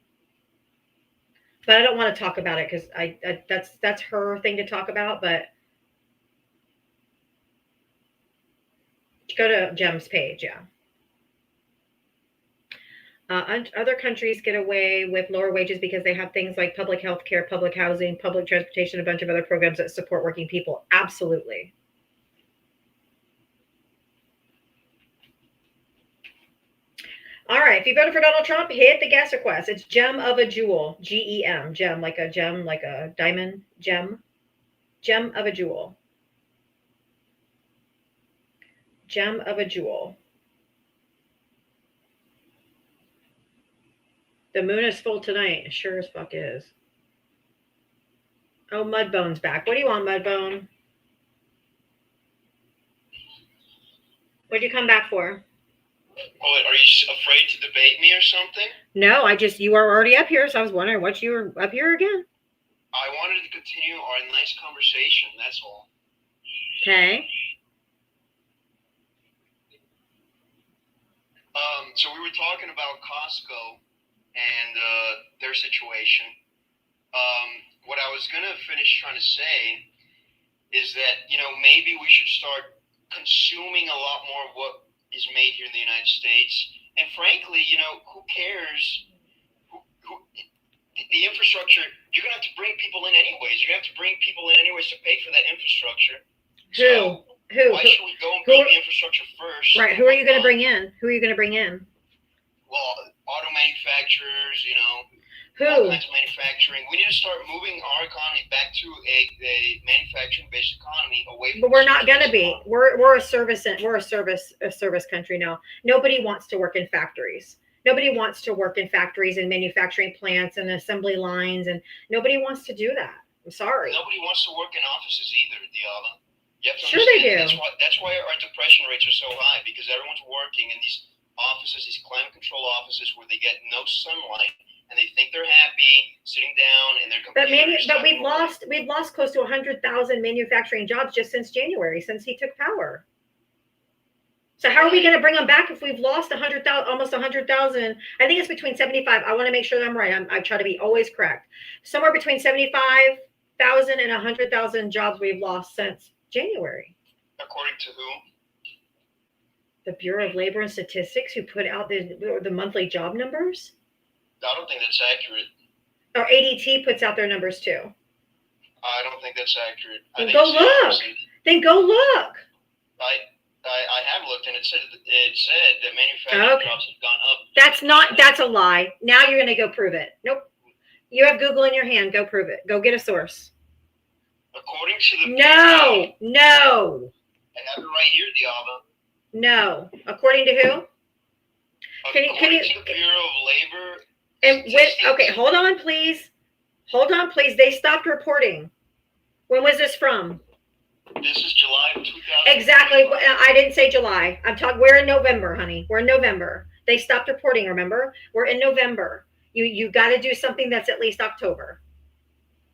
But I don't want to talk about it because that's her thing to talk about. But go to Jem's page, yeah. Other countries get away with lower wages because they have things like public health care, public housing, public transportation, a bunch of other programs that support working people. Absolutely. All right. If you voted for Donald Trump, hit the guest request. It's Gem of a Jewel. Gem. Gem, like a diamond. Gem. Gem of a Jewel. Gem of a Jewel. The moon is full tonight. It sure as fuck is. Oh, Mudbone's back. What do you want, Mudbone? What'd you come back for? Well, are you afraid to debate me or something? No, you are already up here, so I was wondering what you were up here again. I wanted to continue our nice conversation, that's all. Okay. So we were talking about Costco and their situation. What I was going to finish trying to say is that, maybe we should start consuming a lot more of what is made here in the United States. And frankly, who cares? The infrastructure, you're going to have to bring people in anyways. You're going to have to bring people in anyways to pay for that infrastructure. Who? Why should we go and build the infrastructure first? Right. Who are you going to bring in? Well, auto manufacturers, Who? all kinds of manufacturing. We need to start moving our economy back to a manufacturing-based economy away from. But we're not going to be. We're a service country now. Nobody wants to work in factories. Nobody wants to work in factories and manufacturing plants and assembly lines, and nobody wants to do that. I'm sorry. Nobody wants to work in offices either, Diava. Sure they do. That's why our depression rates are so high, because everyone's working in these offices, these climate control offices where they get no sunlight and they think they're happy sitting down in their computers. But we've lost close to 100,000 manufacturing jobs just since January, since he took power. So how are we going to bring them back if we've lost almost 100,000? I think it's between 75. I want to make sure that I'm right. I try to be always correct. Somewhere between 75,000 and 100,000 jobs we've lost since January. According to who? The Bureau of Labor and Statistics, who put out the monthly job numbers. I don't think that's accurate. Or ADT puts out their numbers too. I don't think that's accurate. Then go look. I have looked, and it said that manufacturing jobs have gone up. That's a lie. Now you're going to go prove it. Nope. You have Google in your hand. Go prove it. Go get a source. According to the No. I have it right here, Diava. No. According to who? According to the Bureau of Labor. Okay, hold on, please. They stopped reporting. When was this from? This is July of 2000. Exactly. I didn't say July. We're in November, honey. We're in November. They stopped reporting, remember? We're in November. You got to do something that's at least October.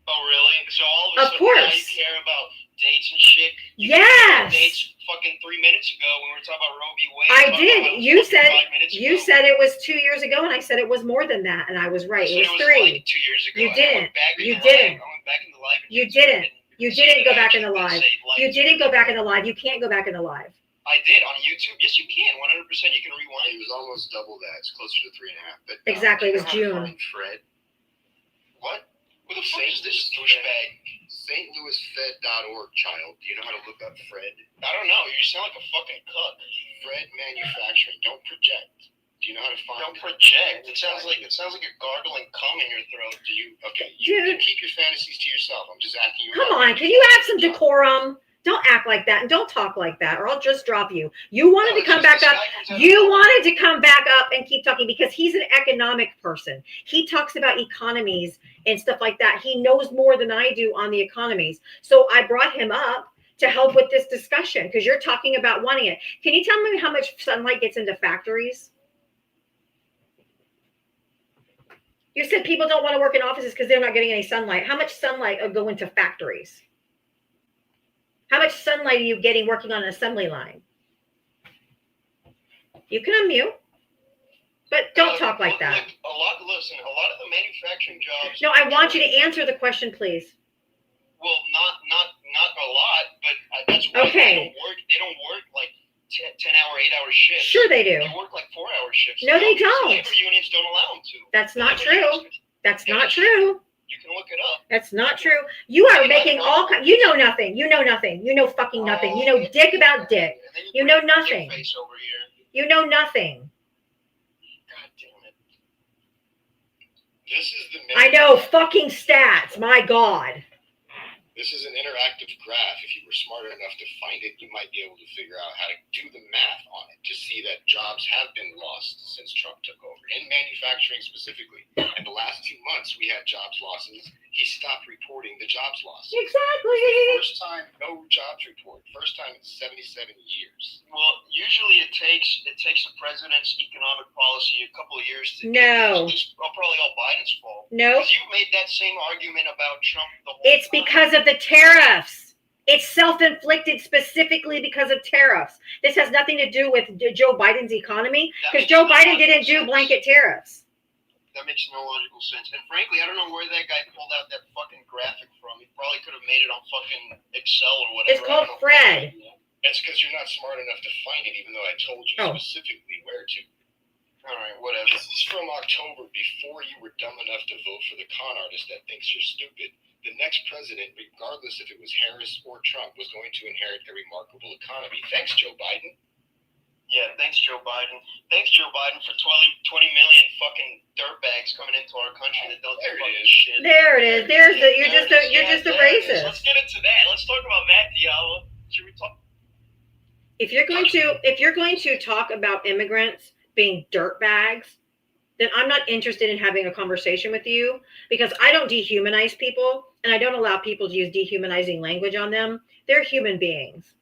Oh, really? So all of a sudden now you care about dates and shit? Yes. Dates fucking 3 minutes ago when we were talking about Roe v. Wade. I did. You said it was 2 years ago, and I said it was more than that, and I was right. It was 3. Like 2 years ago. You didn't. I went back in the live. You didn't. You See didn't the go back in the action that live. say, like, You didn't go back in the live. You can't go back in the live. I did on YouTube. Yes, you can. 100%. You can rewind. It was almost double that. It's closer to 3.5. But Exactly, it was do you know how to June. find Fred. What? Who the fuck St. is this Louis douchebag? StLouisFed.org, child. Do you know how to look up Fred? I don't know. You sound like a fucking cuck. Fred Manufacturing. Don't project. Do you know how to find? Don't project. It sounds like you're gargling cum in your throat. Do you? Okay, you Dude. can keep your fantasies to yourself. I'm just asking you. Come about on, can you have some decorum? Don't act like that and don't talk like that, or I'll just drop you. You wanted to come back up. You wanted to come back up and keep talking because he's an economic person. He talks about economies and stuff like that. He knows more than I do on the economies. So I brought him up to help with this discussion because you're talking about wanting it. Can you tell me how much sunlight gets into factories? You said people don't want to work in offices because they're not getting any sunlight. How much sunlight will go into factories? How much sunlight are you getting working on an assembly line? You can unmute, but don't talk like that. A lot of the manufacturing jobs. No, I want you to answer the question, please. Well, not a lot, but that's why Okay. They don't work like 10-hour, 8-hour shifts. Sure they do. They work like 4-hour shifts. No, they Because don't. Labor unions don't allow them to. That's not true. That's not true. You can look it up. That's not true. You are making all kinds. You know nothing. You know nothing. You know fucking nothing. You know dick about dick. And then You bring know your nothing. Face over here. You know nothing. God damn it. This is the. I know fucking stats. My God. This is an interactive graph. If you were smart enough to find it, you might be able to figure out how to do the math on it to see that jobs have been lost since Trump took over, in manufacturing specifically. In the last 2 months, we had jobs losses. He stopped reporting the jobs losses. Exactly. First time, no jobs report. First time in 77 years. Well, usually it takes the president's economic policy a couple of years to No. get this. Well, probably all Biden's fault. No. Because you made that same argument about Trump the whole It's time. because of the tariffs. It's self-inflicted specifically because of tariffs. This has nothing to do with Joe Biden's economy because Joe Biden didn't do blanket tariffs. That makes no logical sense. And frankly, I don't know where that guy pulled out that fucking graphic from. He probably could have made it on fucking Excel or whatever. It's called Fred. That's because you're not smart enough to find it, even though I told you Oh. specifically where to. All right, whatever. This is from October, before you were dumb enough to vote for the con artist that thinks you're stupid. The next president, regardless if it was Harris or Trump, was going to inherit a remarkable economy. Thanks, Joe Biden. Yeah, thanks, Joe Biden. Thanks, Joe Biden, for 20 million fucking dirtbags coming into our country that don't do There it fucking is. shit. There it is. There's the. You're just a. You're Yeah, just a there it is. racist. Let's get into that. Let's talk about Matt Diallo. Should we talk? If you're going to talk about immigrants being dirtbags, then I'm not interested in having a conversation with you because I don't dehumanize people and I don't allow people to use dehumanizing language on them. They're human beings.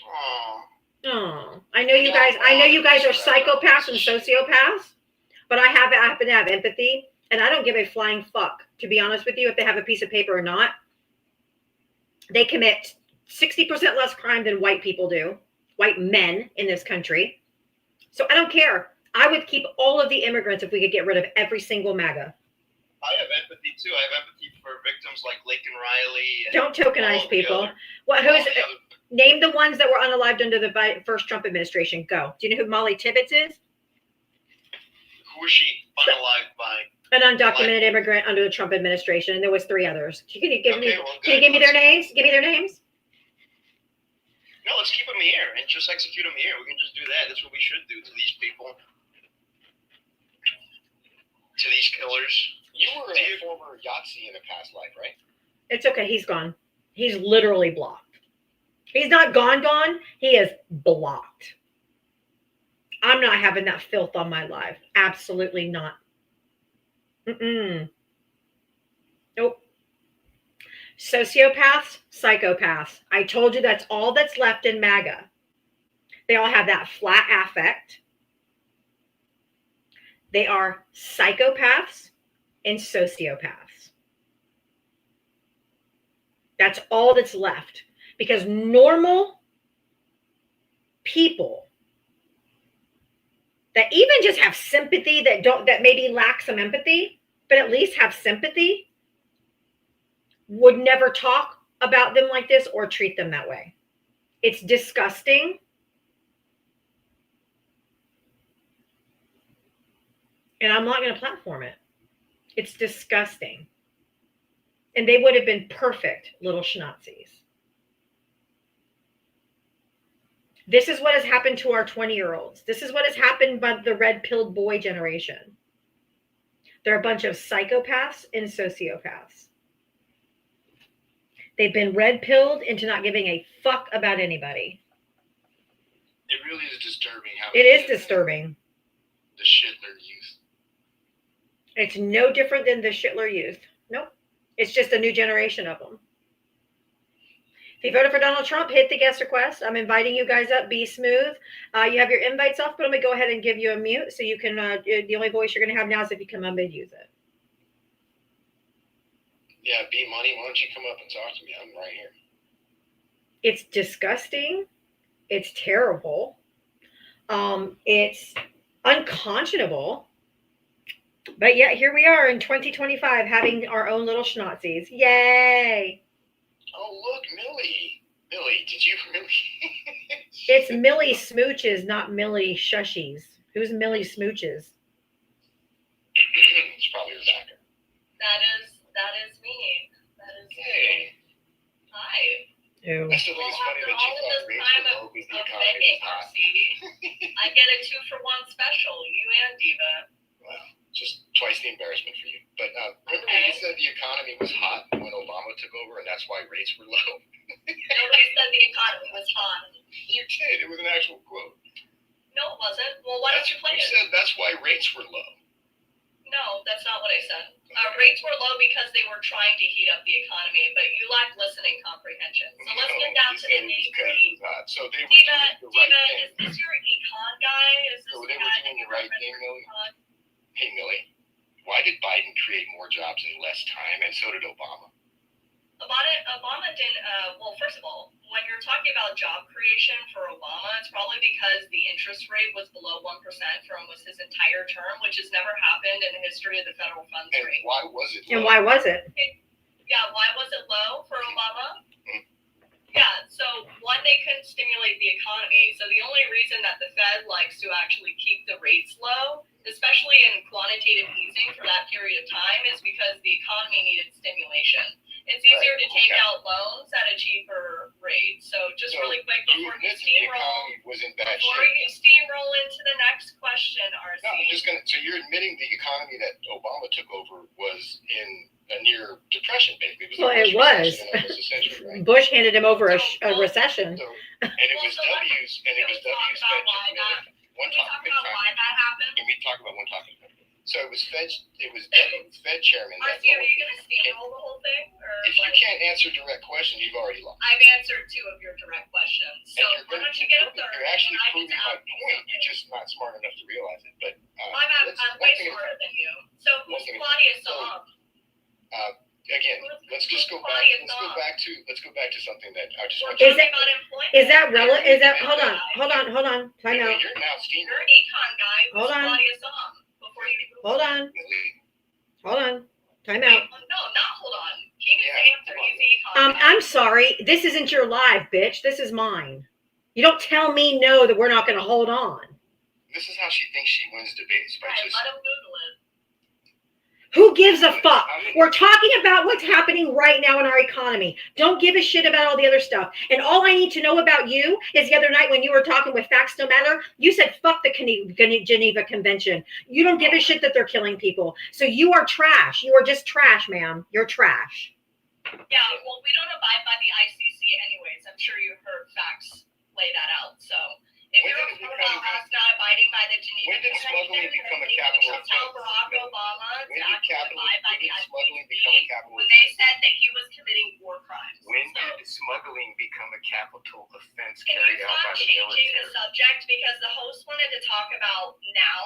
Oh. Oh, I know you guys are psychopaths and sociopaths, but I happen to have empathy and I don't give a flying fuck, to be honest with you, if they have a piece of paper or not. They commit 60% less crime than white people do, white men in this country. So I don't care. I would keep all of the immigrants if we could get rid of every single MAGA. I have empathy too. I have empathy for victims like Laken Riley. And Don't tokenize all the people. other- What? all Who's? the other- Name the ones that were unalived under the first Trump administration. Go. Do you know who Molly Tibbetts is? Who was she unalived by? An undocumented immigrant under the Trump administration, and there was 3 others. Can you give me? Okay, well, Can you good. give me their names? Give me their names. No, let's keep them here and just execute them here. We can just do that. That's what we should do to these people. To these killers. You were a former Yahtzee in a past life, right? It's okay. He's gone. He's literally blocked. He's not gone. He is blocked. I'm not having that filth on my life. Absolutely not. Nope. Sociopaths, psychopaths. I told you that's all that's left in MAGA. They all have that flat affect. They are psychopaths and sociopaths. That's all that's left. Because normal people that even just have sympathy, that maybe lack some empathy, but at least have sympathy, would never talk about them like this or treat them that way. It's disgusting. And I'm not going to platform it. It's disgusting. And they would have been perfect little schnazzies. This is what has happened to our 20-year-olds. This is what has happened by the red-pilled boy generation. They're a bunch of psychopaths and sociopaths. They've been red-pilled into not giving a fuck about anybody. It really is disturbing how It is disturbing. the Shitler youth. It's no different than the Shitler youth. Nope. It's just a new generation of them. If you voted for Donald Trump, hit the guest request. I'm inviting you guys up. Be smooth. You have your invites off, but I'm going to go ahead and give you a mute so you can, the only voice you're going to have now is if you come up and use it. Yeah, B Money, why don't you come up and talk to me? I'm right here. It's disgusting. It's terrible. It's unconscionable. But yet here we are in 2025 having our own little schnazzies. Yay! Oh, look, Millie. Millie, did you really? It's Millie Smooches, not Millie Shushies. Who's Millie Smooches? It's probably Rebecca. That is me. That is Hey. Hi. Ew. I still think it's funny After that you all of thought this race time was of low because the begging, economy was hot. RC, I get a 2-for-1 special. You and Diva. Well, just twice the embarrassment for you. But remember when you said the economy was hot when Obama took over and that's why rates were low? Nobody said the economy was hot. You did. It was an actual quote. No, it wasn't. Well, why don't you play You it? said that's why rates were low. No, that's not what I said. Rates were low because they were trying to heat up the economy, but you lack listening comprehension. So let's get down to the nitty-gritty. So they were Diva, doing the right Diva, thing. is this your econ guy? Is this So the they were guy doing that the right you're thing, Millie? econ? Hey, Millie, why did Biden create more jobs in less time, and so did Obama? Obama didn't, well, first of all, when you're talking about job creation for Obama, it's probably because the interest rate was below 1% for almost his entire term, which has never happened in the history of the federal funds And rate. why was it low? And why was it? Yeah, why was it low for Obama? Yeah, so one, they couldn't stimulate the economy. So the only reason that the Fed likes to actually keep the rates low, especially in quantitative easing for that period of time, is because the economy needed stimulation. It's easier to take out loans at a cheaper rate. So just really quick You before you admit that the steamroll, economy was in bad before shape. you steamroll into the next question, RC. No, I'm just gonna. So you're admitting the economy that Obama took over was in a near depression, basically. Well, the it worst was. recession in almost a century, right? Bush handed him over a recession. So, and it was W's, and it was W's Fed. One Can we talk topic. about why that happened? Can we talk about one topic? So it was Fed chairman. RC, are you going to steamroll the whole thing? Or If you can't answer direct questions, you've already lost. I've answered 2 of your direct questions. So why don't you get a third? You're actually and I get proving to my ask you point. something. You're just not smart enough to realize it. But I'm way smarter than you. So who's Claudia Saab? Again, let's go back to something that I just We're want to. talking about employment. Is that relevant? Is that, hold on. Time out. You're now steaming. You're an econ guy. Who's Hold on. Claudia Saab? Before you Hold on. Time out. No, not hold on. He needs to answer. He's the econ guy. I'm sorry. This isn't your live, bitch. This is mine. You don't tell me no that we're not going to hold on. This is how she thinks she wins debates. By Right, just, let him Google it. Who gives a fuck? We're talking about what's happening right now in our economy. Don't give a shit about all the other stuff. And all I need to know about you is the other night when you were talking with Facts No Matter, you said fuck the Geneva Convention. You don't give a shit that they're killing people. So you are trash. You are just trash, ma'am. You're trash. Yeah, well, we don't abide by the ICC anyways. I'm sure you heard Facts lay that out. So if When you're did it upset become- about us not abiding by the Geneva when did smuggling Convention, become a you capital should tell offense? Barack Obama to When did actually abide by the smuggling ICC become a capital when offense? they said that he was committing war crimes. When So, did smuggling become a capital offense can carried you out stop by the changing the military? subject because the host wanted to talk about now?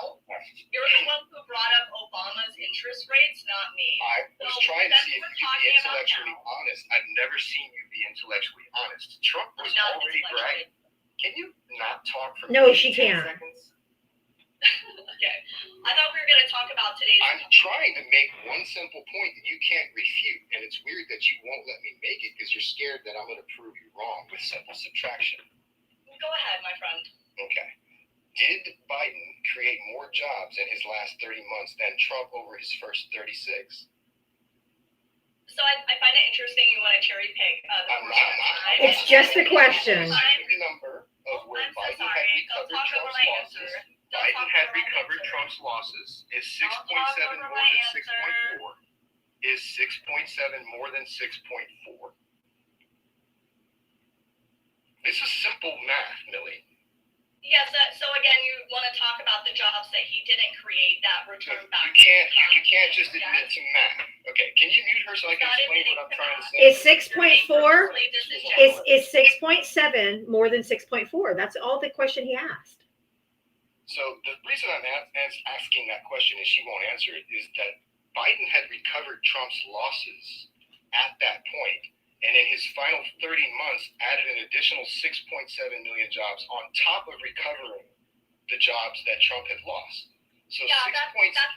You're the one who brought up Obama's interest rates, not me. I was So trying to that's see if what you we're could be talking about intellectually now. honest. I've never seen you be intellectually honest. Trump was Not already intellectually. bragging. Can you not talk for No, 10 she can't. seconds? Okay. I thought we were going to talk about today's. I'm trying to make one simple point that you can't refute, and it's weird that you won't let me make it because you're scared that I'm going to prove you wrong with simple subtraction. Go ahead, my friend. Okay. Did Biden create more jobs in his last 30 months than Trump over his first 36? So I find it interesting you want to cherry pick the I'm portion of not. time. It's just a question. The number of where I'm so Biden sorry. had Don't recovered talk over Trump's my losses. answer. Biden had recovered Trump's losses. Is 6.7 more than 6.4? Is 6.7 more than 6.4? This is simple math, Millie. Yes. So again, you want to talk about the jobs that he didn't create that return back. You can't just admit to math. Okay, can you mute her so I can explain what I'm trying to say? Is 6.4? Is 6.7 more than 6.4? That's all the question he asked. So the reason I'm asking that question and she won't answer it is that Biden had recovered Trump's losses at that point, and in his final 30 months added an additional 6.7 million jobs on top of recovering the jobs that Trump had lost. So Yeah, that's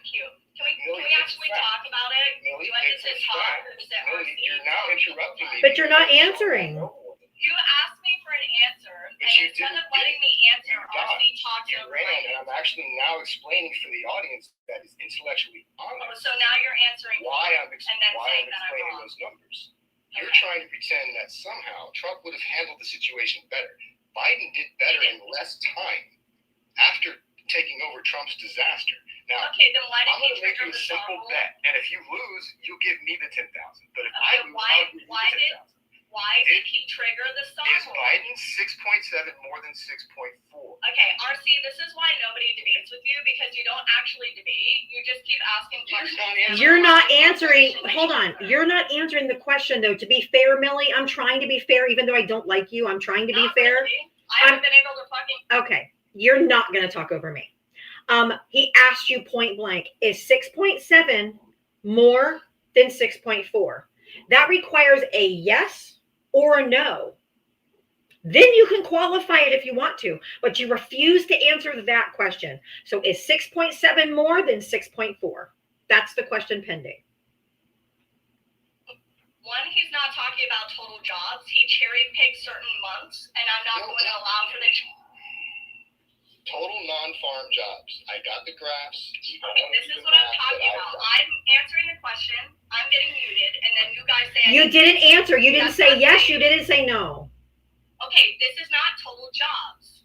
cute. Can we actually talk about it? Millie, Do I get to talk or is it Millie, you're now interrupting me. But you're not answering. You asked me for an answer, But and you instead of didn't letting get me answer, RC talked You over ran, my and I'm actually now explaining for the audience that is intellectually Oh, honest so now you're answering why I'm and then explaining saying that I'm wrong. those numbers. You're Okay. trying to pretend that somehow Trump would have handled the situation better. Biden did better in less time after taking over Trump's disaster. Now, Okay, then why I'm did going he to make trigger you a the simple song? bet, and if you lose, you give me the 10,000. But if Okay, I lose, why- I'll give you why the did- 10,000. Why did he trigger the song? Is Biden 6.7 more than 6.4? Okay, RC, this is why nobody debates with you because you don't actually debate. You just keep asking questions. You're not answering. Hold on. You're not answering the question, though. To be fair, Millie, I'm trying to be fair, even though I don't like you. I'm trying to be Not fair. really. I haven't been able to fucking. Okay. You're not going to talk over me. He asked you point blank, is 6.7 more than 6.4? That requires a yes or a no. Then you can qualify it if you want to, but you refuse to answer that question. So is 6.7 more than 6.4? That's the question pending. One, he's not talking about total jobs. He cherry picked certain months, and I'm not going to allow for the. Total non-farm jobs. I got the graphs. Okay, this is what I'm talking about. I'm answering the question. I'm getting muted, and then you guys say. You didn't answer. You didn't say yes. You didn't say no. Okay, this is not total jobs,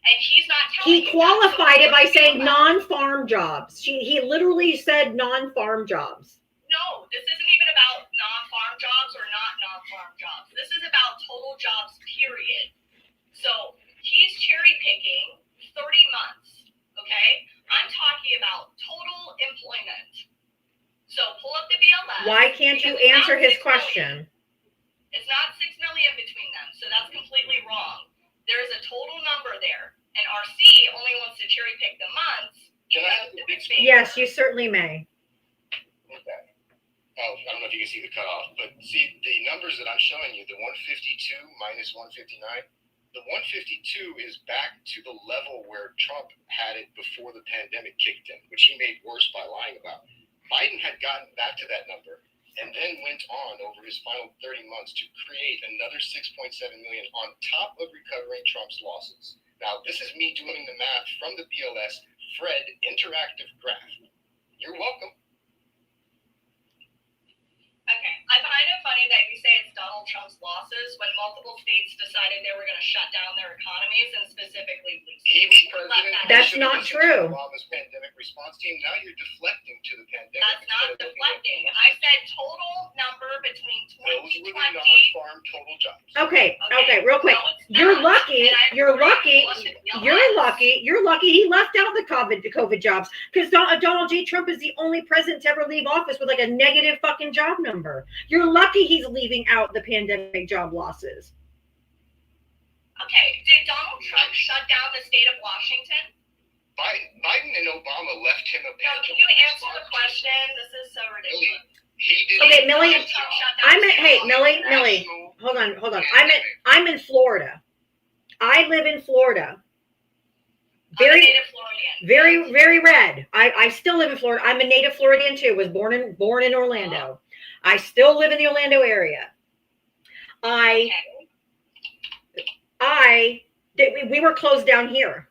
and he's not telling. He qualified it by saying non-farm jobs. He literally said non-farm jobs. No, this isn't even about non-farm jobs or not non-farm jobs. This is about total jobs, period. So he's cherry picking 30 months, okay? I'm talking about total employment. So pull up the BLS. Why can't you answer his question? It's not 6 million between them, so that's completely wrong. There is a total number there, and RC only wants to cherry pick the months. Can I have the big screen? Yes, you certainly may. Okay. Oh, I don't know if you can see the cutoff, but see the numbers that I'm showing you, the 152 minus 159, the 152 is back to the level where Trump had it before the pandemic kicked in, which he made worse by lying about. Biden had gotten back to that number and then went on over his final 30 months to create another 6.7 million on top of recovering Trump's losses. Now, this is me doing the math from the BLS Fred interactive graph. You're welcome. Okay, I find it funny that you say it's Donald Trump's losses when multiple states decided they were going to shut down their economies and specifically blue He states. was president. That's not true. Obama's pandemic response team. Now you're deflecting to the pandemic. That's not deflecting. I said total number between Those were the 2020. non-farm total jobs. Okay, real quick. No, it's You're not. lucky. And I You're agree. lucky. Look at the You're BLS. lucky. You're lucky. He left out the COVID jobs because Donald J. Trump is the only president to ever leave office with like a negative fucking job number. You're lucky he's leaving out the pandemic job losses. Okay, did Donald Trump shut down the state of Washington? Biden and Obama left him a No, can you answer the question? This is so ridiculous. He did. Okay, Millie, Donald Trump shut down I'm the at, state hey, of Millie, hold on. I'm in Florida. I live in Florida. I'm a Very, native Floridian. very, very red. I still live in Florida. I'm a native Floridian too. Was born in Orlando. I still live in the Orlando area. We were closed down here.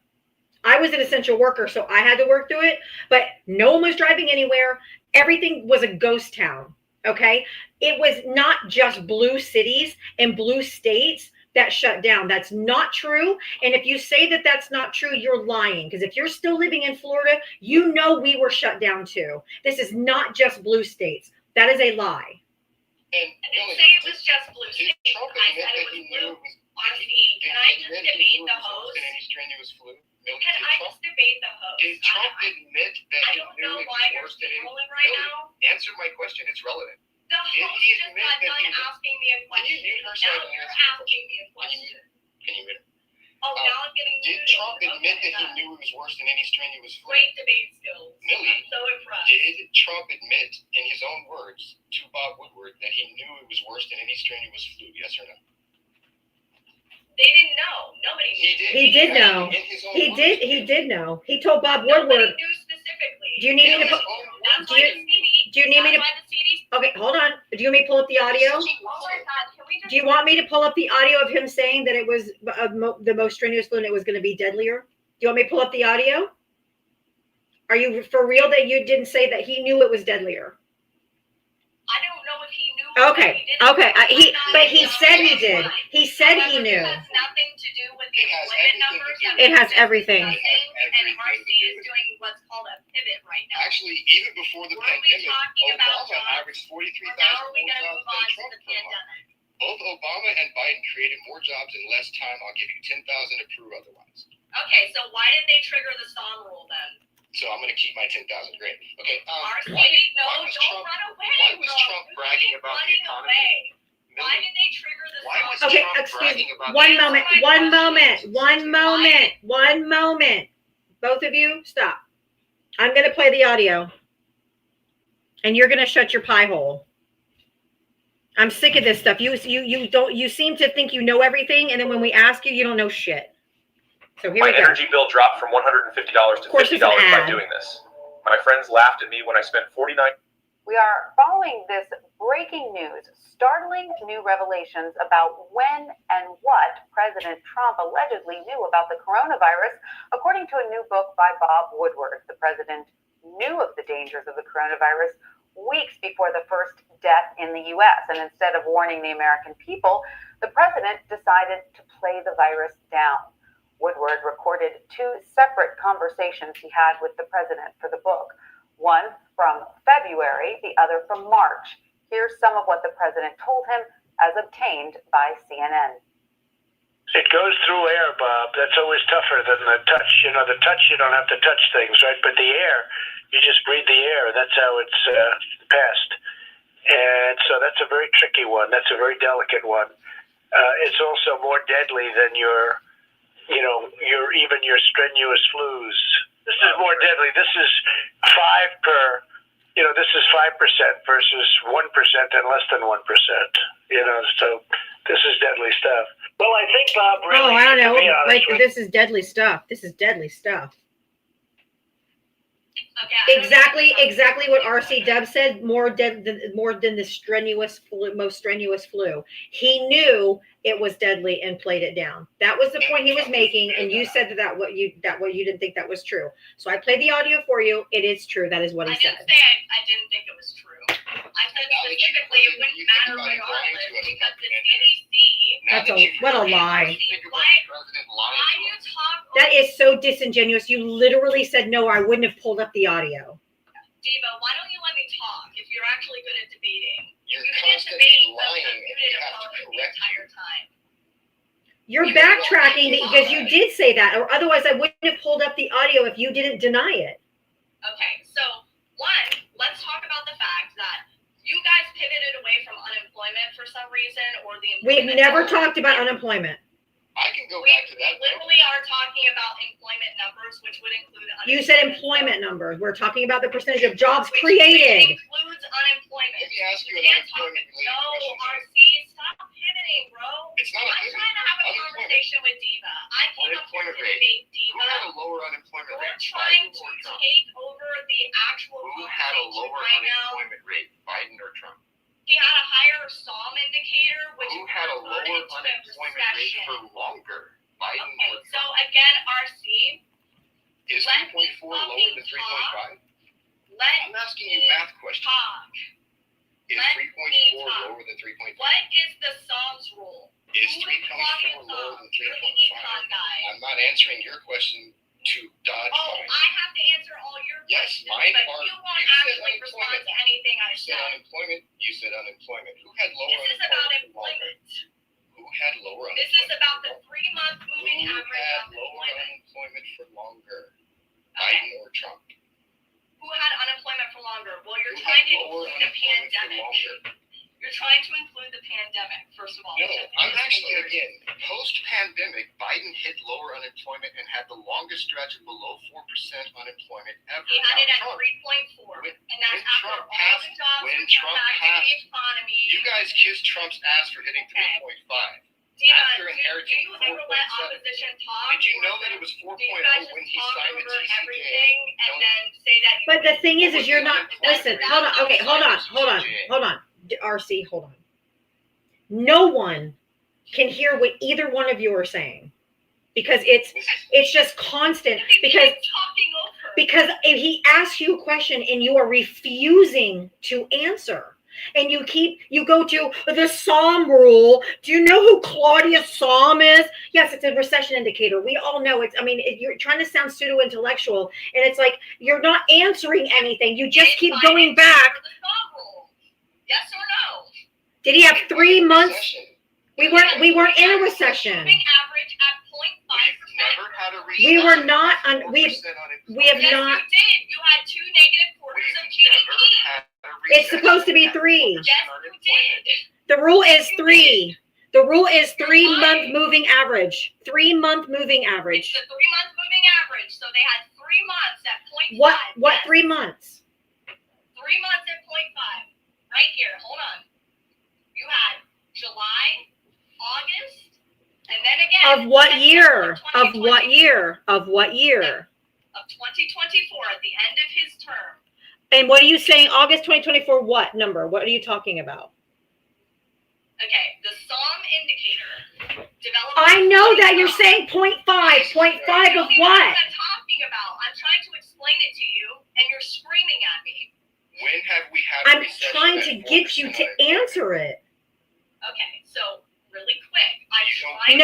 I was an essential worker, so I had to work through it, but no one was driving anywhere. Everything was a ghost town. Okay. It was not just blue cities and blue states that shut down. That's not true. And if you say that that's not true, you're lying. Because if you're still living in Florida, you know we were shut down too. This is not just blue states. That is a lie. And I didn't say it was just blue states. I said it was blue. RC, can I just debate the host? Any strenuous flu? Can I just debate the host? Did Trump admit that I he don't knew know it why was you're worse than any? rolling right now. Answer my question. It's relevant. The he host just admit got that done he- asking me a question. mute her so I Now can you're ask you a asking me a question. Can you mute her? Oh, now I'm getting Did muted. Trump admit Okay, that he knew it was worse than any strenuous flu? Great debate skills. Millie, I'm so impressed. Did Trump admit, in his own words, to Bob Woodward, that he knew it was worse than any strenuous flu? Yes or no? They didn't know. Nobody knew. He did know. In his own He words. did know. He told Bob Nobody Woodward. knew specifically. Do you need me to In his put, own That's words. why the CD. do you need me to, That's why the CD. okay, hold on. Do you want me to pull up the audio? Oh my God! Can we just? Do you want me to pull up the audio of him saying that it was the most strenuous flu and it was going to be deadlier? Do you want me to pull up the audio? Are you for real that you didn't say that he knew it was deadlier? I don't know if he knew. Okay, He didn't. okay. But he I'm said he not did. lying. He said he However, knew. It has nothing to do with the It has employment everything to numbers. do that with it. It has we've been everything. discussing, It has And everything RC to do is with it. doing what's called a pivot right now. Actually, even before the Were we pandemic, talking about Obama jobs? averaged 43,000 Now are we more going to jobs move on than to Trump the per month. pandemic? Both Obama and Biden created more jobs in less time. I'll give you 10,000 to prove otherwise. Okay, so why did they trigger the SOM rule then? So I'm going to keep my 10,000. Great. Okay. RC, why no, was don't Trump- run away. why was bro. Trump You bragging keep about the running economy? away. Why Millie, did they trigger the why was SOM Okay, Trump excuse bragging me. about One the moment. my One question. moment. One moment. One moment. Both of you, stop. I'm going to play the audio. And you're going to shut your pie hole. I'm sick of this stuff. You seem to think you know everything, and then when we ask you, you don't know shit. So here My we go. energy bill dropped from $150 to Of course $50 it's an by ad. doing this. My friends laughed at me when I spent $49. We are following this breaking news, startling new revelations about when and what President Trump allegedly knew about the coronavirus. According to a new book by Bob Woodward, the president knew of the dangers of the coronavirus weeks before the first death in the U.S. And instead of warning the American people, the president decided to play the virus down. Woodward recorded two separate conversations he had with the president for the book, one from February, the other from March. Here's some of what the president told him as obtained by CNN. It goes through air, Bob. That's always tougher than the touch. You know, the touch, you don't have to touch things, right? But the air, you just breathe the air. That's how it's passed. And so that's a very tricky one. That's a very delicate one. It's also more deadly than your strenuous flus. This is more deadly. This is 5% versus 1% and less than 1%. So this is deadly stuff. Well, I think Bob really. Oh, I don't know. To be honest Like, with this is deadly stuff. This is deadly stuff. Okay, Exactly what RC Dub said. More than the most strenuous flu. He knew it was deadly and played it down. That was the point he was making, and you said that what you didn't think that was true. So I played the audio for you. It is true. That is what he I didn't said. say I didn't think it was true. I said specifically it wouldn't matter regardless because the CDC. What a lie. Why you talk? That is so disingenuous. You literally said no. I wouldn't have pulled up the audio. Diva, why don't you let me talk if you're actually good at debating? You're You can't constantly debate the lying, and muted you have to opponent the correct entire time. You're You backtracking don't because you did say that, or otherwise I wouldn't have pulled up the audio if you didn't deny it. Okay, so one, let's talk about the fact that you guys pivoted away from unemployment for some reason, or the We've employment never number. talked about unemployment. I I can go We back to that. though. literally are talking about employment numbers, which would include You said employment numbers. We're talking about the percentage of jobs created. Which includes unemployment. Let me ask you You an can't talk. unemployment-related No, question. RC, stop pivoting, bro. It's not a I'm pivot. trying to have a Unemployment. conversation with Diva. I came up here Unemployment to rate. debate Who Diva. had a lower unemployment You're rate, trying Biden to or Trump? take over the actual Who had a conversation lower right now. unemployment rate, Biden or Trump? He had a higher SOM indicator, which Who had a lower converted to a unemployment rate recession. for longer, Biden Okay, or so Trump? again, RC, Is let 3.4 me lower than fucking 3.5? let I'm asking you me math questions. talk. Is let 3.4 me talk. lower than 3.5? What is the SOMS rule? Is Who 3.4 clocking lower than SOMS? You're the 3.5? econ guy. I'm not answering your question to dodge Oh, mine. I have to answer all your Yes, questions, mine but are- you won't you said actually respond unemployment. to anything I You said said. unemployment. You said unemployment. Who had lower This is about unemployment for longer? employment. Who had lower This unemployment? is about the for longer? 3-month moving Who average had of lower employment. unemployment for longer? Okay. Biden or Trump? Who had unemployment for longer? Well, you're Who trying had to lower include the unemployment for pandemic. longer? You're trying to include the pandemic, first of all. No, which I think I'm is actually, weird. again, post-pandemic, Biden hit lower unemployment and had the longest stretch of below 4% unemployment ever. He had Now, it at Trump, 3.4, when- and that's when after Trump all passed- the jobs when were Trump back in passed, the economy. you guys kissed Trump's ass for hitting 3.5. Diva, after do inheriting you ever let 4.7. opposition talk? Did you or know that do it was you guys 4.0 just when he talk signed the over TCJA? everything and No. then say that you But the thing is What was you're the not. unemployment Listen, rate? hold on. Okay, hold on. RC, hold on. No one can hear what either one of you are saying because it's just constant. He Because keeps talking over. Because if he asks you a question and you are refusing to answer, and you go to the SOM rule. Do you know who Claudia SOM is? Yes, it's a recession indicator. We all know it's. I mean, you're trying to sound pseudo-intellectual, and it's like you're not answering anything. You just keep going back. The SOM rule. Yes or no? Did he have 3 months? Recession. We weren't in a recession. Moving average at 0.5%. We've never had a recession. We were not on. 4% We unemployment. have Yes, not. you did. You had 2 negative quarters We've of never GDP. had a It's supposed to be recession at 3. 4% Yes, you unemployment. did. The rule is 3. The rule is 3-month moving average. 3-month moving It's average. the 3-month moving average. So they had 3 months at 0.5. What Yes. 3 months? 3 months at 0.5. Right here. Hold on. You had July, August, and then again. Of what September year? Of 2024. what year? Of what year? Of 2024 at the end of his term. And what are you saying? August 2024, what number? What are you talking about? Okay, the SOM indicator developed. I know that you're SOM. saying 0.5. 0.5 of You don't even know what? I'm talking about. I'm trying to explain it to you, and you're screaming at me. When have we had a I'm recession trying at to get you 4% to unemployment? answer it. Okay, so really quick, I'm You don't- trying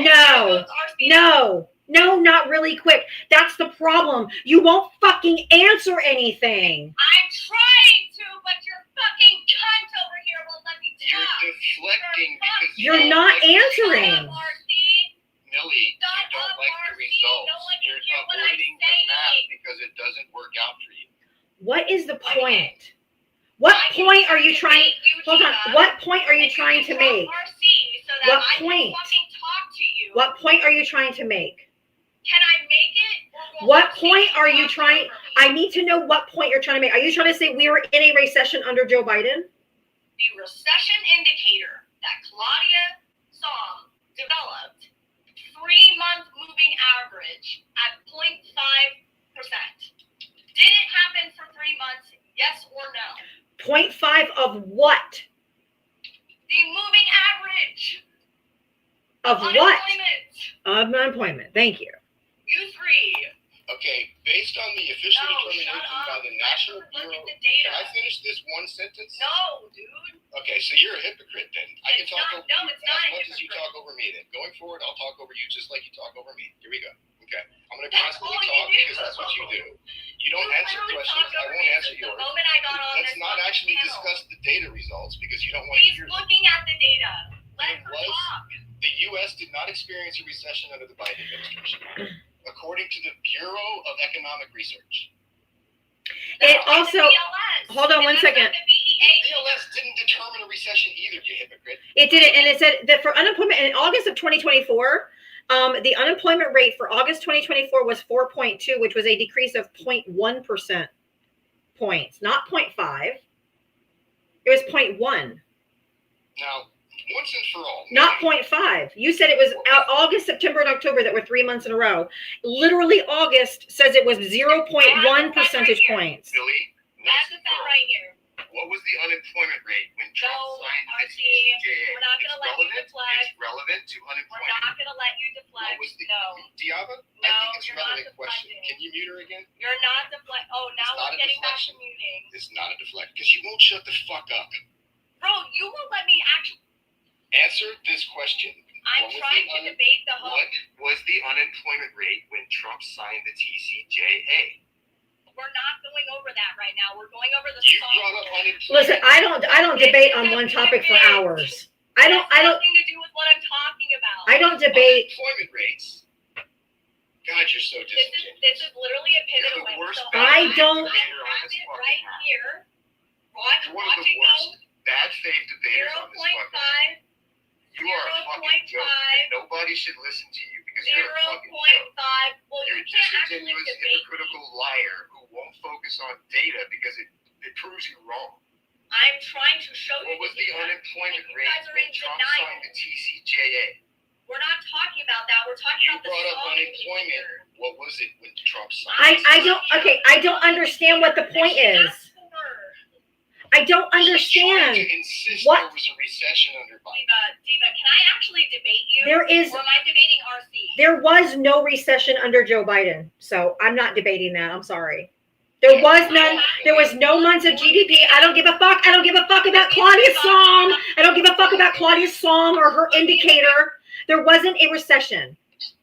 No, to. No, not really quick. That's the problem. You won't fucking answer anything. I'm trying to, but your fucking cunt over here won't let me You're talk. deflecting because you You're don't not like the answering. Shut up, RC. Millie, you Shut don't up, like the RC. results. No one can You're hear what I'm avoiding the saying. math because it doesn't work out for you. What is the point? What point are you trying? Hold on. What point are you trying to make? RC so that What I point? can fucking talk to you. What point are you trying to make? Can I make it? Or will What RC point are you talk trying? over me? I need to know what point you're trying to make. Are you trying to say we were in a recession under Joe Biden? The recession indicator that Claudia SOM developed, 3-month moving average at 0.5%. Did it happen for 3 months? Yes or no? 0.5 of what? The moving average Of what? unemployment. Of unemployment. Thank you. You three. Okay, based on the official No, determination shut by up. the National Look Bureau. at the data. Can I finish this one sentence? No, dude. Okay, so you're a hypocrite then. I can It's talk not- over no, you it's not as a much as you hypocrite. talk over me then. Going forward, I'll talk over you just like you talk over me. Here we go. Okay. I'm going to That's constantly all you talk do. because that's what you do. You don't answer literally questions, talk I over won't me answer since yours. The moment I got on Let's this not fucking actually panel. discuss the data results because you don't want to He's hear them. looking at the data. Let It her was- talk. The U.S. did not experience a recession under the Biden administration, according to the Bureau of Economic Research. It That's also- the BLS. hold on And one that's second. not the BES. BLS didn't determine a recession either, you hypocrite. It didn't, and it said that for unemployment in August of 2024, the unemployment rate for August 2024 was 4.2, which was a decrease of 0.1% points, not 0.5. It was 0.1. Now, once and for all. Not 0.5. You said it was August, September, and October that were 3 months in a row. Literally, August says it was 0.1 percentage points. Billy, That's the fact right here. what was the unemployment rate when Trump No, signed the RC, TCJA? we're not going to let you deflect. It's relevant to We're unemployment. not going to let you deflect. What was the No. Diava? No, I think it's a you're not relevant question. deflecting. Can you mute her again? You're not deflect. Oh, now It's not we're a getting back to deflection. muting. It's not a deflect because you won't shut the fuck up. Bro, you won't let me actually. Answer this question. I'm What was trying the to debate the What host. was the unemployment rate when Trump signed the TCJA? We're not going over that right now. We're going over the You song. brought up unemployment. Listen, I don't debate on one topic for hours. I don't Nothing to do with what I'm talking about. I don't debate. Unemployment rates. God, you're so disingenuous. This is literally a pivot You're the away. worst So I don't- I have it right here. You're one of the worst bad faith debaters on this fucking. 0.5. You are a fucking joke. And nobody should listen to you because you're a fucking joke. 0.5. Well, You're you a can't actually disingenuous, debate. hypocritical liar who won't focus on data because it proves you wrong. I'm trying to show you. What was this the is not- unemployment you rate guys are when in Trump denial. signed the TCJA? We're not talking about that. We're talking You about the brought up song. unemployment. What was it when Trump signed? I don't understand what the point is. I don't understand. To insist What? there was a recession under Biden. Diva, can I actually debate you? There is- Or am I debating RC? There was no recession under Joe Biden, so I'm not debating that. I'm sorry. There was none. There was no months of GDP. I don't give a fuck. I don't give a fuck about Claudia's song. I don't give a fuck about Claudia's song or her indicator. There wasn't a recession.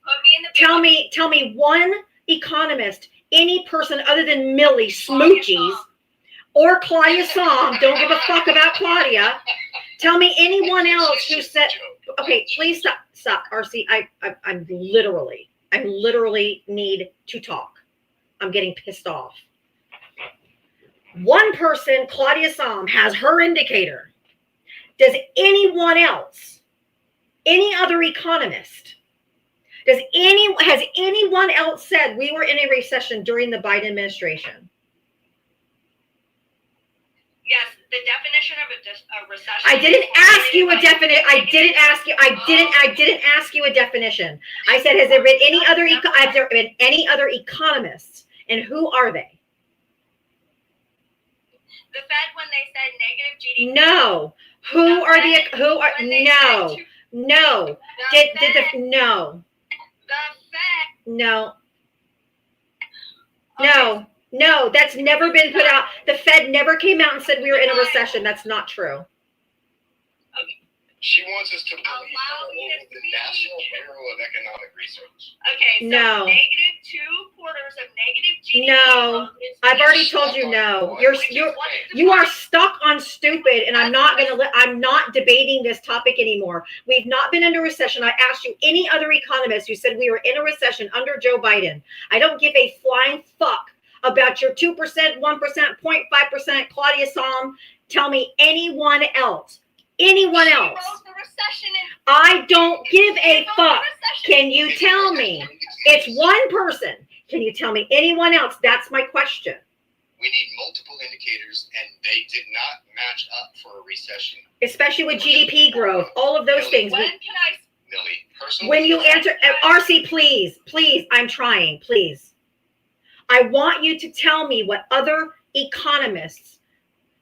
Put me in the Tell me one economist, any person other than Millie Smoochies or Claudia Song, don't give a fuck about Claudia. Tell me anyone else who said, okay, please stop, RC. I'm literally need to talk. I'm getting pissed off. One person, Claudia Som, has her indicator. Does anyone else, any other economist, has anyone else said we were in a recession during the Biden administration? Yes, the definition of a recession. I didn't ask you a definition. I didn't ask you a definition. I said, has there been any other economists, and who are they? The Fed, when they said negative GDP. No. No. No, that's never been put out. The Fed never came out and said we were in a recession. That's not true. She wants us to believe Allow me to the speak. National Bureau of Economic Research. Okay, so No. negative 2 quarters of negative GDP. No. growth is I've already stupid. told you no. Which is You what are the stuck on stupid, and I'm not debating this topic anymore. We've not been under recession. I asked you any other economist who said we were in a recession under Joe Biden. I don't give a flying fuck about your 2%, 1%, 0.5%, Claudia Som. Tell me anyone else. Anyone else. I don't give a fuck. Can you tell me? It's one person. Can you tell me anyone else? That's my question. We need multiple indicators, and they did not match up for a recession. Especially with GDP growth, all of those things. When can I? Millie, personally. When you answer, RC, please, I'm trying, please. I want you to tell me what other economists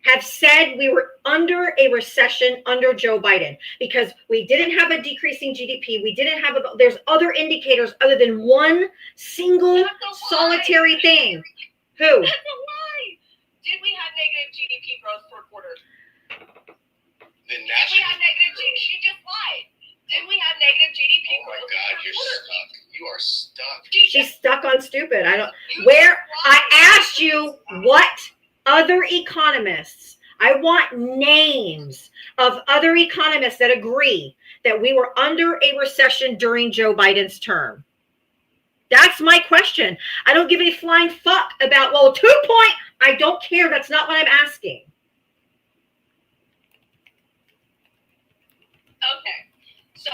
have said we were under a recession under Joe Biden, because we didn't have a decreasing GDP. We didn't have there's other indicators other than one single solitary thing. Who? That's a lie. Did we have negative GDP growth for a quarter? The Did we national. have negative GDP? She just lied. Did we have negative GDP Oh my growth? God, for a you're quarter? stuck. You are stuck. She's stuck on stupid. I asked you what other economists. I want names of other economists that agree that we were under a recession during Joe Biden's term. That's my question. I don't give a flying fuck about, well, 2 point. I don't care. That's not what I'm asking. Okay. So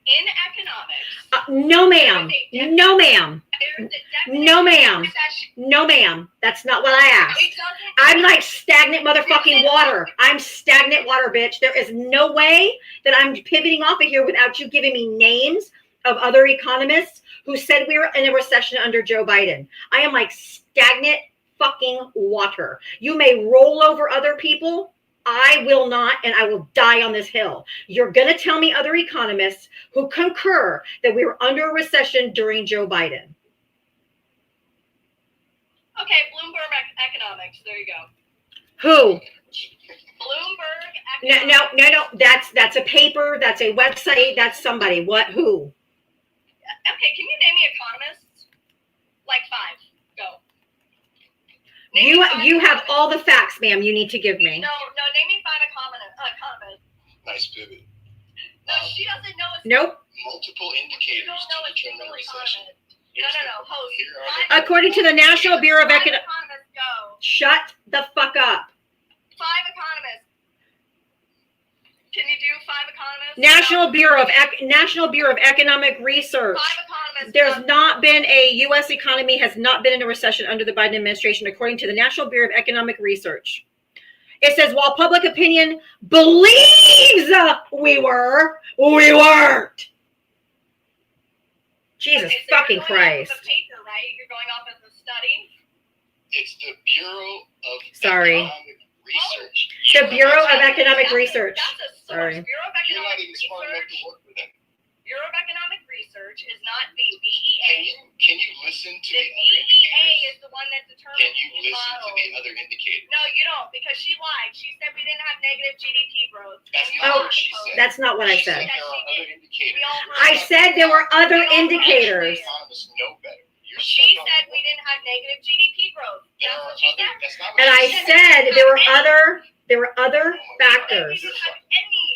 in economics, No, ma'am. No, ma'am. there's a definition No, of ma'am. recession. No, ma'am. That's not what I asked. It doesn't. I'm like stagnant motherfucking water. I'm stagnant water, bitch. There is no way that I'm pivoting off of here without you giving me names of other economists who said we were in a recession under Joe Biden. I am like stagnant fucking water. You may roll over other people. I will not, and I will die on this hill. You're going to tell me other economists who concur that we were under a recession during Joe Biden. Okay, Bloomberg Economics. There you go. Who? Bloomberg No, Economics. no. That's a paper. That's a website. That's somebody. What? Who? Okay, can you name me economists? Like 5. Go. You have all the facts, ma'am. You need to give me. No, name me 5 economists. Nice pivot. No, she doesn't know. Nope. Multiple You indicators don't to know a determine single recession. economist. No, host. Here are the- According to the National Bureau of 5 Economics. economists, go. Shut the fuck up. 5 economists. Can you do 5 economists? National Bureau of Economic Research. 5 economists. There's not been a U.S. economy has not been in a recession under the Biden administration, according to the National Bureau of Economic Research. It says while public opinion believes we weren't. Jesus Okay, so fucking you're going Christ. Off of the paper, right? You're going off of the study. It's the Bureau of Sorry. Economic Research. The Bureau of That's Economic a- Research. That's a source. Sorry. Bureau of You're not Economic even smart enough to Research. work with them. Bureau of Economic Research is not the Can BEA. you listen to The the other BEA indicators? is the one that determines Can you the listen to model. the other indicators? No, you don't, because she lied. She said we didn't have negative GDP growth. That's You not Oh, what she lied, said. That's not what I She said. there are other indicators. We all heard I it. said there were other We all heard it. indicators. Economists know better. You're She stuck on said one. we didn't have negative GDP growth. There That's are what she other. said. That's not what And she I said there were other factors. We didn't have any.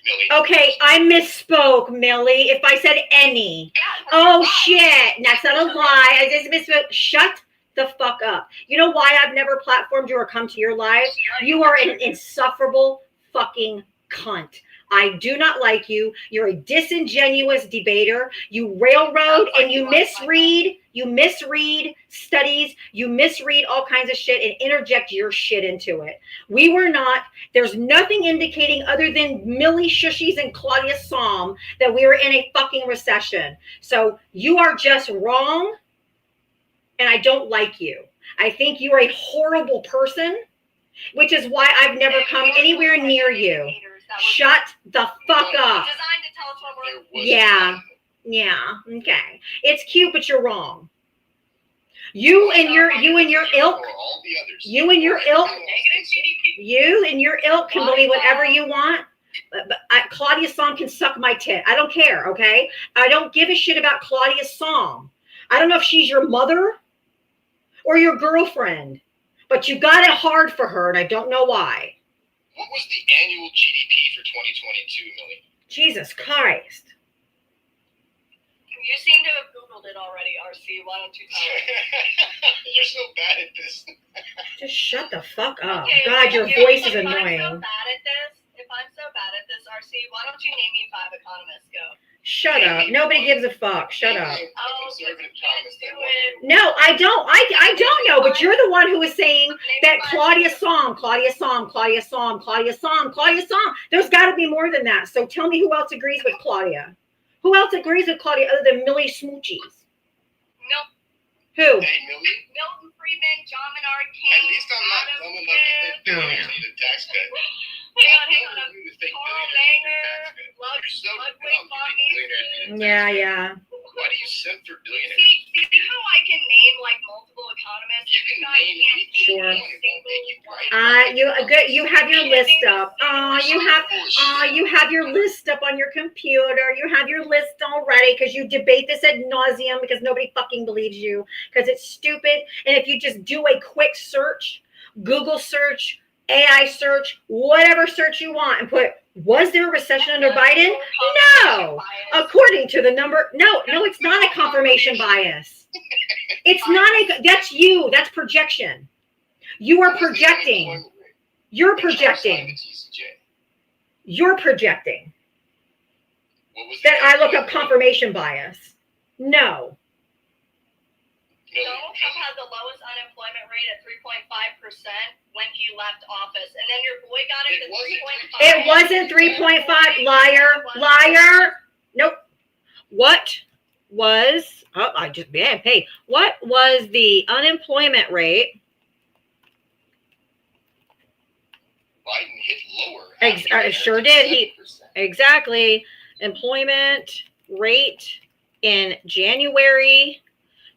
Millie. Okay, I misspoke, Millie. If I said any. Yeah, Oh that's shit. That's not a lie. I just misspoke. Shut the fuck up. You know why I've never platformed you or come to your live? You are an insufferable fucking cunt. I do not like you. You're a disingenuous debater. You railroad and you misread. You misread studies. You misread all kinds of shit and interject your shit into it. We were not. There's nothing indicating other than Millie Shushies and Claudia Psalm that we were in a fucking recession. So you are just wrong. And I don't like you. I think you are a horrible person, which is why I've never come anywhere near you. Shut the fuck up. Designed to tell us what There we're. was Yeah. Yeah. Okay. It's cute, but you're wrong. You and your ilk. Or all the others. You and your ilk. Negative GDP. You and your ilk can believe whatever you want. But Claudia Psalm can suck my tit. I don't care. Okay. I don't give a shit about Claudia Psalm. I don't know if she's your mother or your girlfriend, but you got it hard for her, and I don't know why. What was the annual GDP for 2022, Millie? Jesus Christ. You seem to have Googled it already, RC. Why don't you tell me? You're so bad at this. Just shut the fuck up. Okay, God, your if voice is I'm so annoying. if I'm so bad at this, RC, why don't you name me 5 economists? Go. Shut up. Nobody gives a fuck. Shut up. Oh, Conservative you can't economists do that it. No, I don't. I don't know, but you're the one who was saying Name that me 5. Claudia Psalm. There's got to be more than that. So tell me who else agrees with Claudia. Who else agrees with Claudia other than Millie Smoochies? Nope. Who? Hey, Millie, Milton Friedman, John Menard King. at least I'm not dumb enough to think billionaires need a tax cut. Hang on. You to think Carl billionaires need a tax Manger, cut. You're so Ludwig dumb. You von think billionaires need a tax Yeah, cut. yeah. Why do you simp for billionaires? See how I can name like multiple economists? You can guys name can't anything you Sure. want. It won't make you right. You have your list up. You have your list up on your computer. You have your list already because you debate this ad nauseum because nobody fucking believes you because it's stupid. And if you just do a quick search, Google search, AI search, whatever search you want, and put was there a recession under Biden? No. According to the number, no, it's not a confirmation bias. It's not that's you. That's projection. You are projecting. You're projecting. You're projecting What was that I look up unemployment rate? confirmation bias. No. Donald Trump had the lowest unemployment rate at 3.5% when he left office, and then your boy got it It to wasn't 3.5. It wasn't 3.5. Liar. Nope. What was, what was the unemployment rate? Biden hit lower. Sure did. Exactly. Employment rate in January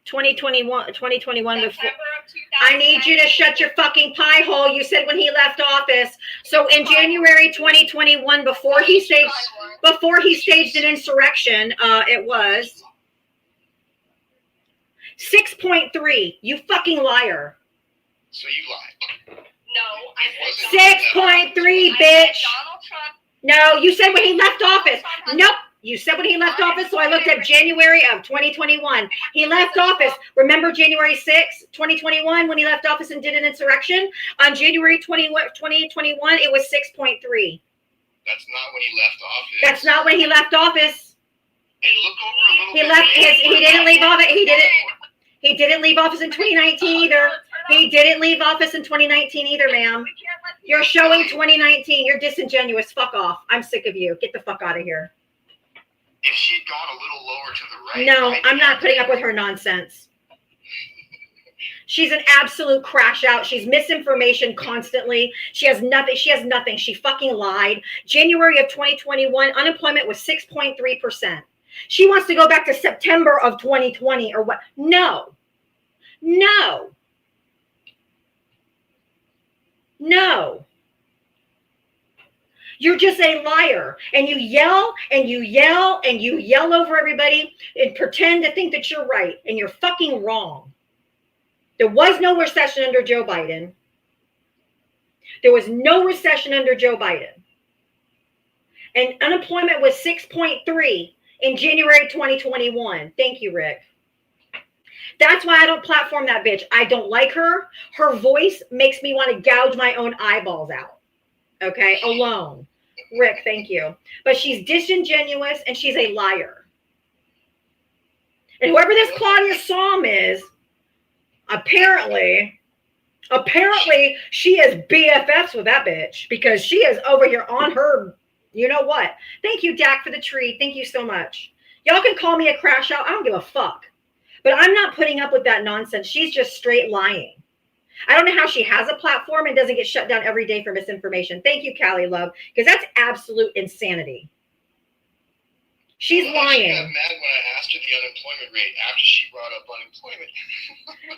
2021 before. September of 2000. I need you to shut your fucking pie hole. You said when he left office. So in January 2021, before he staged an insurrection, it was 6.3. You fucking liar. So you lied. No, I said 6.3, bitch. Donald Trump. No, you said when he left office. Nope. You said when he left office, so I looked at January of 2021. He left office. Remember January 6, 2021, when he left office and did an insurrection? On January 2021, it was 6.3. That's not when he left office. That's not when he left office. And look over a little He bit. left. He didn't leave office. He didn't leave office in 2019 either. He didn't leave office in 2019 either, ma'am. You're showing 2019. You're disingenuous. Fuck off. I'm sick of you. Get the fuck out of here. If she'd gone a little lower to the right. No, I'm not putting up with her nonsense. She's an absolute crash out. She's misinformation constantly. She has nothing. She fucking lied. January of 2021, unemployment was 6.3%. She wants to go back to September of 2020 or what? No. You're just a liar, and you yell and you yell and you yell over everybody and pretend to think that you're right, and you're fucking wrong. There was no recession under Joe Biden. There was no recession under Joe Biden. And unemployment was 6.3 in January 2021. Thank you, Rick. That's why I don't platform that bitch. I don't like her. Her voice makes me want to gouge my own eyeballs out. Okay, alone. Rick, thank you. But she's disingenuous and she's a liar. And whoever this Claudia Psalm is, apparently she is BFFs with that bitch because she is over here on her, you know what? Thank you, Dak, for the treat. Thank you so much. Y'all can call me a crash out. I don't give a fuck. But I'm not putting up with that nonsense. She's just straight lying. I don't know how she has a platform and doesn't get shut down every day for misinformation. Thank you, Callie Love, because that's absolute insanity. She's lying. She got mad when I asked her the unemployment rate after she brought up unemployment.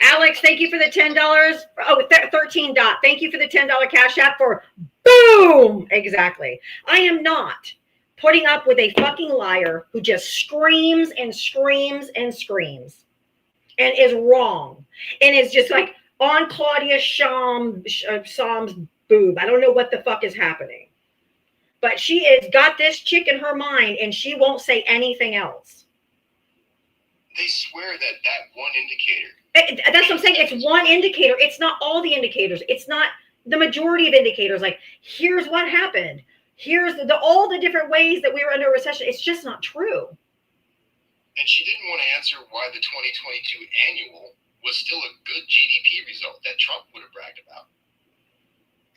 Alex, thank you for the $10. Oh, 13 dot. Thank you for the $10 cash app for boom. Exactly. I am not putting up with a fucking liar who just screams and screams and screams and is wrong and is just like on Claudia Psalm's boob. I don't know what the fuck is happening. But she is got this chick in her mind and she won't say anything else. They swear that one indicator. That's what I'm saying. It's one indicator. It's not all the indicators. It's not the majority of indicators. Like, here's what happened. Here's all the different ways that we were under a recession. It's just not true. And she didn't want to answer why the 2022 annual was still a good GDP result that Trump would have bragged about.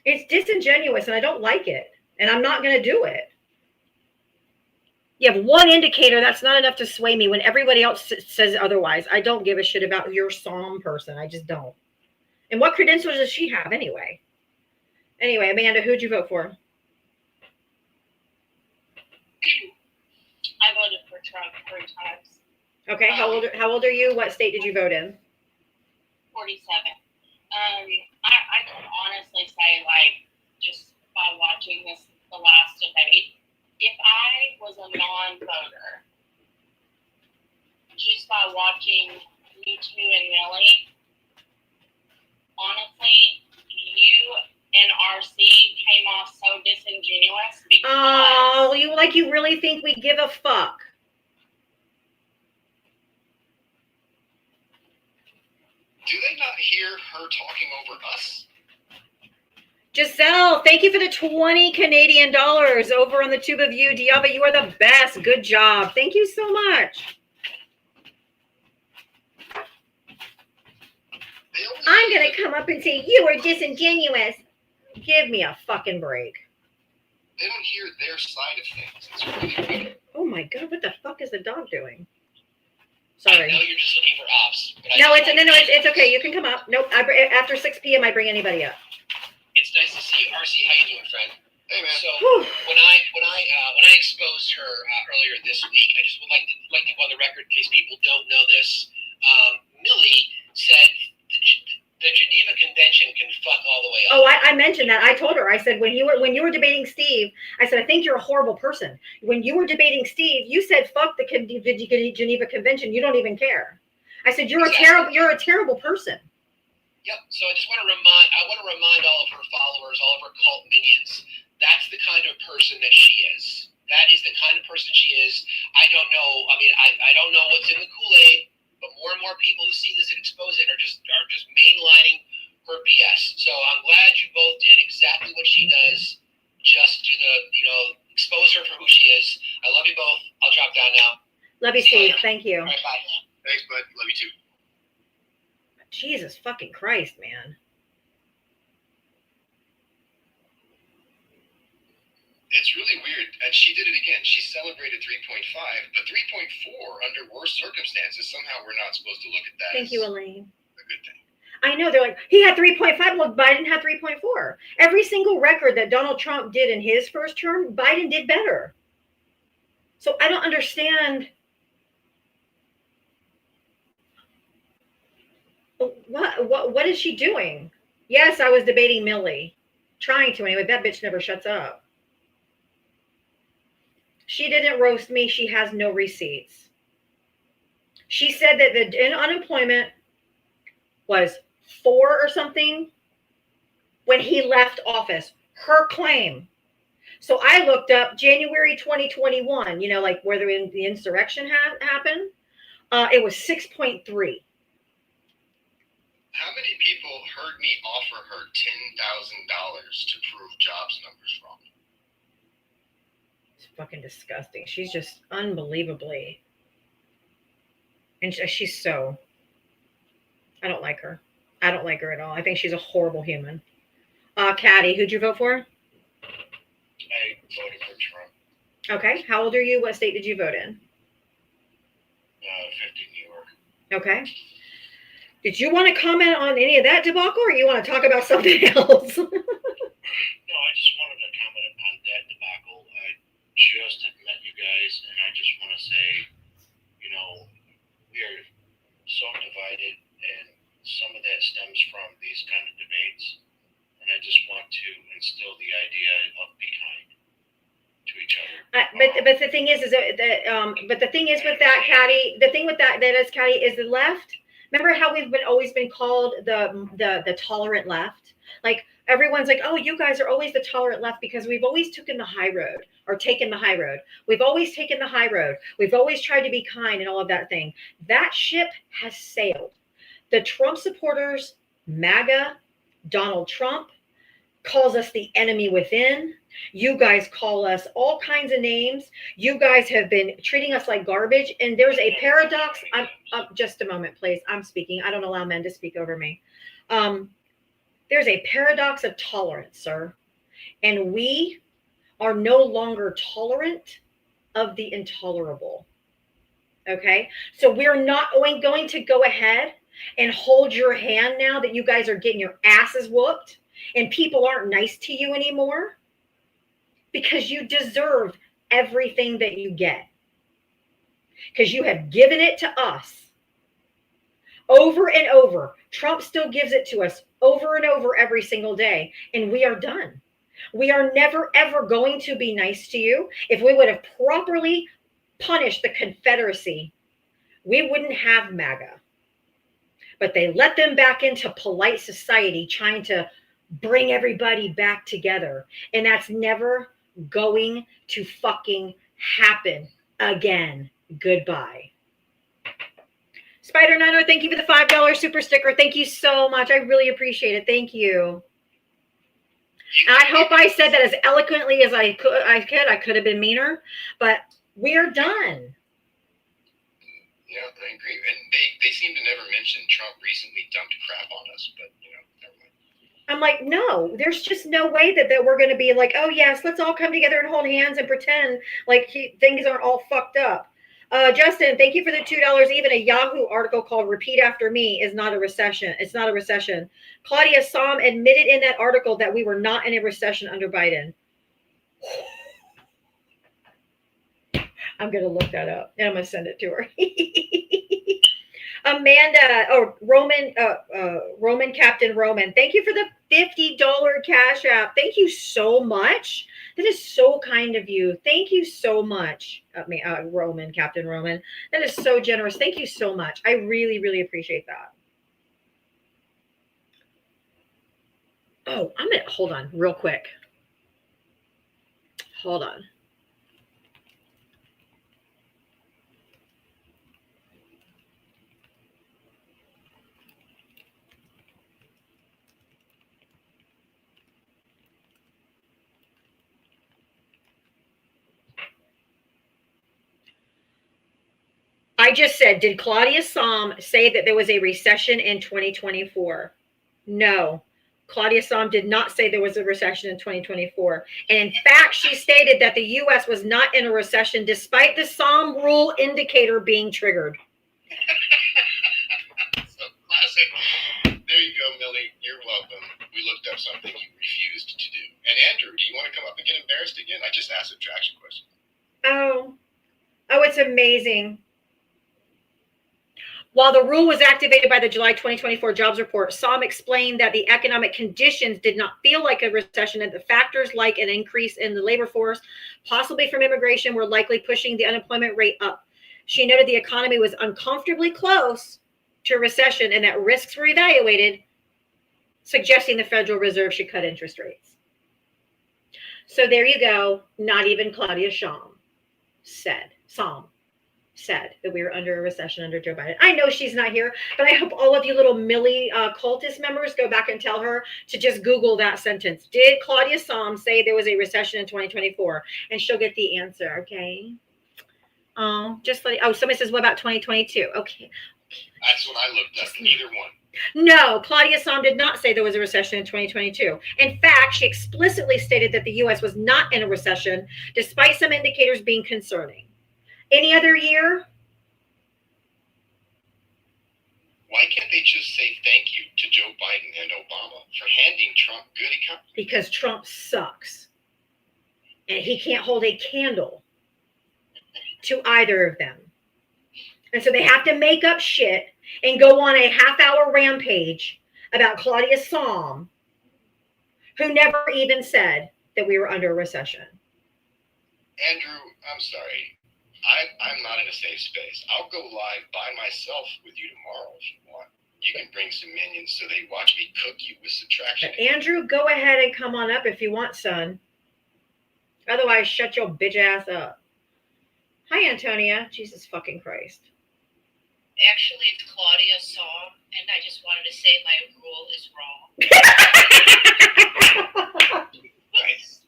It's disingenuous and I don't like it. And I'm not going to do it. You have one indicator. That's not enough to sway me when everybody else says otherwise. I don't give a shit about your Psalm person. I just don't. And what credentials does she have anyway? Anyway, Amanda, who'd you vote for? I voted for Trump 3 times. Okay, how old are you? What state did you vote in? 47. I can honestly say, like, just by watching the last debate, if I was a non-voter, just by watching you two and Millie, honestly, you and RC came off so disingenuous because you really think we give a fuck? Do they not hear her talking over us? Giselle, thank you for the 20 Canadian dollars over on the tube of you. Diava, you are the best. Good job. Thank you so much. I'm going to come up and say, you are disingenuous. Give me a fucking break. They don't hear their side of things. It's really weird. Oh my God, what the fuck is the dog doing? I Sorry. know you're just looking for ops. But No, it's okay. You can come up. Nope. After 6 p.m., I bring anybody up. It's nice to see you. RC, how you doing, friend? Hey, man. So Whew. when I exposed her earlier this week, I just would like to go on the record in case people don't know this. Millie said the Geneva Convention can fuck all the way up. Oh, I mentioned that. I told her. I said when you were debating Steve, I said I think you're a horrible person. When you were debating Steve, you said fuck the Geneva Convention. You don't even care. I said you're Exactly. a terrible person. Yep. So I just want to remind all of her followers, all of her cult minions, that's the kind of person that she is. That is the kind of person she is. I don't know. I mean, I don't know what's in the Kool-Aid, but more and more people who see this and expose it are just mainlining her BS. So I'm glad you both did exactly what she does. Just do expose her for who she is. I love you both. I'll drop down now. Love you, Steve. Thank you. All right, bye. Thanks, bud. Love you too. Jesus fucking Christ, man. It's really weird. And she did it again. She celebrated 3.5, but 3.4 under worse circumstances, somehow we're not supposed to look at that Thank as you, Elaine. a good thing. I know. They're like, he had 3.5. Well, Biden had 3.4. Every single record that Donald Trump did in his first term, Biden did better. So I don't understand. What is she doing? Yes, I was debating Millie. Trying to anyway. That bitch never shuts up. She didn't roast me. She has no receipts. She said that the unemployment was 4 or something when he left office. Her claim. So I looked up January 2021, like where the insurrection happened. It was 6.3. How many people heard me offer her $10,000 to prove jobs numbers wrong? It's fucking disgusting. She's just unbelievably. And she's so. I don't like her. I don't like her at all. I think she's a horrible human. Caddy, who'd you vote for? I voted for Trump. Okay. How old are you? What state did you vote in? 50 New York. Okay. Did you want to comment on any of that debacle, or you want to talk about something else? No, I just wanted to comment on that debacle. I just have met you guys, and I just want to say, we are so divided, and some of that stems from these kind of debates. And I just want to instill the idea of be kind to each other. But the thing is that but the thing is with that, Caddy, the thing with that is, Caddy, is the left. Remember how we've always been called the tolerant left? Like everyone's like, oh, you guys are always the tolerant left because we've always taken the high road. We've always taken the high road. We've always tried to be kind and all of that thing. That ship has sailed. The Trump supporters, MAGA, Donald Trump, calls us the enemy within. You guys call us all kinds of names. You guys have been treating us like garbage. And there's a paradox. Just a moment, please. I'm speaking. I don't allow men to speak over me. There's a paradox of tolerance, sir. And we are no longer tolerant of the intolerable. Okay? So we're not going to go ahead and hold your hand now that you guys are getting your asses whooped and people aren't nice to you anymore, because you deserve everything that you get, because you have given it to us over and over. Trump still gives it to us over and over every single day, and we are done. We are never, ever going to be nice to you. If we would have properly punished the Confederacy, we wouldn't have MAGA. But they let them back into polite society, trying to bring everybody back together. And that's never going to fucking happen again. Goodbye. Spider Niner, thank you for the $5 super sticker. Thank you so much. I really appreciate it. Thank you. And I hope I said that as eloquently as I could. I could have been meaner, but we're done. Yeah, I agree. And they seem to never mention Trump recently dumped crap on us, but never mind. I'm like, no, there's just no way that we're going to be like, oh yes, let's all come together and hold hands and pretend like things aren't all fucked up. Justin, thank you for the $2. Even a Yahoo article called "Repeat After Me" is not a recession. It's not a recession. Claudia Sahm admitted in that article that we were not in a recession under Biden. I'm going to look that up and I'm going to send it to her. Amanda, Roman Captain Roman, thank you for the $50 Cash App. Thank you so much. That is so kind of you. Thank you so much, Roman Captain Roman. That is so generous. Thank you so much. I really, really appreciate that. Oh, I'm gonna hold on real quick. Hold on. I just said, did Claudia Sahm say that there was a recession in 2024? No. Claudia Sahm did not say there was a recession in 2024. And in fact, she stated that the U.S. was not in a recession despite the Sahm rule indicator being triggered. So classic. There you go, Millie. You're welcome. We looked up something you refused to do. And Andrew, do you want to come up and get embarrassed again? I just asked a traction question. Oh, it's amazing. While the rule was activated by the July 2024 jobs report, Sahm explained that the economic conditions did not feel like a recession and the factors like an increase in the labor force, possibly from immigration, were likely pushing the unemployment rate up. She noted the economy was uncomfortably close to a recession and that risks were evaluated, suggesting the Federal Reserve should cut interest rates. So there you go. Not even Claudia Sahm said that we were under a recession under Joe Biden. I know she's not here, but I hope all of you little Millie cultist members go back and tell her to just Google that sentence. Did Claudia Sahm say there was a recession in 2024? And she'll get the answer, okay? Somebody says, what about 2022? Okay. That's what I looked up. Neither one. No, Claudia Sahm did not say there was a recession in 2022. In fact, she explicitly stated that the U.S. was not in a recession, despite some indicators being concerning. Any other year? Why can't they just say thank you to Joe Biden and Obama for handing Trump good economy? Because Trump sucks. And he can't hold a candle to either of them. And so they have to make up shit and go on a half-hour rampage about Claudia Sahm, who never even said that we were under a recession. Andrew, I'm sorry. I'm not in a safe space. I'll go live by myself with you tomorrow if you want. You can bring some minions so they watch me cook you with subtraction. But Andrew, go ahead and come on up if you want, son. Otherwise, shut your bitch ass up. Hi, Antonia. Jesus fucking Christ. Actually, it's Claudia Sahm, and I just wanted to say my rule is wrong. Nice.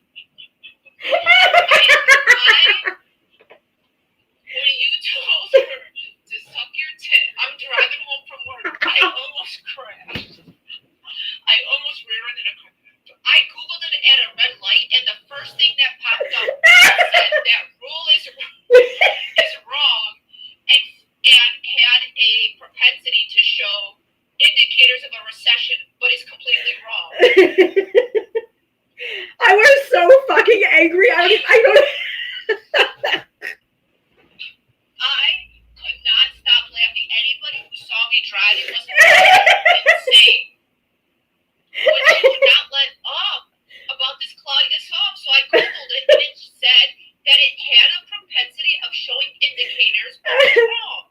When you told her to suck your tit, I'm driving home from work. I almost crashed. I almost rear-ended a car. I Googled it at a red light, and the first thing that popped up said that rule is wrong and had a propensity to show indicators of a recession, but is completely wrong. I was so fucking angry. I don't. I could not stop laughing. Anybody who saw me driving was insane. But she would not let up about this Claudia Sahm, so I Googled it, and it said that it had a propensity of showing indicators, but it's wrong.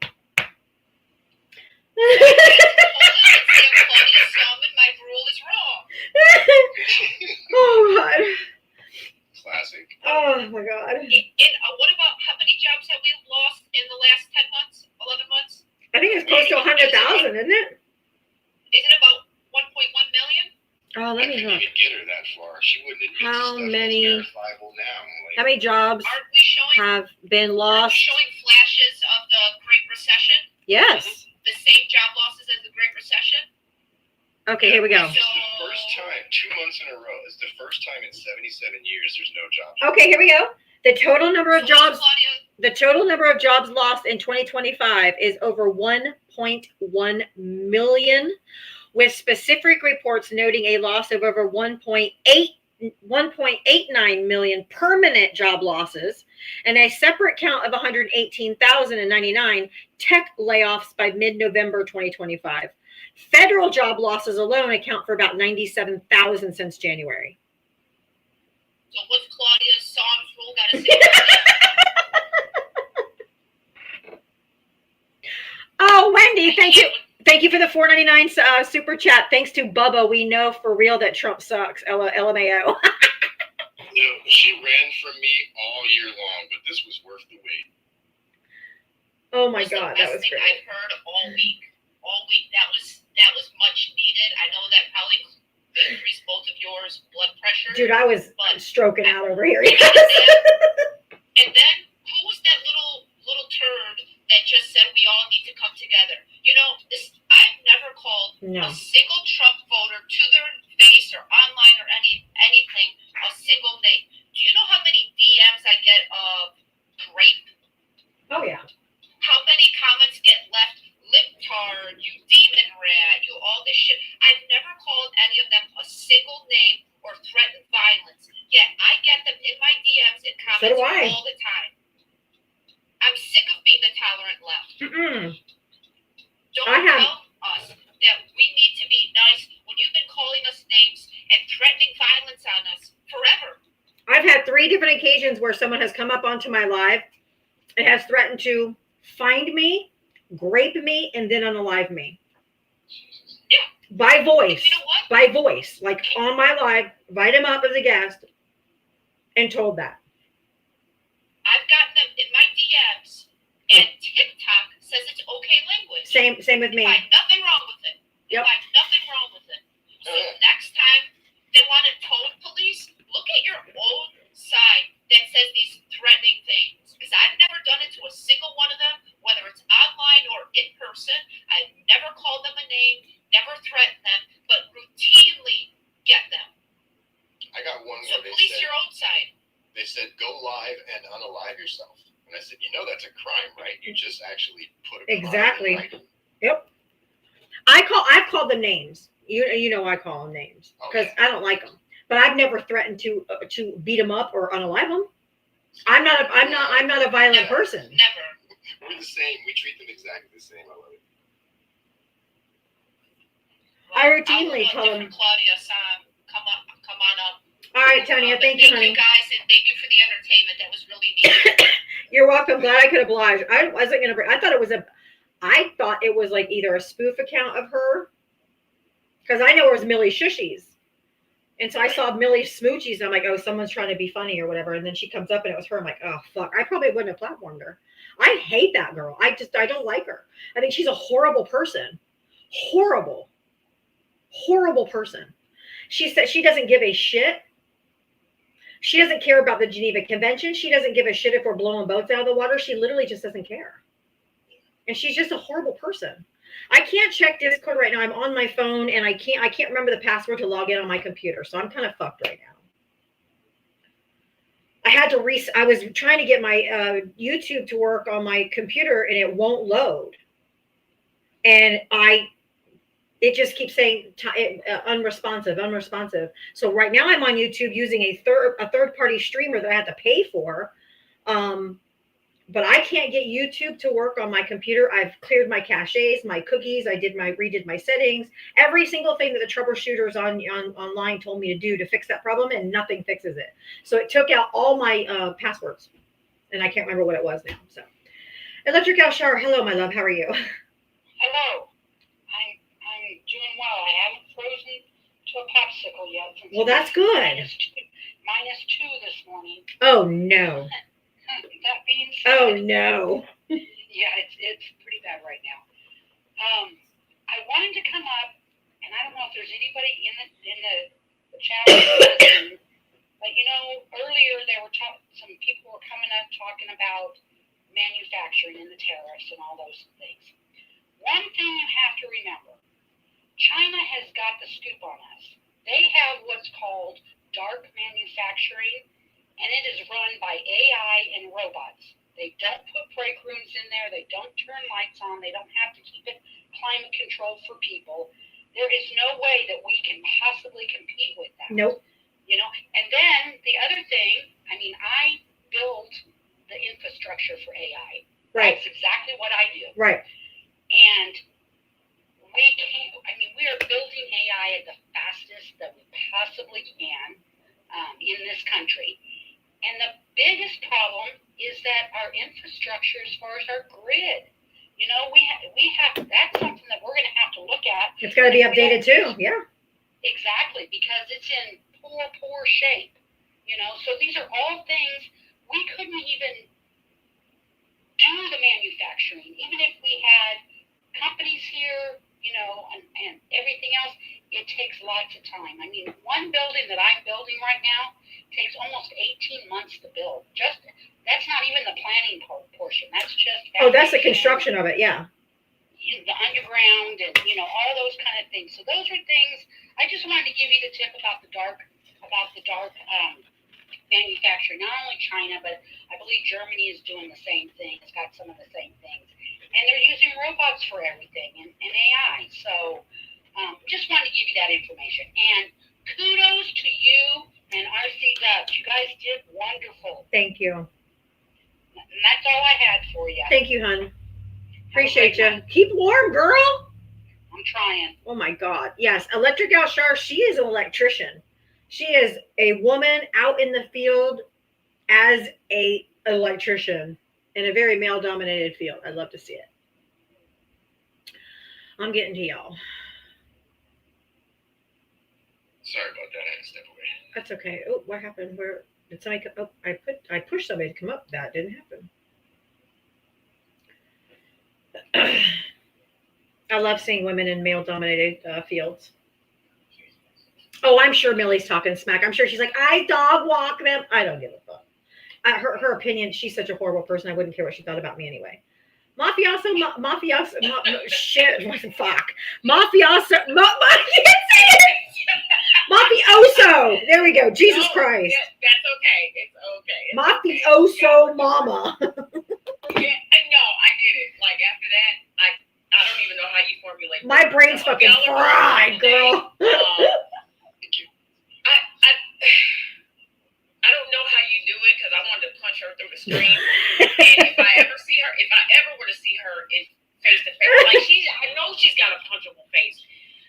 So I had to hold it and say Claudia Sahm and my rule is wrong. Oh, let I me couldn't look. even get her that far. She wouldn't admit to How stuff many- that's verifiable now. How many jobs Aren't we showing? have been Aren't we lost? showing flashes of the Great Recession? Yes. The same job losses as the Great Recession? Okay, here we go. It's the first time, 2 months in a row. It's the first time in 77 years there's no jobs. Okay, here we go. The total number of So what's jobs. Claudia, The total number of jobs lost in 2025 is over 1.1 million, with specific reports noting a loss of over 1.89 million permanent job losses and a separate count of 118,099 tech layoffs by mid-November 2025. Federal job losses alone account for about 97,000 since January. so what's Claudia's Psalms rule got to say about that? Oh, Wendy, thank you. Thank you for the $4.99 super chat. Thanks to Bubba, we know for real that Trump sucks. LMAO. No, she ran from me all year long, but this was worth the wait. Oh my That's the God, that best was thing great. I've heard all week. All week. That was much needed. I know that probably increased both of yours blood pressure. Dude, I was but stroking out over here. and then who was that little turd that just said we all need to come together? You know, I've never called No. a single Trump voter to their face or online or anything a single name. Do you know how many DMs I get of grape? Oh yeah. How many comments get left? Libtard, you demon rat, you all this shit. I've never called any of them a single name or threatened violence. Yet I get them in my DMs and So do comments I. all the time. I'm sick of being the tolerant left. Don't I have- tell us that we need to be nice when you've been calling us names and threatening violence on us forever. I've had 3 different occasions where someone has come up onto my live and has threatened to find me, grape me, and then unalive me. Yeah. By voice. You know what? By voice. Like on my live, invite him up as a guest and told that. I've gotten them in my DMs, and TikTok says it's okay language. Same with me. They find nothing wrong with it. They Yep. find nothing wrong with it. So next time they want to tone police, look at your own side that says these threatening things. Because I've never done it to a single one of them, whether it's online or in person. I've never called them a name, never threatened them, but routinely get them. I got one So where police your own side. they said, go live and unalive yourself. And I said, you know that's a crime, right? You just actually put a crime Exactly. in writing. Yep. I've called them names. You know I call them names because I don't like them. But I've never threatened to beat them up or unalive them. I'm not a violent person. Never. We're the same. We treat them exactly the same. I love it. I routinely I'll call do a them- different Claudia Sam. Come on up. All right, Tonya, But thank you, honey. guys, and thank you for the entertainment. That was really neat. You're welcome. Glad I could oblige. I wasn't gonna. I thought it was like either a spoof account of her, because I know it was Millie Shushies, and so I saw Millie Smoochies. And I'm like, oh, someone's trying to be funny or whatever. And then she comes up and it was her. I'm like, oh fuck. I probably wouldn't have platformed her. I hate that girl. I don't like her. I think she's a horrible person. Horrible person. She said she doesn't give a shit. She doesn't care about the Geneva Convention. She doesn't give a shit if we're blowing boats out of the water. She literally just doesn't care. And she's just a horrible person. I can't check Discord right now. I'm on my phone and I can't remember the password to log in on my computer. So I'm kind of fucked right now. I was trying to get my YouTube to work on my computer and it won't load. And it just keeps saying unresponsive. So right now I'm on YouTube using a third party streamer that I had to pay for. But I can't get YouTube to work on my computer. I've cleared my caches, my cookies. I redid my settings, every single thing that the troubleshooters online told me to do to fix that problem, and nothing fixes it. So it took out all my passwords, and I can't remember what it was now. So, Electric Cow Shower, hello, my love. How are you? Hello. I'm doing well. I haven't frozen to a popsicle yet. Well, that's good. -2 this morning. Oh no. That being said, Oh no. yeah, it's pretty bad right now. I wanted to come up, and I don't know if there's anybody in the chat. But you know, earlier some people were coming up talking about manufacturing and the tariffs and all those things. One thing you have to remember, China has got the scoop on us. They have what's called dark manufacturing, and it is run by AI and robots. They don't put break rooms in there. They don't turn lights on. They don't have to keep it climate controlled for people. There is no way that we can possibly compete with that. Nope. You know, and then the other thing, I mean, I build the infrastructure for AI. Right. That's exactly what I do. Right. And we are building AI at the fastest that we possibly can in this country. And the biggest problem is that our infrastructure, as far as our grid, you know, we have that's something that we're going to have to look at. It's got to be updated too. Yeah. Exactly, because it's in poor shape. You know, so these are all things we couldn't even do the manufacturing, even if we had companies here, you know, and everything else. It takes lots of time. I mean, one building that I'm building right now takes almost 18 months to build. That's not even the planning portion. That's just That's the construction of it. Yeah. The underground and, you know, all those kind of things. So those are things. I just wanted to give you the tip about the dark manufacturing. Not only China, but I believe Germany is doing the same thing. It's got some of the same things, and they're using robots for everything and AI. So just wanted to give you that information. And kudos to you and RC Dubs. You guys did wonderful. Thank you. And that's all I had for you. Thank you, hon. Appreciate you. Keep warm, girl. I'm trying. Oh my God. Yes. Electric Al Shar, she is an electrician. She is a woman out in the field as an electrician in a very male dominated field. I'd love to see it. I'm getting to y'all. Sorry about that. I had to step away. That's okay. Oh, what happened? Where did somebody come up? I pushed somebody to come up. That didn't happen. I love seeing women in male dominated fields. Oh, I'm sure Millie's talking smack. I'm sure she's like, I dog walk them. I don't give a fuck. Her opinion, she's such a horrible person. I wouldn't care what she thought about me anyway. Mafioso, shit, what the fuck? Mafioso, Mafioso. There we go. Jesus Christ. That's okay. It's okay. Mafioso mama. Yeah, I know. I get it. Like after that, I don't even know how you formulate. My brain's fucking fried, girl. I don't know how you do it because I wanted to punch her through the screen. And if I ever were to see her in face to face, like I know she's got a punchable face.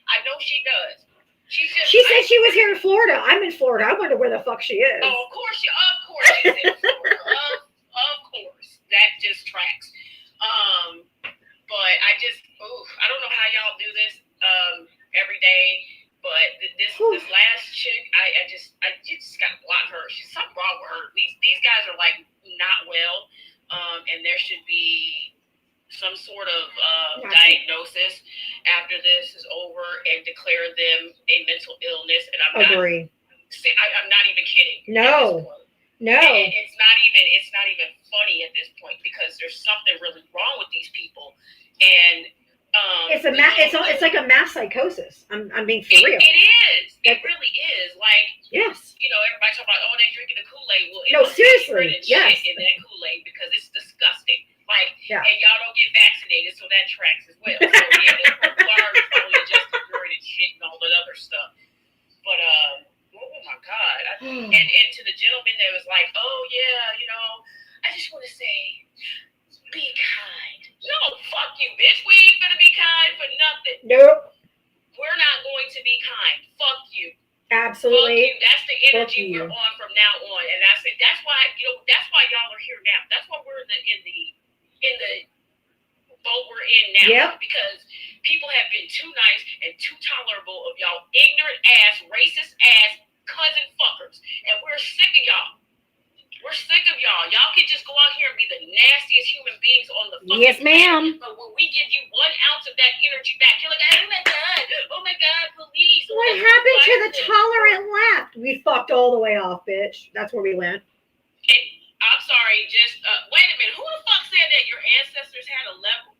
I know she does. She said she was here in Florida. I'm in Florida. I wonder where the fuck she is. Oh, of course she's in Florida. Of course, that just tracks. But I don't know how y'all do this every day. But this last chick, I just got to block her. She's something wrong with her. These guys are like not well, and there should be some sort of diagnosis after this is over and declare them a mental illness. And I'm not even kidding. No. And it's not even funny at this point because there's something really wrong with these people, and. It's like a mass psychosis. I'm being for real. It is. It really is. Like, yes. You know, everybody talking about, they drinking the Kool-Aid. Well, no, seriously. Yes. Shit in that Kool-Aid because it's disgusting. Like, yeah. And y'all don't get vaccinated, so that tracks as well. So yeah, the blood is probably just urine and shit and all that other stuff. But oh my God. And to the gentleman that was like, oh yeah, you know, I just want to say, be kind. No, fuck you, bitch. We ain't gonna be kind for nothing. Nope. We're not going to be kind. Fuck you. Absolutely. Fuck you. That's the energy we're on from now on. And that's why y'all are here now. That's why we're in the boat we're in now. Yep. Because people have been too nice and too tolerable of y'all ignorant ass, racist ass cousin fuckers. And we're sick of y'all. We're sick of y'all. Y'all can just go out here and be the nastiest human beings on the fucking yes, ma'am. planet. But when we give you 1 ounce of that energy back, you're like, oh my God, police. What happened to the tolerant left? We fucked all the way off, bitch. That's where we went. I'm sorry, just wait a minute. Who the fuck said that your ancestors had a long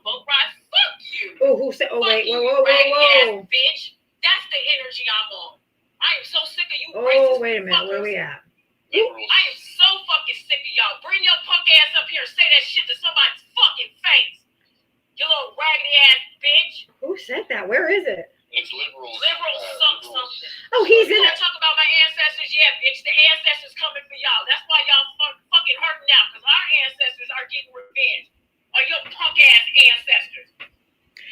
boat ride? Fuck you. Oh, who said? Oh, Fuck wait, you, whoa. ass bitch. That's the energy I'm on. I am so sick of you. Oh, racist wait a minute. Where are we fuckers. at? I am so fucking sick of y'all. Bring your punk ass up here and say that shit to somebody's fucking face. You little raggedy ass bitch. Who said that? Where is it? It's liberals. Liberals suck something. Oh, he's in You it. wanna talk about my ancestors? Yeah, bitch. The ancestors coming for y'all. That's why y'all fucking hurting now, because our ancestors are getting revenge on your punk ass ancestors.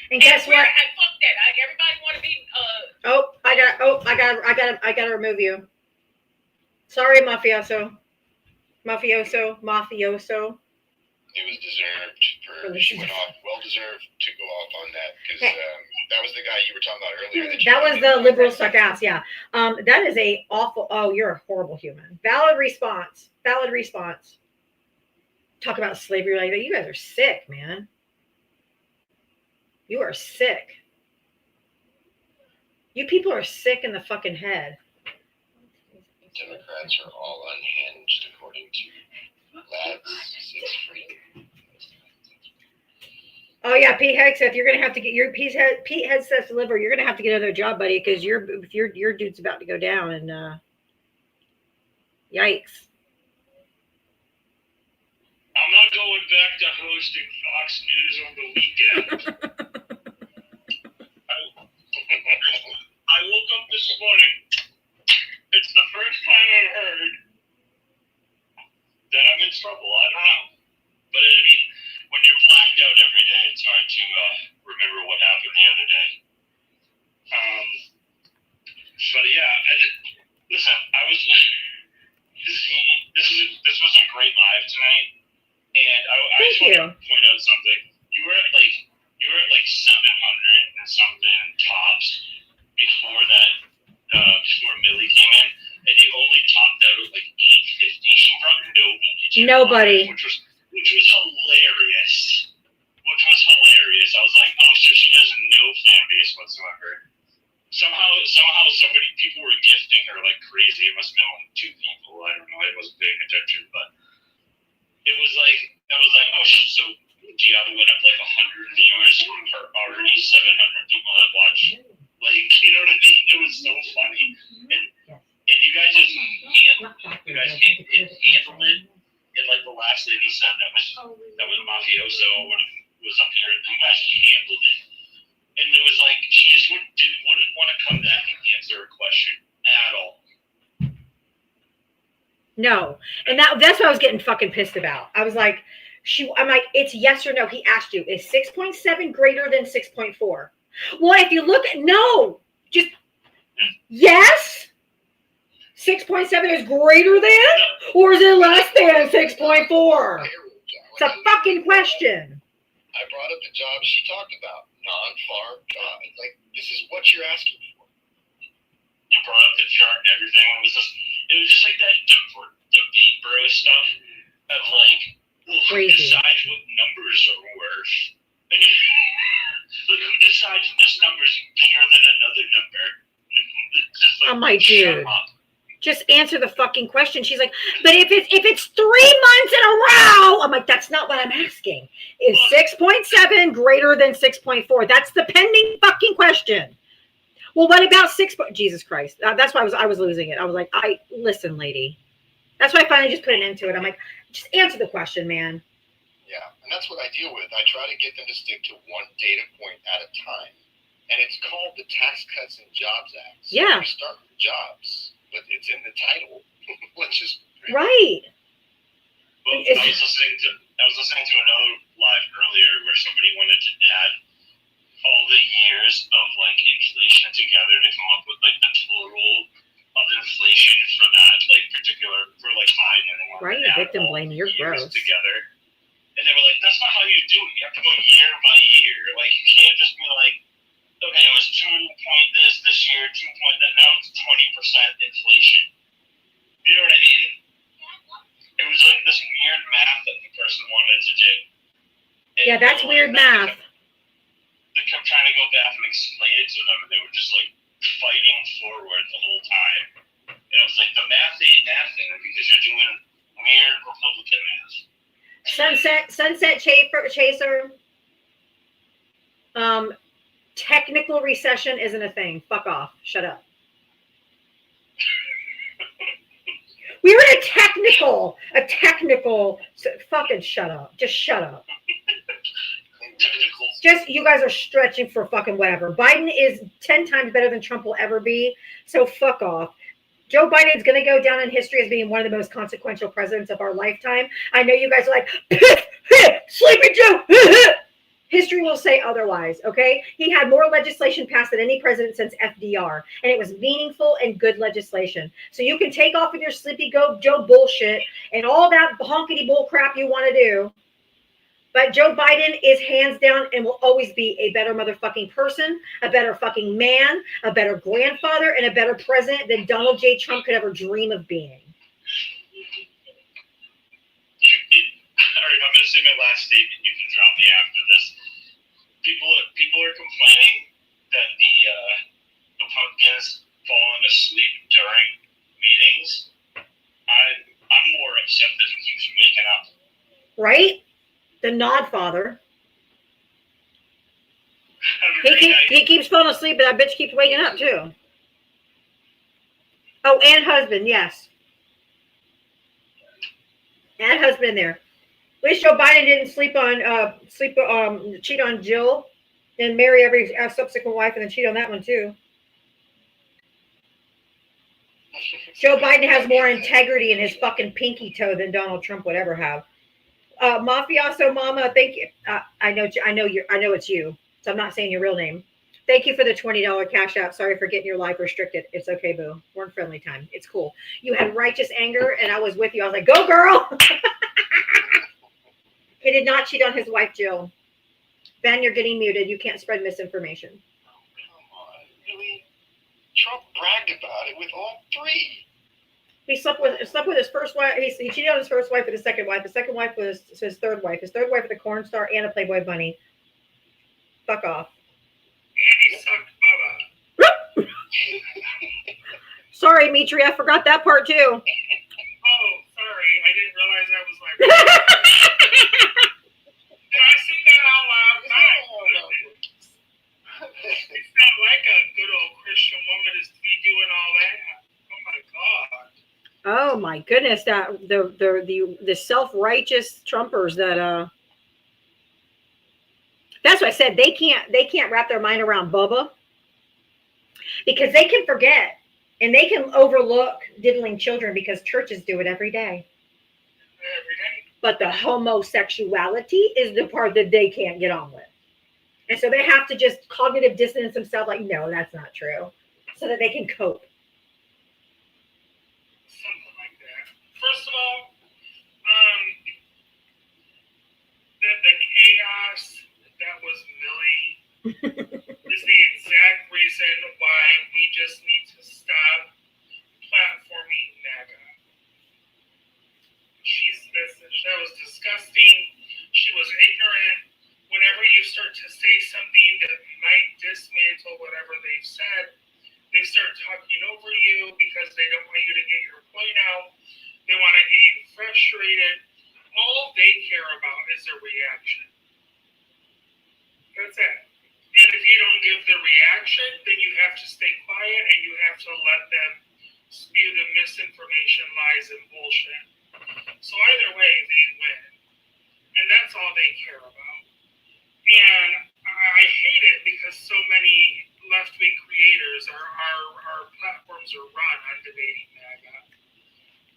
And guess what? And fuck that. Everybody want to be I gotta remove you. Sorry, mafioso. It was deserved she went off, well deserved to go off on that because that was the guy you were talking about earlier. That was the liberal suck ass. Yeah. That is a awful. Oh, you're a horrible human. Valid response. Talk about slavery like that. You guys are sick, man. You are sick. You people are sick in the fucking head. Democrats are all unhinged, according to Lads 6 Free. Oh yeah, Pete Hegseth, you're gonna have to get your Pete Hegseth liver. You're gonna have to get another job, buddy, because your dude's about to go down. And yikes. I'm not going back to hosting Fox News on the weekend. I woke up this morning. It's the first time I've heard that I'm in trouble. I don't know. But I mean, when you're blacked out every day, it's hard to remember what happened the other day. But yeah, listen, this was a great live tonight, and I just want to point out something. You were at like 700 and something tops before that, before Millie came in, and you only topped out at like 850. She brought nobody. Which was hilarious. I was like, oh, so she has no fan base whatsoever. Somehow, people were gifting her like crazy. It must have been like 2 people. I don't know. I wasn't paying attention, but it was like, I was like, oh, so Diava went up like 100 viewers from her already 700 people that watch. Like, you know what I mean? It was so funny, and you guys just handled it. And like the last lady said, that was mafioso when it was up here, and you guys handled it. And it was like she just wouldn't want to come back and answer a question at all. No, and that's what I was getting fucking pissed about. I was like, I'm like, it's yes or no. He asked you, is 6.7 greater than 6.4? Well, if you look at just yes. 6.7 is greater than, or is it less than 6.4? It's a fucking question. I brought up the job she talked about, non-farm job. Like, this is what you're asking for. You brought up the chart and everything. It was just like that debate bro stuff of like, well, who decides what numbers are worth? And like, who decides this number is bigger than another number? Just like, I'm like, dude. Just answer the fucking question. She's like, but if it's 3 months in a row, I'm like, that's not what I'm asking. Is 6.7 greater than 6.4? That's the pending fucking question. Well, what about Jesus Christ? That's why I was losing it. I was like, listen, lady. That's why I finally just put an end to it. I'm like, just answer the question, man. Yeah, and that's what I deal with. I try to get them to stick to one data point at a time. And it's called the Tax Cuts and Jobs Act. So yeah. We start with jobs. But it's in the title. Let's just right. Well, I was listening to another live earlier where somebody wanted to add all the years of like inflation together to come up with like the total of inflation for that like particular for like Biden. And they wanted right, to add victim blaming. You're gross. Together, and they were like, "That's not how you do it. You have to go year by year. Like you can't just be like." Okay, it was 2 point this year, 2 point that. Now it's 20% inflation. You know what I mean? It was like this weird math that the person wanted to do. And yeah, that's weird math. They kept trying to go go back and explain it to them, and they were just like fighting forward the whole time. And it was like the math ain't mathing because you're doing weird Republican math. Sunset Chaser. Technical recession isn't a thing. Fuck off. Shut up. We were in a technical. Fucking shut up. Just shut up. Just you guys are stretching for fucking whatever. Biden is 10 times better than Trump will ever be. So fuck off. Joe Biden is going to go down in history as being one of the most consequential presidents of our lifetime. I know you guys are like, Sleepy Joe. History will say otherwise, okay? He had more legislation passed than any president since FDR, and it was meaningful and good legislation. So you can take off with your Sleepy Joe bullshit and all that honkity bull crap you want to do, but Joe Biden is hands down and will always be a better motherfucking person, a better fucking man, a better grandfather, and a better president than Donald J. Trump could ever dream of being. All right, I'm going to say my last statement. You can drop me after this. People are complaining that the Republicans falling asleep during meetings. I'm more upset that he keeps waking up. Right? The Nodfather. He keeps falling asleep, but that bitch keeps waking up too. Oh, and husband, yes. And husband there. At least Joe Biden didn't cheat on Jill and marry every subsequent wife and then cheat on that one too. Joe Biden has more integrity in his fucking pinky toe than Donald Trump would ever have. Mafioso Mama, thank you. I know it's you, so I'm not saying your real name. Thank you for the $20 cash out. Sorry for getting your life restricted. It's okay, boo. We're in friendly time. It's cool. You had righteous anger, and I was with you. I was like, go, girl. He did not cheat on his wife, Jill. Ben, you're getting muted. You can't spread misinformation. Come on, really? Trump bragged about it with all three. He slept with his first wife. He cheated on his first wife with his second wife. The second wife was his third wife. His third wife was a corn star and a Playboy bunny. Fuck off. And he sucked Bubba. Sorry, Mitri, I forgot that part too. Oh, sorry. I didn't realize that was my Did I say that out loud? It's not like a good old Christian woman is to be doing all that. Oh my God. Oh my goodness, that the self-righteous Trumpers that that's what I said. They can't wrap their mind around Bubba because they can forget and they can overlook diddling children because churches do it every day. Every day. But the homosexuality is the part that they can't get on with. And so they have to just cognitive dissonance themselves like, no, that's not true. So that they can cope. Something like that. First of all, the chaos that was Millie is the exact reason why we just need to stop platforming MAGA. That was disgusting. She was ignorant. Whenever you start to say something that might dismantle whatever they've said, they start talking over you because they don't want you to get your point out. They want to get you frustrated. All they care about is their reaction. That's it. And if you don't give the reaction, then you have to stay quiet and you have to let them spew the misinformation, lies, and bullshit. So either way, they win. And that's all they care about. And I hate it because so many left-wing creators, our platforms are run on debating MAGA.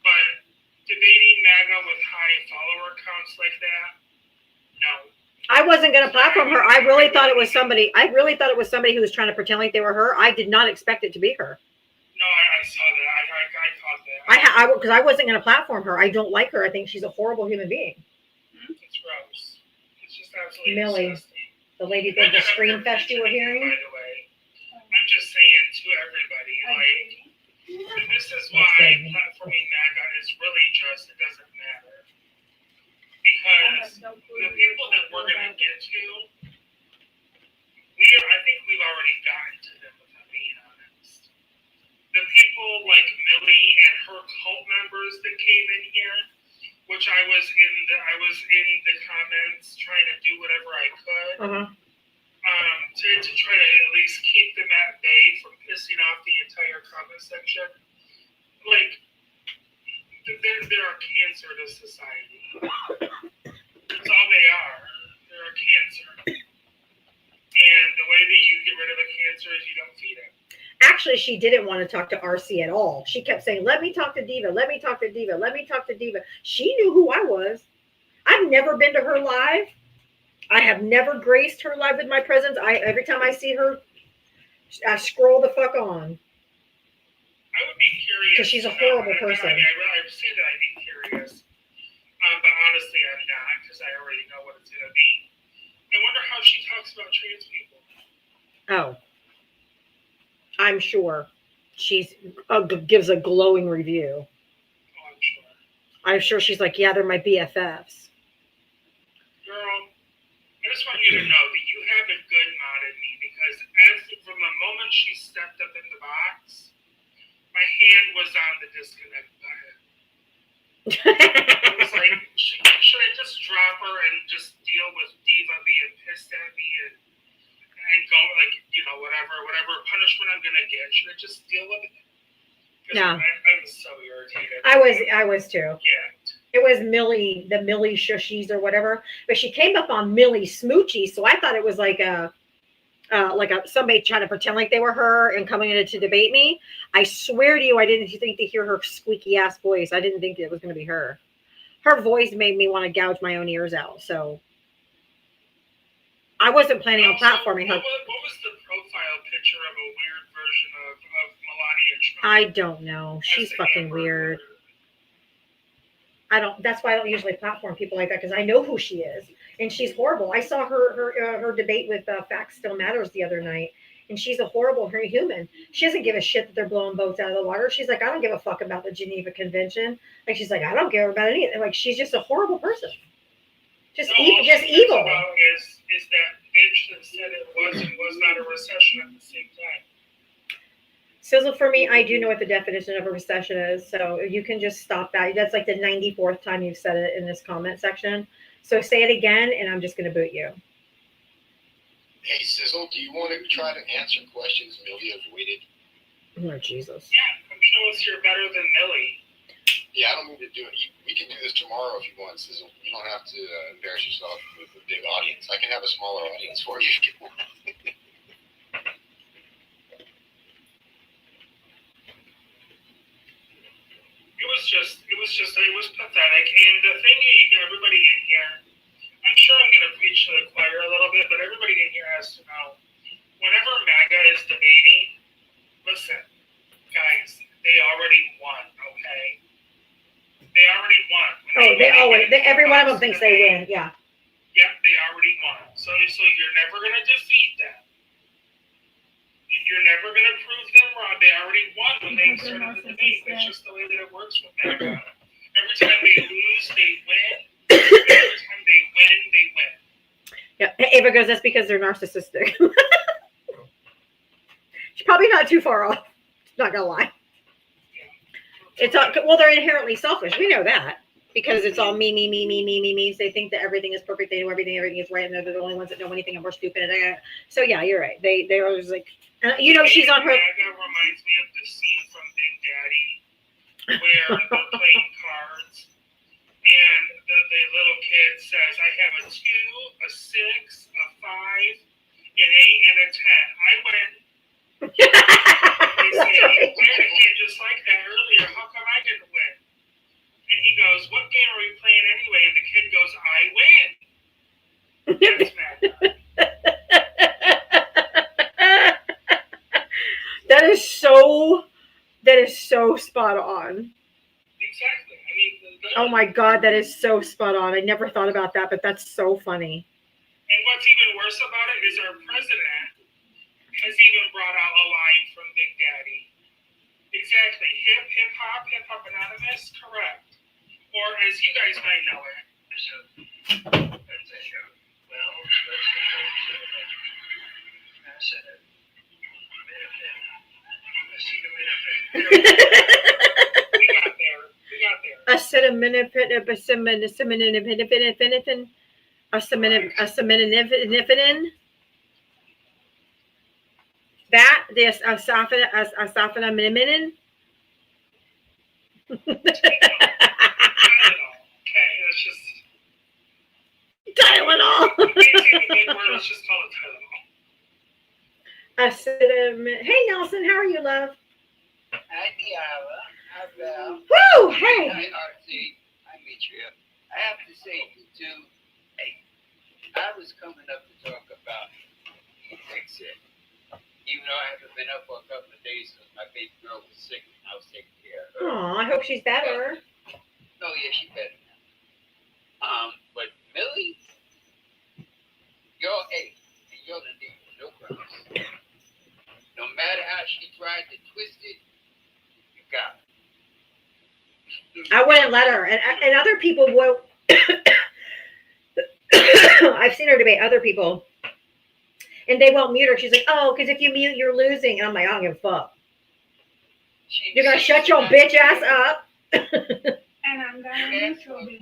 But debating MAGA with high follower counts like that, no. I wasn't going to platform her. I really thought it was somebody who was trying to pretend like they were her. I did not expect it to be her. No, I saw that. I caught that. Because I wasn't going to platform her. I don't like her. I think she's a horrible human being. It's gross. It's just absolutely Millie, disgusting. the lady that the scream fest you were hearing. By the way, I'm just saying to everybody, like, this is why platforming MAGA is really just, it doesn't matter. Because the people that we're going to get to, we I think we've already gotten to them, if I'm being honest. The people like Millie and her cult members that came in here, which I was in the comments trying to do whatever I could to try to at least keep them at bay from pissing off the entire comment section. Like, they're a cancer to society. That's all they are. They're a cancer. And the way that you get rid of a cancer is you don't feed it. Actually, she didn't want to talk to RC at all. She kept saying, let me talk to Diva. Let me talk to Diva. Let me talk to Diva. She knew who I was. I've never been to her live. I have never graced her live with my presence. Every time I see her, I scroll the fuck on. I would be curious. Because she's a horrible person. I say that I'd be curious. But honestly, I'm not, because I already know what it's going to be. I wonder how she talks about trans people. Oh. I'm sure. She gives a glowing review. Oh, I'm sure. I'm sure she's like, yeah, they're my BFFs. Girl, I just want you to know that you have a good mod in me, because from the moment she stepped up in the box, my hand was on the disconnect button. I was like, should I just drop her and just deal with Diva being pissed at me and go, like, whatever punishment I'm gonna get? Should I just deal with it? No. I was so irritated. I was too. Yeah. It was Millie, the Millie Shushies or whatever, but she came up on Millie Smoochie, so I thought it was like somebody trying to pretend like they were her and coming in to debate me. I swear to you, I didn't think to hear her squeaky ass voice. I didn't think it was going to be her. Her voice made me want to gouge my own ears out. So I wasn't planning on platforming her. What was the profile picture of a weird version of Melania Trump? I don't know. She's fucking weird. That's why I don't usually platform people like that, because I know who she is, and she's horrible. I saw her debate with Facts Still Matters the other night, and she's a horrible human. She doesn't give a shit that they're blowing boats out of the water. She's like, I don't give a fuck about the Geneva Convention. Like, she's like, I don't care about anything. Like, she's just a horrible person. Just evil. Is that bitch that said it was and was not a recession at the same time? Sizzle, for me, I do know what the definition of a recession is, so you can just stop that. That's like the 94th time you've said it in this comment section. So say it again, and I'm just going to boot you. Hey, Sizzle, do you want to try to answer questions Millie avoided? Oh, Jesus. Yeah, I'm sure you're better than Millie. Yeah, I don't need to do it. We can do this tomorrow if you want, Sizzle. You don't have to embarrass yourself with a big audience. I can have a smaller audience for you if you want. It was pathetic. And the thing is, everybody in here, I'm sure I'm going to preach to the choir a little bit, but everybody in here has to know, whenever MAGA is debating, listen, guys, they already won, okay? They already won. Every one of them thinks they win, yeah. Yep, they already won. So you're never going to defeat them. You're never going to prove them wrong. They already won when they started the debate. That's just the way that it works with MAGA. Every time they lose, they win. Every time they win, they win. Yeah, Ava goes, that's because they're narcissistic. She's probably not too far off. Not going to lie. They're inherently selfish. We know that. Because it's all me. They think that everything is perfect. They know everything is right, and they're the only ones that know anything, and we're stupid. So yeah, you're right. They're always like, she's on her. That reminds me of the scene from Big Daddy where they're playing cards, and the little kid says, "I have a 2, a 6, a 5, an 8, and a 10. I win." They say, "You played a game just like that earlier. How come I didn't win?" And he goes, "What game are we playing anyway?" And the kid goes, "I win." That's MAGA. That is so spot on. Exactly. I mean, oh my God, that is so spot on. I never thought about that, but that's so funny. And what's even worse about it is our president has even brought out a line from Big Daddy. Exactly. Hip hop anonymous, correct. Or as you guys might know it. acetaminophen. That this acetaminophen. Okay, let's just Tylenol. let's just call it Tylenol. Hey Nelson, how are you, love? Hi, Diava. Hi, Val. Woo! Hey. Hi, RC. Hi, Mitria. I have to say, you two, hey, I was coming up to talk about Exit. Even though I haven't been up for a couple of days because my baby girl was sick and I was taking care of her. Aw, I hope she's better. No, yeah, she's better now. But Millie, you're and you're the name no cross. No matter how she tried to twist it, you got it. I wouldn't let her, and other people will. I've seen her debate other people, and they won't mute her. She's like, "Oh, because if you mute, you're losing." And I'm like, "I don't give a fuck. You're gonna shut your bitch ass up." And I'm gonna miss you, bitch.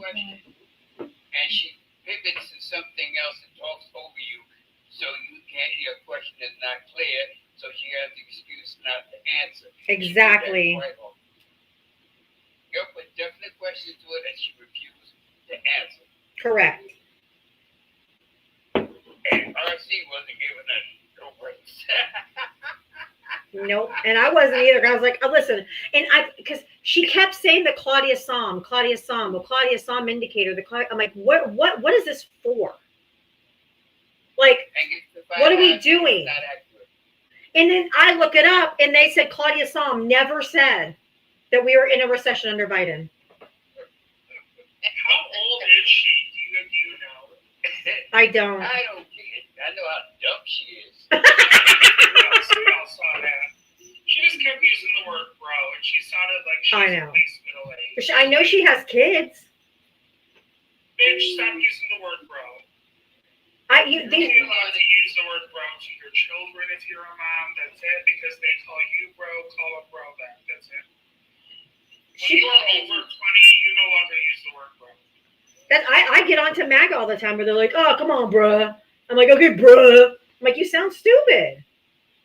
And she pivots to something else and talks over you, so you can't hear a question that's not clear. So she has the excuse not to answer. Exactly. You put definite questions to it and she refused to answer. Correct. And RC wasn't giving her no breaks. Nope. And I wasn't either. I was like, oh, listen. And because she kept saying the Claudia Somm, well, Claudia Somm indicator. I'm like, what is this for? Like, what are we doing? And then I look it up and they said Claudia Somm never said that we were in a recession under Biden. How old is she? Do you know? I don't. I don't get it. I know how dumb she is. We all saw that. She just kept using the word bro, and she sounded like she was at least middle aged. I know she has kids. Bitch, stop using the word bro. You're allowed to use the word bro to your children if you're a mom. That's it. Because they call you bro, call them bro back. That's it. When you are over 20, you no longer use the word bro. I get onto MAGA all the time where they're like, oh, come on, bruh. I'm like, okay, bruh. I'm like, you sound stupid.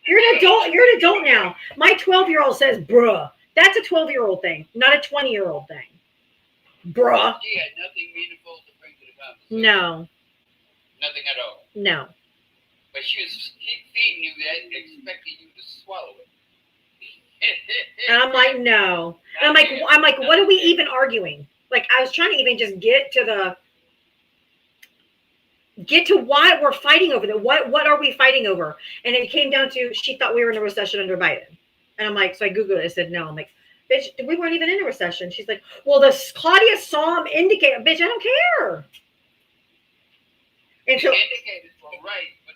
You're an adult. You're an adult now. My 12-year-old says, bruh. That's a 12-year-old thing, not a 20-year-old thing. Bruh. She had nothing meaningful to bring to the conversation. No. Nothing at all. No. But she was keep feeding you that, expecting you to swallow it. And I'm like, no. And I'm like, what are we even arguing? Like, I was trying to even just get to why we're fighting over that. What are we fighting over? And it came down to she thought we were in a recession under Biden. And I'm like, so I Googled it. I said, no. I'm like, bitch, we weren't even in a recession. She's like, well, the Claudia Somm indicator. Bitch, I don't care. And so, the indicators were right, but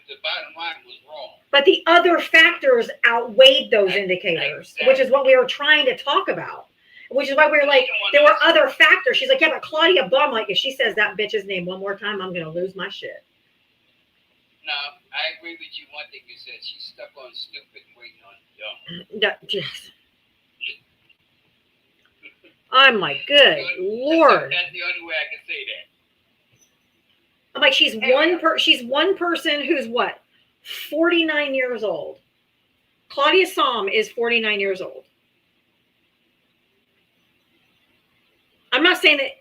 the bottom line was wrong. But the other factors outweighed those indicators, exactly. Which is what we were trying to talk about. Which is why we were like, there were other factors. She's like, yeah, but Claudia Bum, like, if she says that bitch's name one more time, I'm going to lose my shit. No, I agree with you. One thing you said, she's stuck on stupid and waiting on dumb. Yes. I'm like, good Lord. That's the only way I can say that. I'm like, she's one person who's what? 49 years old. Claudia Somm is 49 years old. I'm not saying that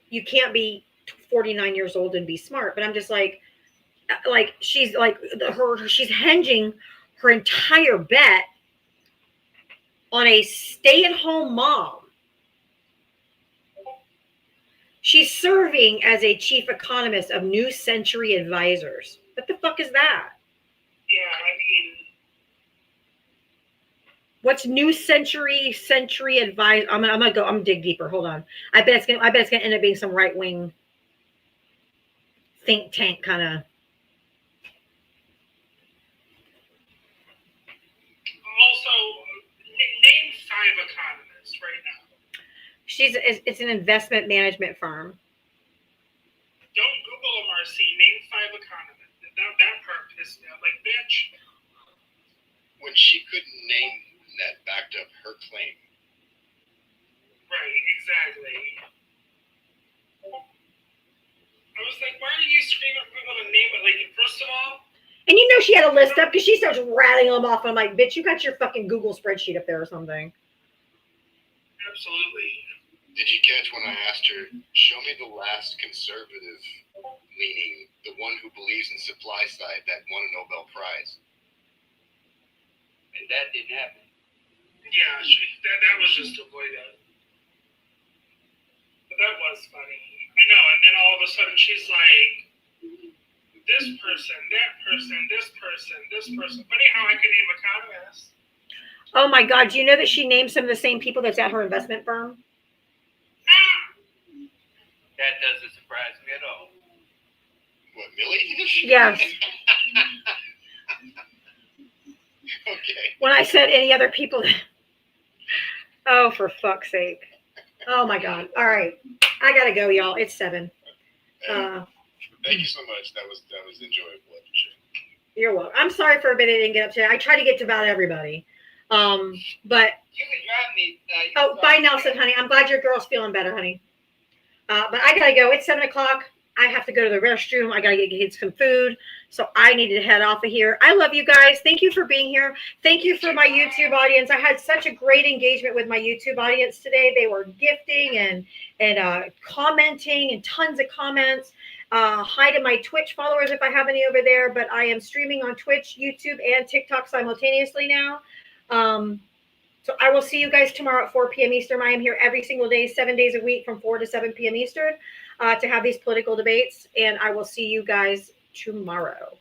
you can't be 49 years old and be smart, but I'm just like she's like she's hinging her entire bet on a stay-at-home mom. She's serving as a chief economist of New Century Advisors. What the fuck is that? Yeah, I mean, what's New Century Advise? I'm gonna dig deeper. Hold on. I bet it's gonna end up being some right-wing think tank kind of. Also, name 5 economists right now. It's an investment management firm. Don't Google them, RC. Name 5 economists. That part pissed me off. Like, bitch, name that backed up her claim. Right, exactly. I was like, why are you screaming for people to name it? Like, first of all, And you know she had a list up because she starts rattling them off. I'm like, bitch, you got your fucking Google spreadsheet up there or something. absolutely. Did you catch when I asked her, show me the last conservative leaning, the one who believes in supply side that won a Nobel Prize? And that didn't happen. Yeah, that was just to avoid it. But that was funny. I know, and then all of a sudden she's like, this person, that person, this person, this person. Funny how I could name economists. Oh my God, do you know that she named some of the same people that's at her investment firm? That doesn't surprise me at all. What, Millie? Yes. Okay. When I said any other people. Oh, for fuck's sake. Oh my God. All right. I gotta go, y'all. It's 7. Thank you so much. That was enjoyable. You're welcome. I'm sorry for a bit I didn't get up today. I try to get to about everybody. But You can drive me. bye, Nelson, honey. I'm glad your girl's feeling better, honey. But I gotta go. It's 7 o'clock. I have to go to the restroom. I gotta get some food. So I need to head off of here. I love you guys. Thank you for being here. Thank you for my YouTube audience. I had such a great engagement with my YouTube audience today. They were gifting and commenting and tons of comments. Hi to my Twitch followers if I have any over there. But I am streaming on Twitch, YouTube, and TikTok simultaneously now. So I will see you guys tomorrow at 4 p.m. Eastern. I am here every single day, 7 days a week from 4 to 7 p.m. Eastern to have these political debates. And I will see you guys tomorrow.